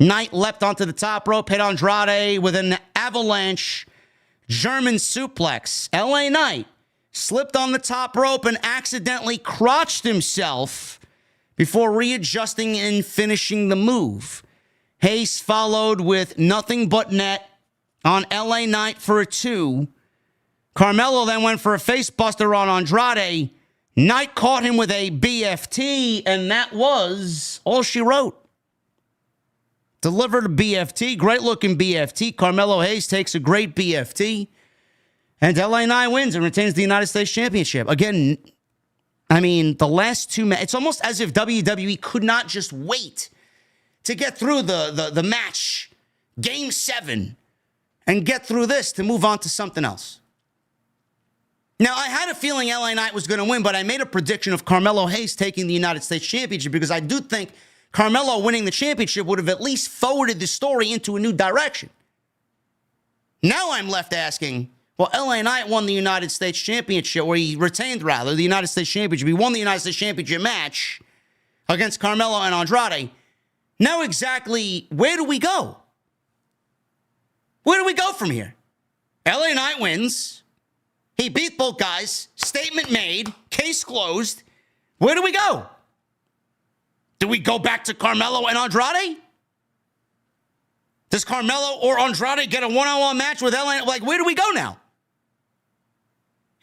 A: Knight leapt onto the top rope, hit Andrade with an avalanche German suplex. LA Knight slipped on the top rope and accidentally crotched himself before readjusting and finishing the move. Hayes followed with nothing but net on LA Knight for a 2. Carmelo then went for a facebuster on Andrade. Knight caught him with a BFT, and that was all she wrote. Delivered a BFT, great-looking BFT. Carmelo Hayes takes a great BFT, and LA Knight wins and retains the United States Championship. Again, I mean, the last 2 it's almost as if WWE could not just wait to get through the match, Game 7, and get through this to move on to something else. Now, I had a feeling LA Knight was going to win, but I made a prediction of Carmelo Hayes taking the United States Championship because I do think Carmelo winning the championship would have at least forwarded the story into a new direction. Now I'm left asking, well, LA Knight won the United States Championship, or he retained, rather, the United States Championship. He won the United States Championship match against Carmelo and Andrade. Now exactly, where do we go? Where do we go from here? LA Knight wins. He beat both guys. Statement made. Case closed. Where do we go? Do we go back to Carmelo and Andrade? Does Carmelo or Andrade get a one-on-one match with LA? Like, where do we go now?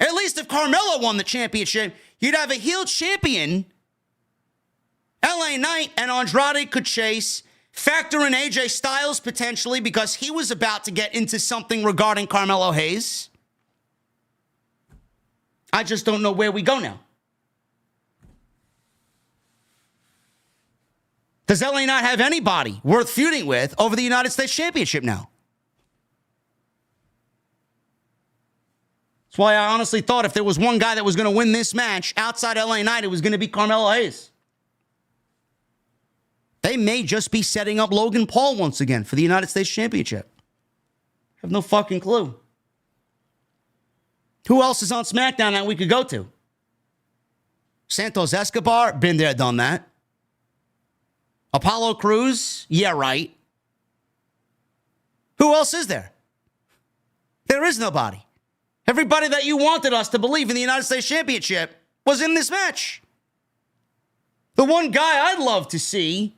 A: At least if Carmelo won the championship, you'd have a heel champion. LA Knight and Andrade could chase. Factor in AJ Styles potentially because he was about to get into something regarding Carmelo Hayes. I just don't know where we go now. Does LA not have anybody worth feuding with over the United States Championship now? That's why I honestly thought if there was one guy that was going to win this match outside LA Knight, it was going to be Carmelo Hayes. They may just be setting up Logan Paul once again for the United States Championship. I have no fucking clue. Who else is on SmackDown that we could go to? Santos Escobar, been there, done that. Apollo Crews, yeah, right. Who else is there? There is nobody. Everybody that you wanted us to believe in the United States Championship was in this match. The one guy I'd love to see,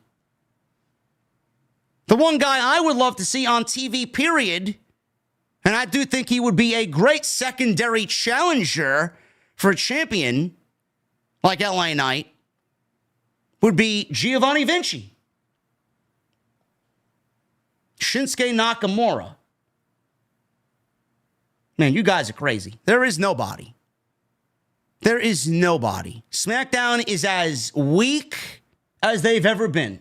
A: the one guy I would love to see on TV, period, and I do think he would be a great secondary challenger for a champion like LA Knight, would be Giovanni Vinci. Shinsuke Nakamura. Man, you guys are crazy. There is nobody. There is nobody. SmackDown is as weak as they've ever been.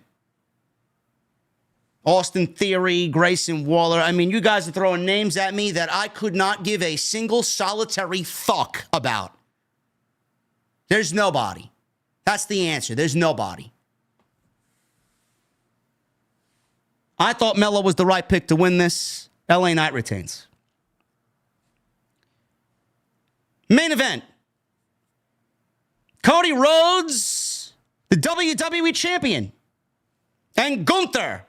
A: Austin Theory, Grayson Waller. I mean, you guys are throwing names at me that I could not give a single solitary fuck about. There's nobody. That's the answer. There's nobody. I thought Melo was the right pick to win this. LA Knight retains. Main event. Cody Rhodes, the WWE champion, and Gunther,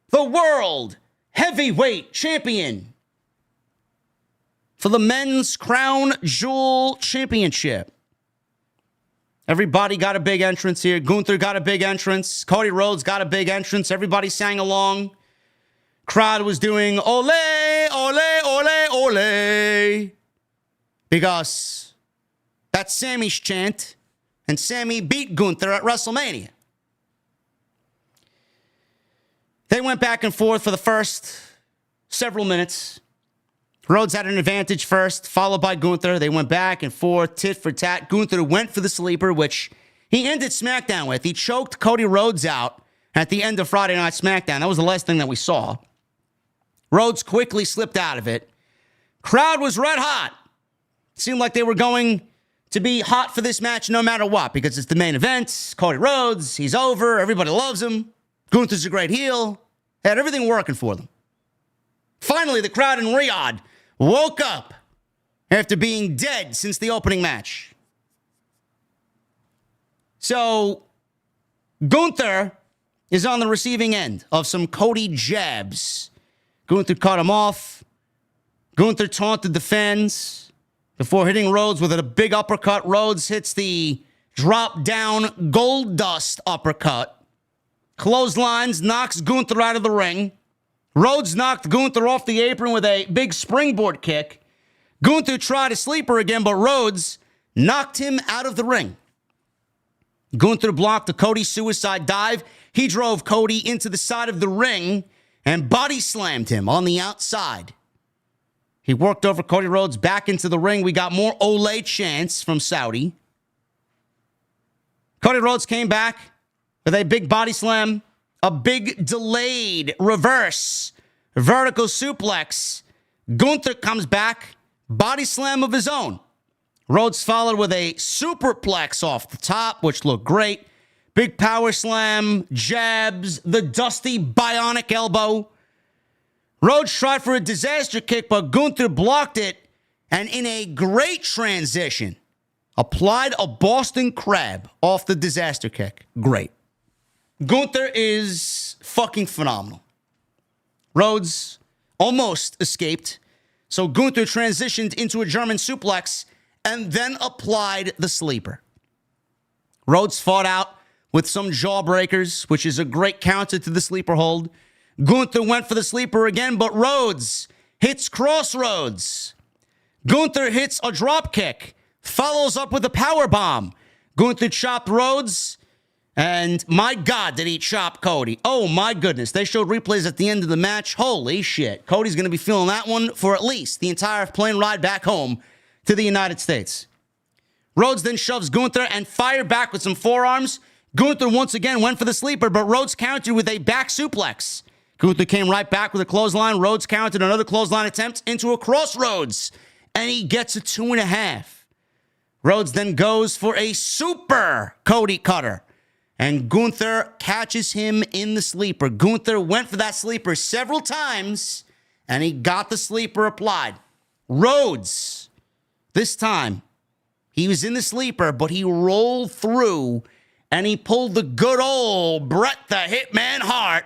A: the world heavyweight champion, for the men's Crown Jewel Championship. Everybody got a big entrance here. Gunther got a big entrance. Cody Rhodes got a big entrance. Everybody sang along. Crowd was doing ole, ole, ole, ole. Because that's Sammy's chant. And Sammy beat Gunther at WrestleMania. They went back and forth for the first several minutes. Rhodes had an advantage first, followed by Gunther. They went back and forth, tit for tat. Gunther went for the sleeper, which he ended SmackDown with. He choked Cody Rhodes out at the end of Friday Night SmackDown. That was the last thing that we saw. Rhodes quickly slipped out of it. Crowd was red hot. Seemed like they were going to be hot for this match no matter what, because it's the main event. Cody Rhodes, he's over. Everybody loves him. Gunther's a great heel. They had everything working for them. Finally, the crowd in Riyadh woke up after being dead since the opening match. So, Gunther is on the receiving end of some Cody jabs. Gunther cut him off. Gunther taunted the fans before hitting Rhodes with a big uppercut. Rhodes hits the drop-down gold dust uppercut. Clotheslines, knocks Gunther out of the ring. Rhodes knocked Gunther off the apron with a big springboard kick. Gunther tried a sleeper again, but Rhodes knocked him out of the ring. Gunther blocked a Cody suicide dive. He drove Cody into the side of the ring and body slammed him on the outside. He worked over Cody Rhodes back into the ring. We got more Olay chants from Saudi. Cody Rhodes came back with a big body slam, a big delayed reverse vertical suplex. Gunther comes back, body slam of his own. Rhodes followed with a superplex off the top, which looked great. Big power slam, jabs, the dusty bionic elbow. Rhodes tried for a disaster kick, but Gunther blocked it, and in a great transition, applied a Boston Crab off the disaster kick. Great. Gunther is fucking phenomenal. Rhodes almost escaped, so Gunther transitioned into a German suplex and then applied the sleeper. Rhodes fought out with some jawbreakers, which is a great counter to the sleeper hold. Gunther went for the sleeper again, but Rhodes hits Crossroads. Gunther hits a drop kick, follows up with a power bomb. Gunther chopped Rhodes, and my God, did he chop Cody. Oh my goodness. They showed replays at the end of the match. Holy shit. Cody's going to be feeling that one for at least the entire plane ride back home to the United States. Rhodes then shoves Gunther and fired back with some forearms. Gunther once again went for the sleeper, but Rhodes countered with a back suplex. Gunther came right back with a clothesline. Rhodes countered another clothesline attempt into a crossroads, and he gets a 2.5. Rhodes then goes for a super Cody cutter, and Gunther catches him in the sleeper. Gunther went for that sleeper several times, and he got the sleeper applied. Rhodes, this time, he was in the sleeper, but he rolled through, and he pulled the good old Bret the Hitman Hart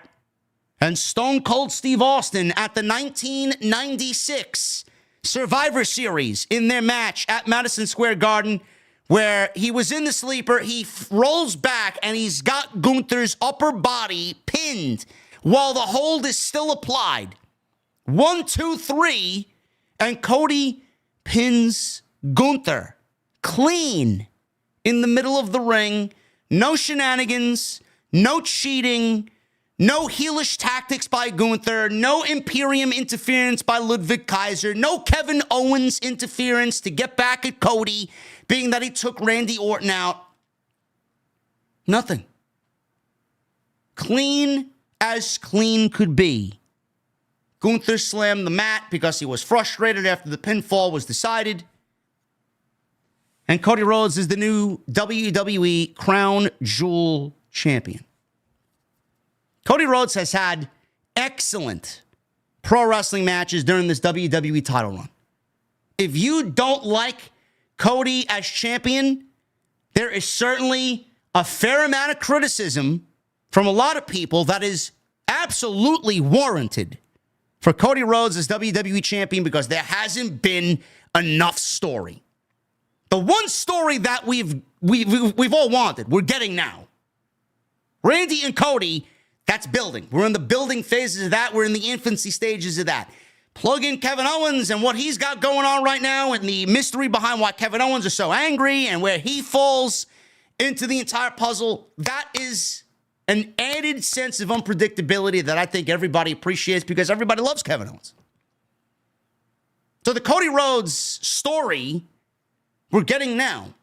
A: and Stone Cold Steve Austin at the 1996 Survivor Series in their match at Madison Square Garden, where he was in the sleeper. He rolls back, and he's got Gunther's upper body pinned while the hold is still applied. 1, 2, 3, and Cody pins Gunther clean in the middle of the ring. No shenanigans, no cheating, no heelish tactics by Gunther, no Imperium interference by Ludwig Kaiser, no Kevin Owens interference to get back at Cody, being that he took Randy Orton out. Nothing. Clean as clean could be. Gunther slammed the mat because he was frustrated after the pinfall was decided. And Cody Rhodes is the new WWE Crown Jewel Champion. Cody Rhodes has had excellent pro wrestling matches during this WWE title run. If you don't like Cody as champion, there is certainly a fair amount of criticism from a lot of people that is absolutely warranted for Cody Rhodes as WWE champion, because there hasn't been enough story. The one story that we've all wanted, we're getting now. Randy and Cody, that's building. We're in the building phases of that. We're in the infancy stages of that. Plug in Kevin Owens and what he's got going on right now, and the mystery behind why Kevin Owens is so angry and where he falls into the entire puzzle. That is an added sense of unpredictability that I think everybody appreciates, because everybody loves Kevin Owens. So the Cody Rhodes story we're getting now.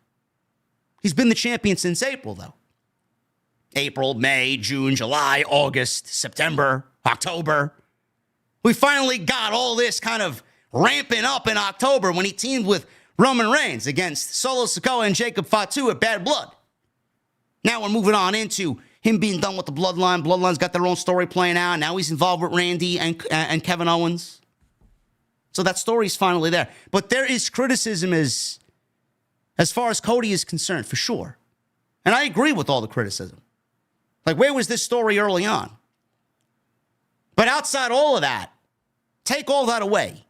A: He's been the champion since April, though. April, May, June, July, August, September, October. We finally got all this kind of ramping up in October when he teamed with Roman Reigns against Solo Sikoa and Jacob Fatu at Bad Blood. Now we're moving on into him being done with the Bloodline. Bloodline's got their own story playing out. Now he's involved with Randy and Kevin Owens. So that story's finally there. But there is criticism as far as Cody is concerned, for sure. And I agree with all the criticism. Like, where was this story early on? But outside all of that, take all that away.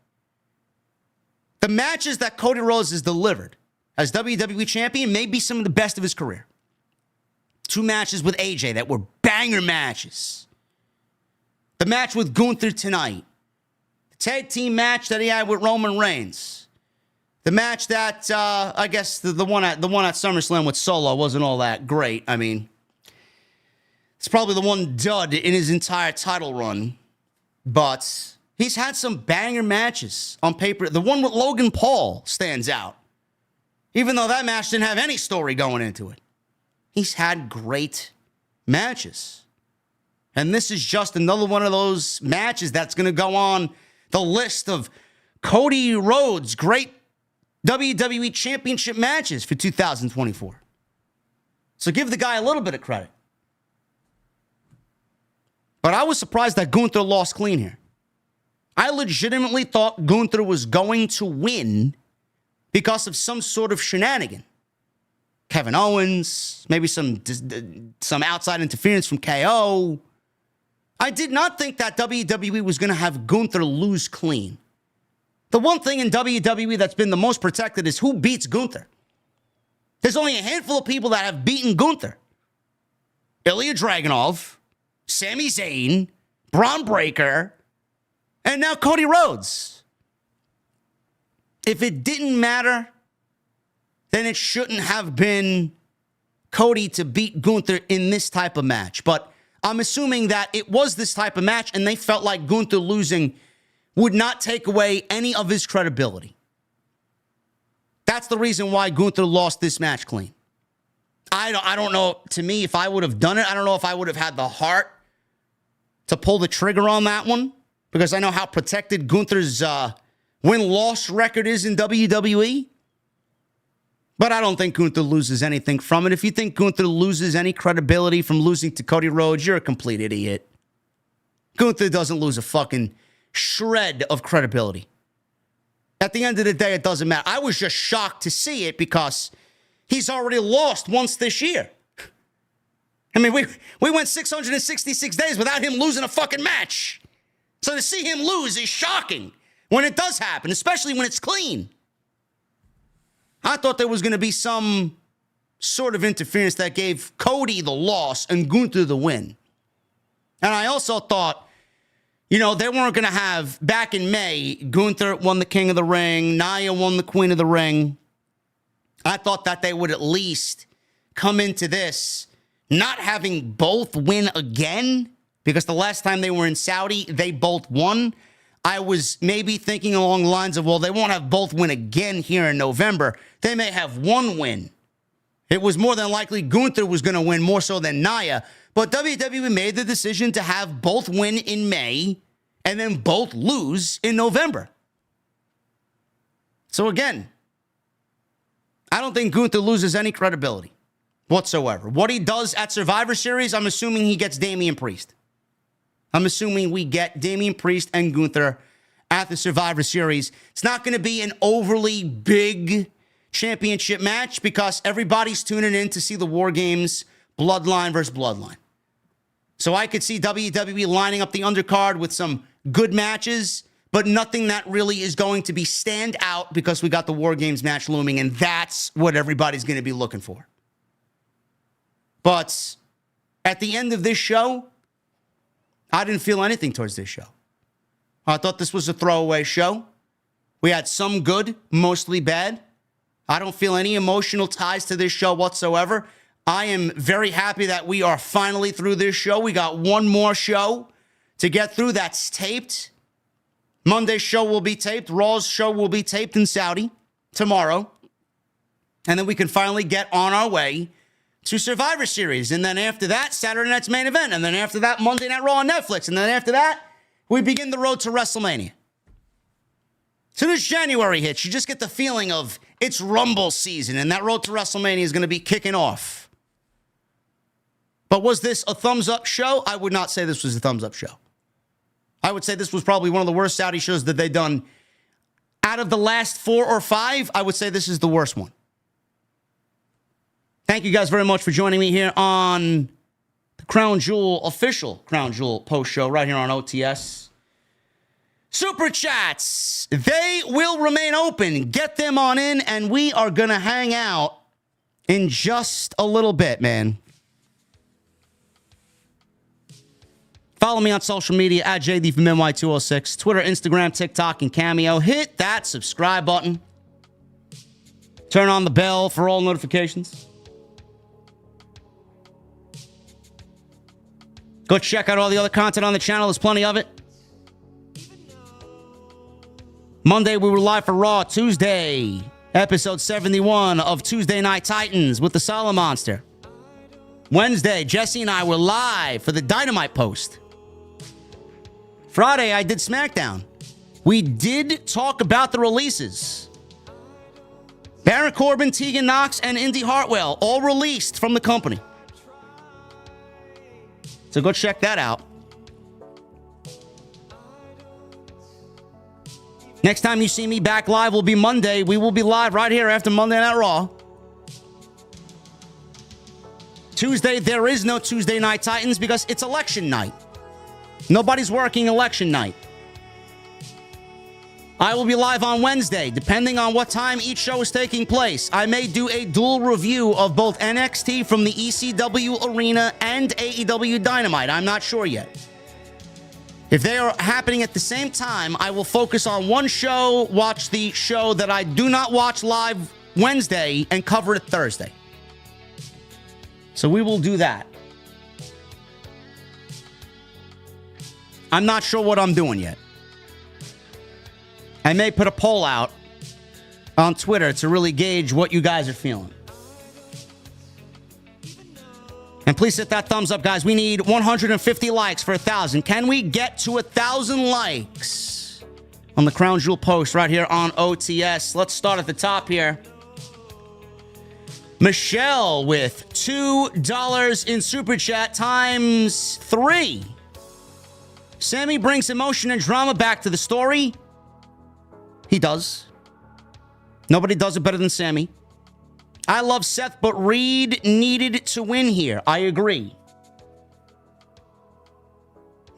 A: The matches that Cody Rhodes has delivered as WWE champion may be some of the best of his career. 2 matches with AJ that were banger matches. The match with Gunther tonight. The tag team match that he had with Roman Reigns. The match that, I guess, the one at SummerSlam with Solo wasn't all that great. I mean, it's probably the one dud in his entire title run. But he's had some banger matches on paper. The one with Logan Paul stands out, even though that match didn't have any story going into it. He's had great matches. And this is just another one of those matches that's going to go on the list of Cody Rhodes' great WWE Championship matches for 2024. So give the guy a little bit of credit. But I was surprised that Gunther lost clean here. I legitimately thought Gunther was going to win because of some sort of shenanigan. Kevin Owens, maybe some outside interference from KO. I did not think that WWE was going to have Gunther lose clean. The one thing in WWE that's been the most protected is who beats Gunther. There's only a handful of people that have beaten Gunther. Ilya Dragunov, Sami Zayn, Braun Breaker, and now Cody Rhodes. if it didn't matter, then it shouldn't have been Cody to beat Gunther in this type of match. But I'm assuming that it was this type of match, and they felt like Gunther losing would not take away any of his credibility. That's the reason why Gunther lost this match clean. I don't know, to me, if I would have done it, I don't know if I would have had the heart to pull the trigger on that one, because I know how protected Gunther's win-loss record is in WWE. But I don't think Gunther loses anything from it. If you think Gunther loses any credibility from losing to Cody Rhodes, you're a complete idiot. Gunther doesn't lose a fucking shred of credibility. At the end of the day, it doesn't matter. I was just shocked to see it because he's already lost once this year. I mean, we went 666 days without him losing a fucking match. So to see him lose is shocking when it does happen, especially when it's clean. I thought there was going to be some sort of interference that gave Cody the loss and Gunther the win. And I also thought, they weren't going to have, back in May, Gunther won the King of the Ring, Nia won the Queen of the Ring. I thought that they would at least come into this not having both win again, because the last time they were in Saudi, they both won. I was maybe thinking along the lines of, well, they won't have both win again here in November. They may have one win. It was more than likely Gunther was going to win more so than Nia. But WWE made the decision to have both win in May and then both lose in November. So again, I don't think Gunther loses any credibility whatsoever. What he does at Survivor Series, I'm assuming he gets Damian Priest. I'm assuming we get Damian Priest and Gunther at the Survivor Series. It's not going to be an overly big championship match because everybody's tuning in to see the War Games Bloodline versus Bloodline. So I could see WWE lining up the undercard with some good matches, but nothing that really is going to be stand out because we got the War Games match looming, and that's what everybody's going to be looking for. But at the end of this show, I didn't feel anything towards this show. I thought this was a throwaway show. We had some good, mostly bad. I don't feel any emotional ties to this show whatsoever. I am very happy that we are finally through this show. We got one more show to get through that's taped. Monday's show will be taped. Raw's show will be taped in Saudi tomorrow. And then we can finally get on our way to Survivor Series. And then after that, Saturday night's main event. And then after that, Monday Night Raw on Netflix. And then after that, we begin the road to WrestleMania. So this January hits, you just get the feeling of it's Rumble season, and that road to WrestleMania is going to be kicking off. But was this a thumbs-up show? I would not say this was a thumbs-up show. I would say this was probably one of the worst Saudi shows that they've done. Out of the last 4 or 5, I would say this is the worst one. Thank you guys very much for joining me here on the official Crown Jewel post show right here on OTS. Super chats, they will remain open. Get them on in, and we are going to hang out in just a little bit, man. Follow me on social media at JD from NY206, Twitter, Instagram, TikTok, and Cameo. Hit that subscribe button. Turn on the bell for all notifications. Go check out all the other content on the channel. There's plenty of it. Monday, we were live for Raw. Tuesday, episode 71 of Tuesday Night Titans with the Solid Monster. Wednesday, Jesse and I were live for the Dynamite post. Friday, I did SmackDown. We did talk about the releases. Baron Corbin, Tegan Nox, and Indy Hartwell all released from the company. So go check that out. Next time you see me back live will be Monday. We will be live right here after Monday Night Raw. Tuesday, there is no Tuesday Night Titans because it's election night. Nobody's working election night. I will be live on Wednesday, depending on what time each show is taking place. I may do a dual review of both NXT from the ECW Arena and AEW Dynamite. I'm not sure yet. If they are happening at the same time, I will focus on one show, watch the show that I do not watch live Wednesday, and cover it Thursday. So we will do that. I'm not sure what I'm doing yet. I may put a poll out on Twitter to really gauge what you guys are feeling. And please hit that thumbs up, guys. We need 150 likes for 1,000. Can we get to 1,000 likes on the Crown Jewel post right here on OTS? Let's start at the top here. Michelle with $2 in Super Chat times 3. Sammy brings emotion and drama back to the story. He does. Nobody does it better than Sammy. I love Seth, but Reed needed to win here. I agree.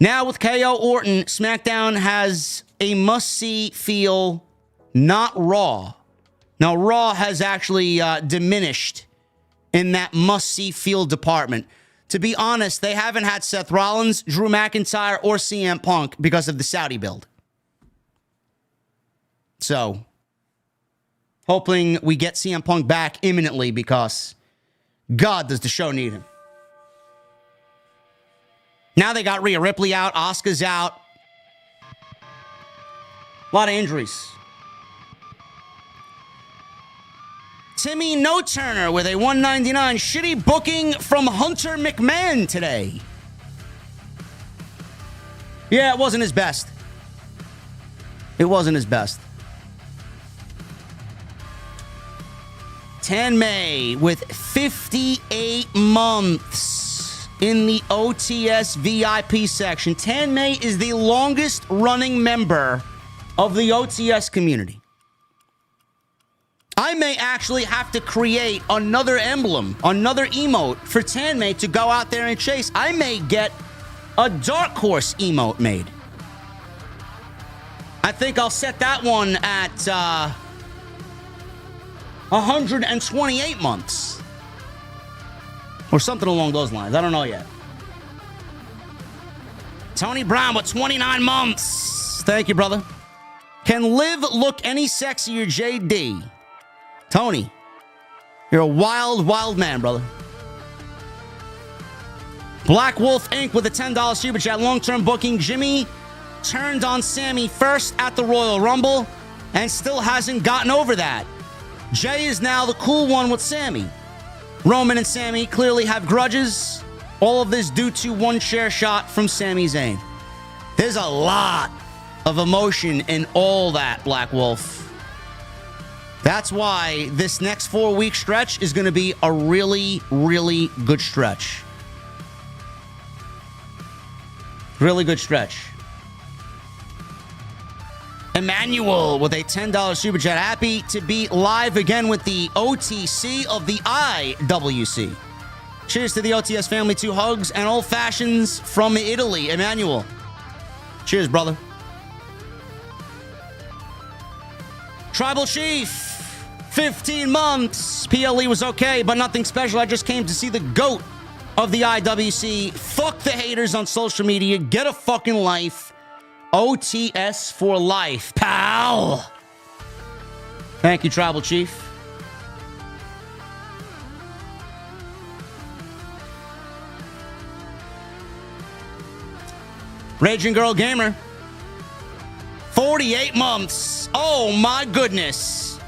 A: Now with KO Orton, SmackDown has a must-see feel, not Raw. Now, Raw has actually diminished in that must-see feel department. To be honest, they haven't had Seth Rollins, Drew McIntyre, or CM Punk because of the Saudi build. So, hoping we get CM Punk back imminently because, God, does the show need him. Now they got Rhea Ripley out, Asuka's out. A lot of injuries. Timmy No Turner with a $1.99 shitty booking from Hunter McMahon today. Yeah, it wasn't his best. It wasn't his best. Tan May with 58 months in the OTS VIP section. Tan May is the longest running member of the OTS community. I may actually have to create another emblem, another emote for Tan May to go out there and chase. I may get a Dark Horse emote made. I think I'll set that one at 128 months. Or something along those lines. I don't know yet. Tony Brown with 29 months. Thank you, brother. Can Liv look any sexier, JD? Tony, you're a wild, wild man, brother. Black Wolf Inc. with a $10 super chat. Long-term booking. Jimmy turned on Sammy first at the Royal Rumble and still hasn't gotten over that. Jay is now the cool one with Sammy. Roman and Sammy clearly have grudges. All of this due to one chair shot from Sami Zayn. There's a lot of emotion in all that, Black Wolf. That's why this next 4-week stretch is going to be a really, really good stretch. Really good stretch. Emmanuel with a $10 super chat. Happy to be live again with the OTC of the IWC. Cheers to the OTS family. 2 hugs and old fashions from Italy. Emmanuel. Cheers, brother. Tribal Chief, 15 months. PLE was okay, but nothing special. I just came to see the GOAT of the IWC. Fuck the haters on social media. Get a fucking life. OTS for life, pal. Thank you, Tribal Chief. Raging Girl Gamer, 48 months. Oh my goodness.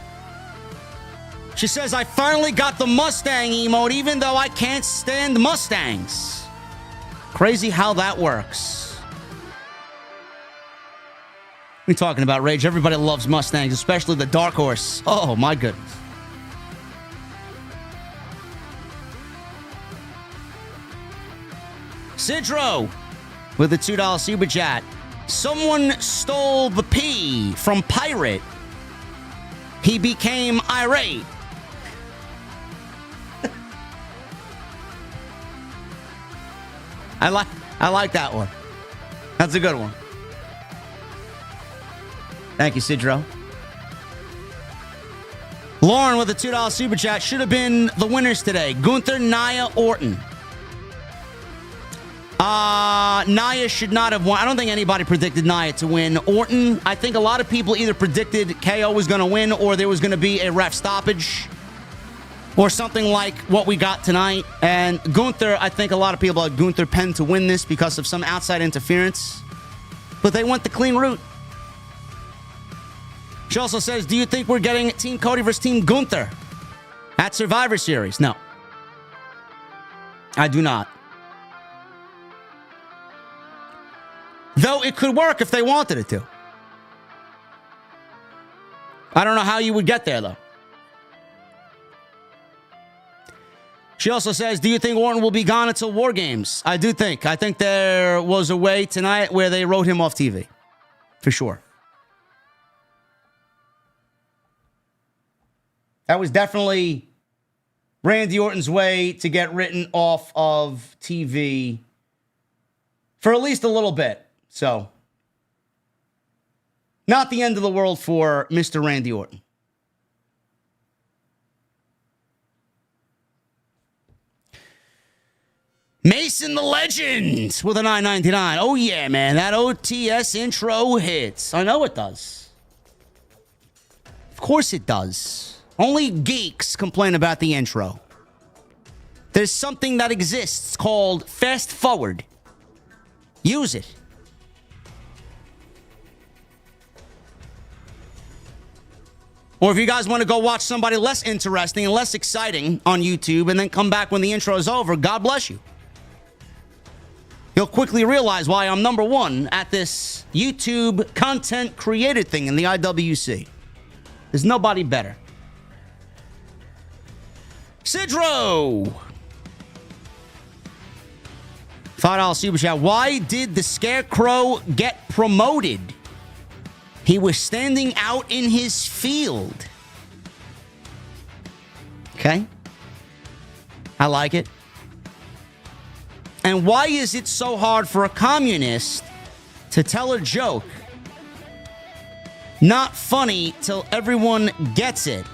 A: She says, I finally got the Mustang emote, even though I can't stand Mustangs. Crazy how that works. What are you talking about, Rage? Everybody loves Mustangs, especially the Dark Horse. Oh my goodness. Sidro with a $2 super chat. Someone stole the P from Pirate. He became irate. I like that one. That's a good one. Thank you, Sidro. Lauren with a $2 super chat. Should have been the winners today. Gunther, Nia, Orton. Nia should not have won. I don't think anybody predicted Nia to win. Orton, I think a lot of people either predicted KO was going to win or there was going to be a ref stoppage or something like what we got tonight. And Gunther, I think a lot of people had Gunther penned to win this because of some outside interference. But they went the clean route. She also says, do you think we're getting Team Cody versus Team Gunther at Survivor Series? No. I do not. Though it could work if they wanted it to. I don't know how you would get there, though. She also says, do you think Orton will be gone until War Games? I do think. I think there was a way tonight where they wrote him off TV. For sure. That was definitely Randy Orton's way to get written off of TV for at least a little bit. So, not the end of the world for Mr. Randy Orton. Mason the Legend with a $9.99. Oh, yeah, man. That OTS intro hits. I know it does. Of course it does. Only geeks complain about the intro. There's something that exists called fast forward. Use it. Or if you guys want to go watch somebody less interesting and less exciting on YouTube and then come back when the intro is over, God bless you. You'll quickly realize why I'm number one at this YouTube content created thing in the IWC. There's nobody better. Sidro! $5 super chat. Why did the Scarecrow get promoted? He was standing out in his field. Okay. I like it. And why is it so hard for a communist to tell a joke? Not funny till everyone gets it.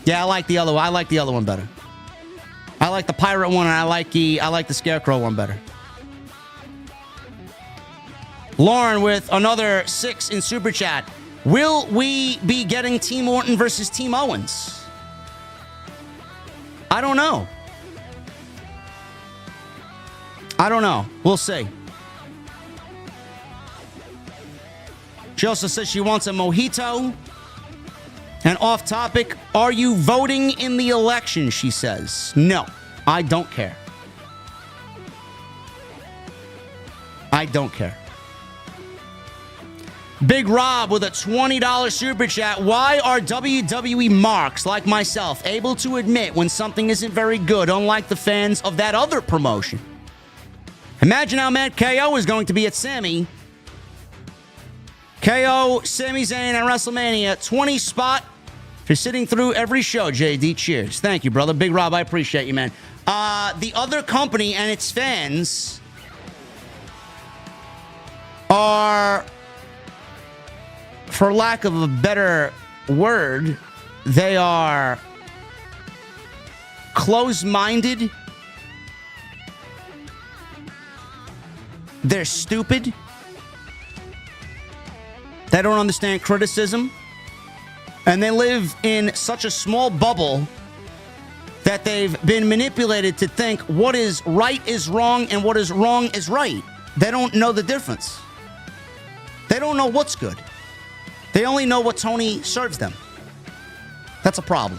A: Yeah, I like the other one. I like the other one better. I like the pirate one, and I like the Scarecrow one better. Lauren with another 6 in Super Chat. Will we be getting Team Orton versus Team Owens? I don't know. I don't know. We'll see. She also says she wants a mojito. And off topic, are you voting in the election, she says. No, I don't care. I don't care. Big Rob with a $20 super chat. Why are WWE marks like myself able to admit when something isn't very good, unlike the fans of that other promotion? Imagine how mad KO is going to be at Sami. KO, Sami Zayn at WrestleMania. 20 spot for sitting through every show, JD. Cheers. Thank you, brother. Big Rob, I appreciate you, man. The other company and its fans are, for lack of a better word, they are close-minded. They're stupid. They don't understand criticism. And they live in such a small bubble that they've been manipulated to think what is right is wrong and what is wrong is right. They don't know the difference. They don't know what's good. They only know what Tony serves them. That's a problem.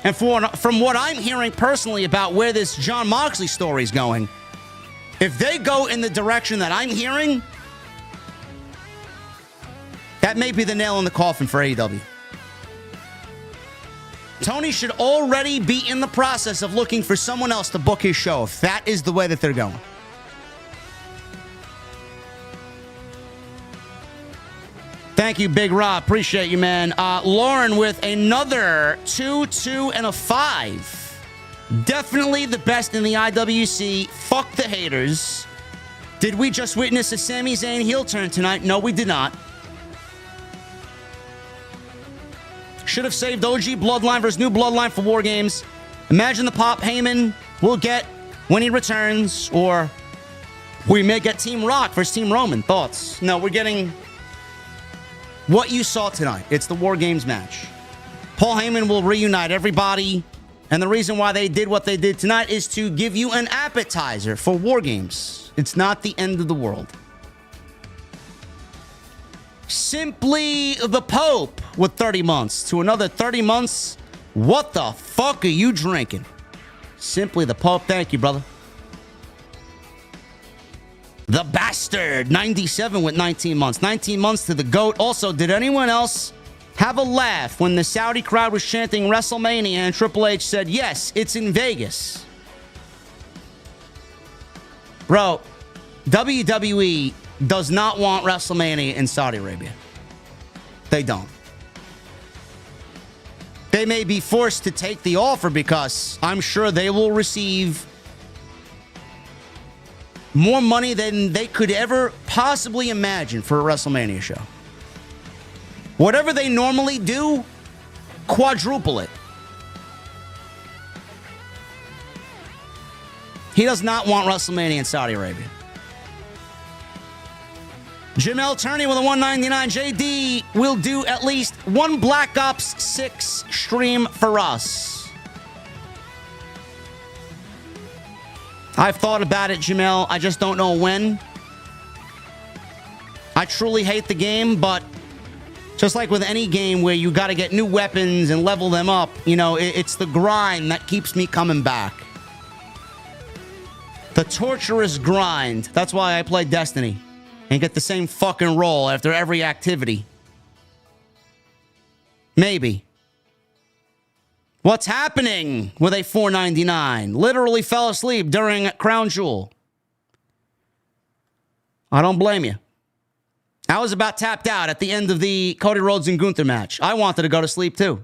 A: And from what I'm hearing personally about where this Jon Moxley story is going, if they go in the direction that I'm hearing, that may be the nail in the coffin for AEW. Tony should already be in the process of looking for someone else to book his show if that is the way that they're going. Thank you, Big Rob. Appreciate you, man. Lauren with another 2, 2, and a 5. Definitely the best in the IWC. Fuck the haters. Did we just witness a Sami Zayn heel turn tonight? No, we did not. Should have saved OG Bloodline versus New Bloodline for War Games. Imagine the pop Heyman will get when he returns, or we may get Team Rock versus Team Roman. Thoughts? No, we're getting what you saw tonight. It's the War Games match. Paul Heyman will reunite everybody, and the reason why they did what they did tonight is to give you an appetizer for War Games. It's not the end of the world. Simply the Pope with 30 months. To another 30 months, what the fuck are you drinking? Simply the Pope. Thank you, brother. The Bastard, 97 with 19 months. 19 months to the GOAT. Also, did anyone else have a laugh when the Saudi crowd was chanting WrestleMania and Triple H said, yes, it's in Vegas? Bro, WWE does not want WrestleMania in Saudi Arabia. They don't. They may be forced to take the offer because I'm sure they will receive more money than they could ever possibly imagine for a WrestleMania show. Whatever they normally do, quadruple it. He does not want WrestleMania in Saudi Arabia. Jamel Turney with a 199. JD will do at least one Black Ops 6 stream for us. I've thought about it, Jamel. I just don't know when. I truly hate the game, but just like with any game where you got to get new weapons and level them up, you know, it's the grind that keeps me coming back. The torturous grind. That's why I play Destiny and get the same fucking roll after every activity. Maybe. What's happening with a $4.99? Literally fell asleep during Crown Jewel. I don't blame you. I was about tapped out at the end of the Cody Rhodes and Gunther match. I wanted to go to sleep too.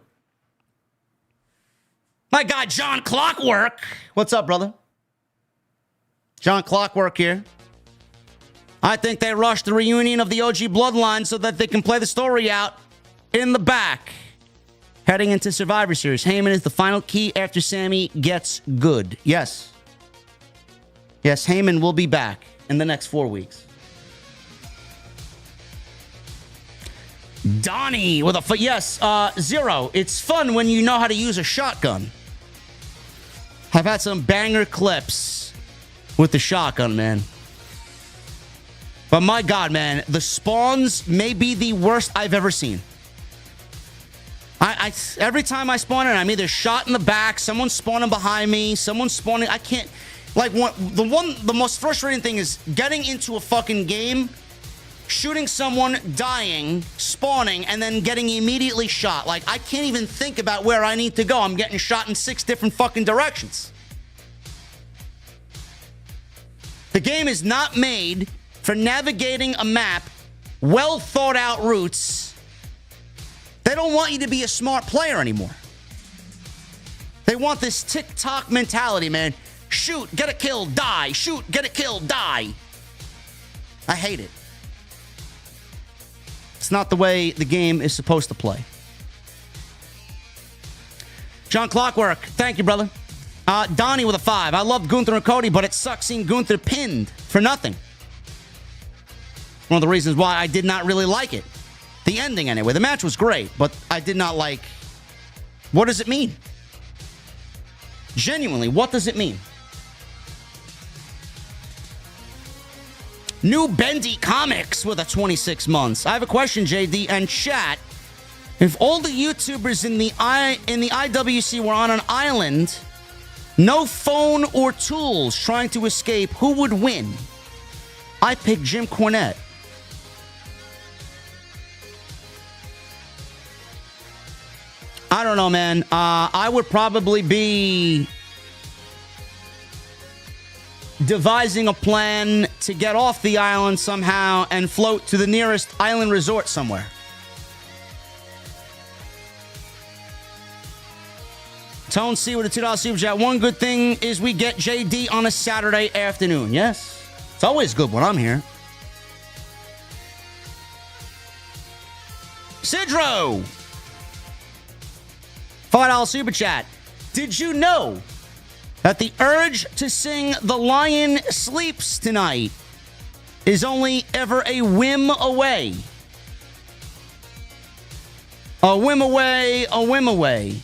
A: My guy, John Clockwork. What's up, brother? John Clockwork here. I think they rushed the reunion of the OG Bloodline so that they can play the story out in the back. Heading into Survivor Series, Heyman is the final key after Sammy gets good. Yes. Yes, Heyman will be back in the next 4 weeks. Donnie with a... Yes, Zero. It's fun when you know how to use a shotgun. I've had some banger clips with the shotgun, man. But my God, man, the spawns may be the worst I've ever seen. Every time I spawn in, I'm either shot in the back, someone's spawning behind me, someone's spawning. I can't. Like, the most frustrating thing is getting into a fucking game, shooting someone, dying, spawning, and then getting immediately shot. Like, I can't even think about where I need to go. I'm getting shot in 6 different fucking directions. The game is not made for navigating a map, well thought out routes. They don't want you to be a smart player anymore. They want this tick-tock mentality, man. Shoot, get a kill, die. Shoot, get a kill, die. I hate it. It's not the way the game is supposed to play. John Clockwork, thank you, brother. Donnie with a 5. I love Gunther and Cody, but it sucks seeing Gunther pinned for nothing. One of the reasons why I did not really like it. The ending, anyway. The match was great, but I did not like... What does it mean? Genuinely, what does it mean? New Bendy Comics with a 26 months. I have a question, JD, and chat. If all the YouTubers in the IWC were on an island, no phone or tools trying to escape, who would win? I picked Jim Cornette. I don't know, man. I would probably be devising a plan to get off the island somehow and float to the nearest island resort somewhere. Tone C with a $2 super chat. One good thing is we get JD on a Saturday afternoon. Yes. It's always good when I'm here. Sidro. $5 super chat. Did you know that the urge to sing The Lion Sleeps Tonight is only ever a whim away? A whim away, a whim away.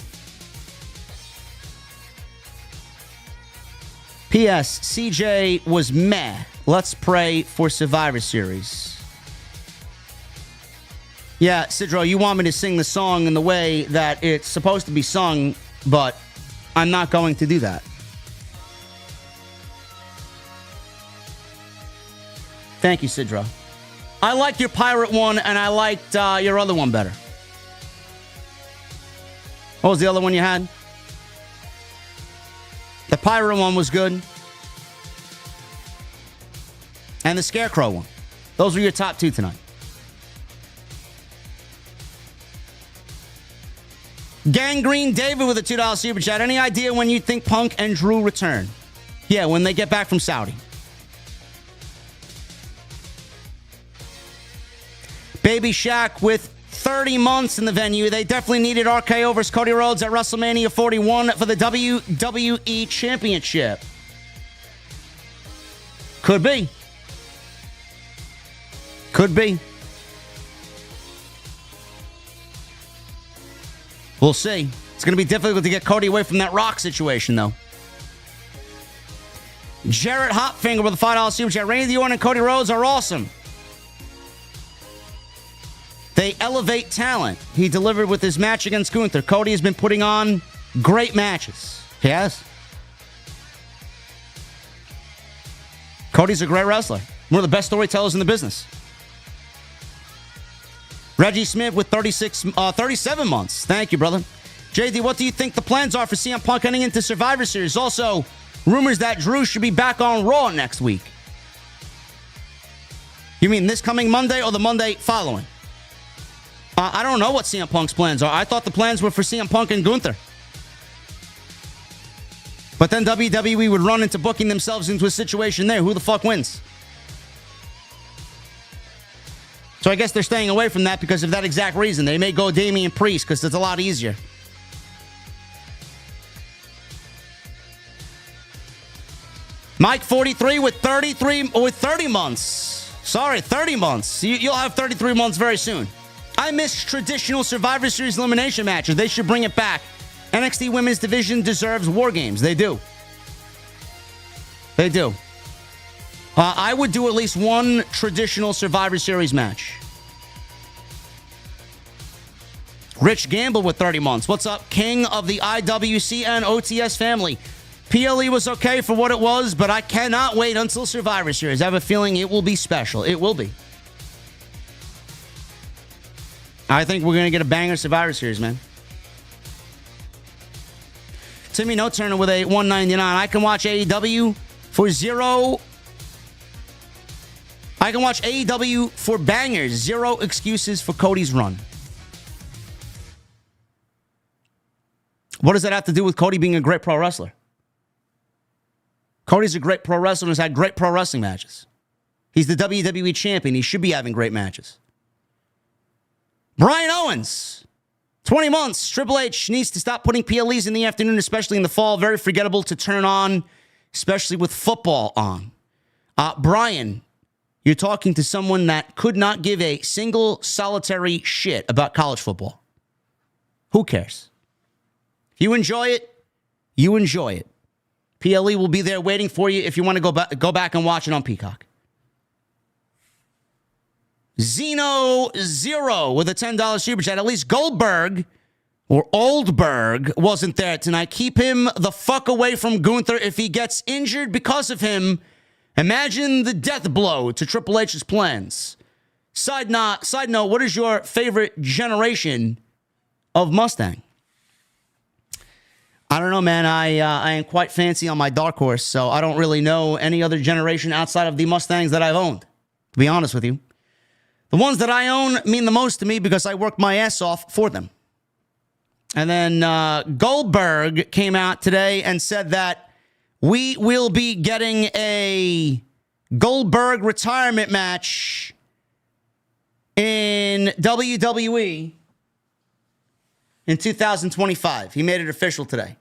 A: P.S. CJ was meh. Let's pray for Survivor Series. Yeah, Sidro, you want me to sing the song in the way that it's supposed to be sung, but I'm not going to do that. Thank you, Sidro. I liked your pirate one, and I liked your other one better. What was the other one you had? The pirate one was good. And the scarecrow one. Those were your top two tonight. Gangrene David with a $2 super chat. Any idea when you think Punk and Drew return? Yeah, when they get back from Saudi. Baby Shaq with 30 months in the venue. They definitely needed RKO versus Cody Rhodes at WrestleMania 41 for the WWE Championship. Could be. Could be. We'll see. It's going to be difficult to get Cody away from that Rock situation, though. Jarrett Hopfinger with a $5 super chat. Randy Orton and Cody Rhodes are awesome. They elevate talent. He delivered with his match against Gunther. Cody has been putting on great matches. He has. Cody's a great wrestler. One of the best storytellers in the business. Reggie Smith with 37 months. Thank you, brother. JD, what do you think the plans are for CM Punk heading into Survivor Series? Also, rumors that Drew should be back on Raw next week. You mean this coming Monday or the Monday following? I don't know what CM Punk's plans are. I thought the plans were for CM Punk and Gunther. But then WWE would run into booking themselves into a situation there. Who the fuck wins? So I guess they're staying away from that because of that exact reason. They may go Damian Priest because it's a lot easier. Mike 43 with 30 months. Sorry, 30 months. You'll have 33 months very soon. I miss traditional Survivor Series elimination matches. They should bring it back. NXT Women's Division deserves War Games. They do. They do. I would do at least one traditional Survivor Series match. Rich Gamble with 30 months. What's up, King of the IWC and OTS family? PLE was okay for what it was, but I cannot wait until Survivor Series. I have a feeling it will be special. It will be. I think we're going to get a banger Survivor Series, man. Timmy No Turner with a $1.99. I can watch AEW for zero. I can watch AEW for bangers. Zero excuses for Cody's run. What does that have to do with Cody being a great pro wrestler? Cody's a great pro wrestler and has had great pro wrestling matches. He's the WWE champion. He should be having great matches. Brian Owens, 20 months. Triple H needs to stop putting PLEs in the afternoon, especially in the fall. Very forgettable to turn on, especially with football on. Brian, you're talking to someone that could not give a single solitary shit about college football. Who cares? If you enjoy it, you enjoy it. PLE will be there waiting for you if you want to go back and watch it on Peacock. Zeno Zero with a $10 super chat. At least Goldberg or Oldberg wasn't there tonight. Keep him the fuck away from Gunther. If he gets injured because of him, imagine the death blow to Triple H's plans. Side note, what is your favorite generation of Mustang? I don't know, man. I am quite fancy on my dark horse, so I don't really know any other generation outside of the Mustangs that I've owned, to be honest with you. The ones that I own mean the most to me because I worked my ass off for them. And then Goldberg came out today and said that we will be getting a Goldberg retirement match in WWE in 2025. He made it official today.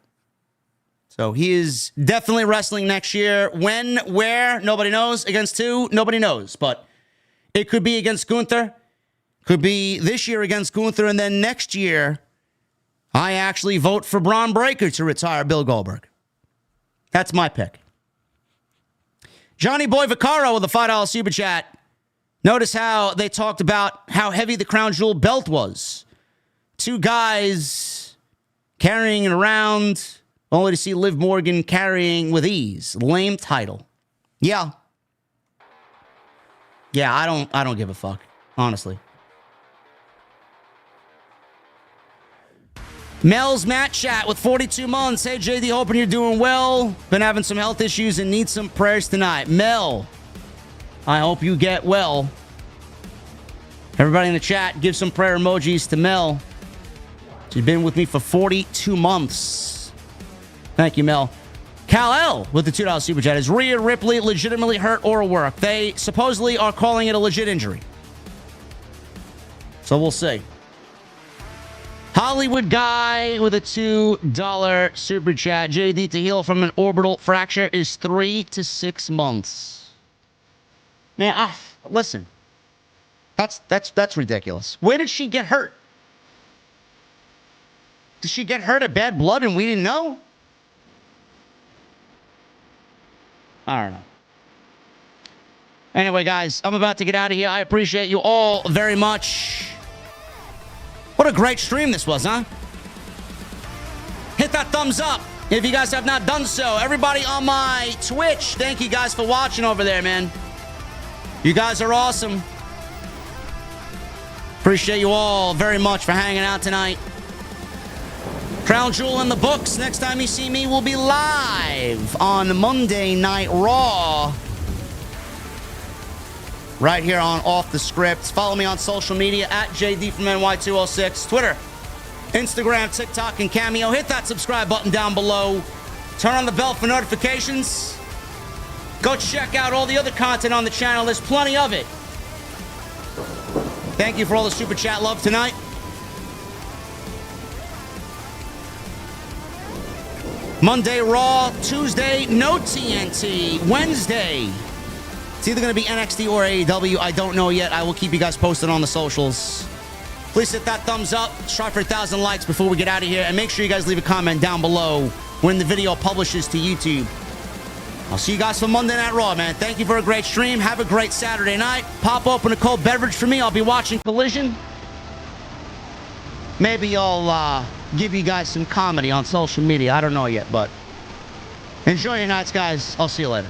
A: So he is definitely wrestling next year. When, where, nobody knows. Against who, nobody knows. But it could be against Gunther. Could be this year against Gunther. And then next year, I actually vote for Braun Breaker to retire Bill Goldberg. That's my pick. Johnny Boy Vaccaro with a $5 super chat. Notice how they talked about how heavy the Crown Jewel belt was. Two guys carrying it around, only to see Liv Morgan carrying with ease. Lame title. Yeah. Yeah, I don't give a fuck, honestly. Mel's Matt Chat with 42 months. Hey, JD, hoping you're doing well. Been having some health issues and need some prayers tonight. Mel, I hope you get well. Everybody in the chat, give some prayer emojis to Mel. She's been with me for 42 months. Thank you, Mel. Kal-El with the $2 super chat. Is Rhea Ripley legitimately hurt or work? They supposedly are calling it a legit injury. So we'll see. Hollywood Guy with a $2 super chat. JD, to heal from an orbital fracture is 3 to 6 months. Man, listen. That's ridiculous. Where did she get hurt? Did she get hurt at Bad Blood and we didn't know? I don't know. Anyway, guys, I'm about to get out of here. I appreciate you all very much. What a great stream this was, huh? Hit that thumbs up if you guys have not done so. Everybody on my Twitch, thank you guys for watching over there, man. You guys are awesome. Appreciate you all very much for hanging out tonight. Crown Jewel in the books. Next time you see me, we'll be live on Monday Night Raw. Right here on Off the Script. Follow me on social media at JD from NY206. Twitter, Instagram, TikTok, and Cameo. Hit that subscribe button down below. Turn on the bell for notifications. Go check out all the other content on the channel. There's plenty of it. Thank you for all the super chat love tonight. Monday, Raw. Tuesday, no TNT. Wednesday, it's either going to be NXT or AEW. I don't know yet. I will keep you guys posted on the socials. Please hit that thumbs up. Strive for 1,000 likes before we get out of here. And make sure you guys leave a comment down below when the video publishes to YouTube. I'll see you guys for Monday Night Raw, man. Thank you for a great stream. Have a great Saturday night. Pop open a cold beverage for me. I'll be watching Collision. Maybe I'll give you guys some comedy on social media. I don't know yet, but enjoy your nights, guys. I'll see you later.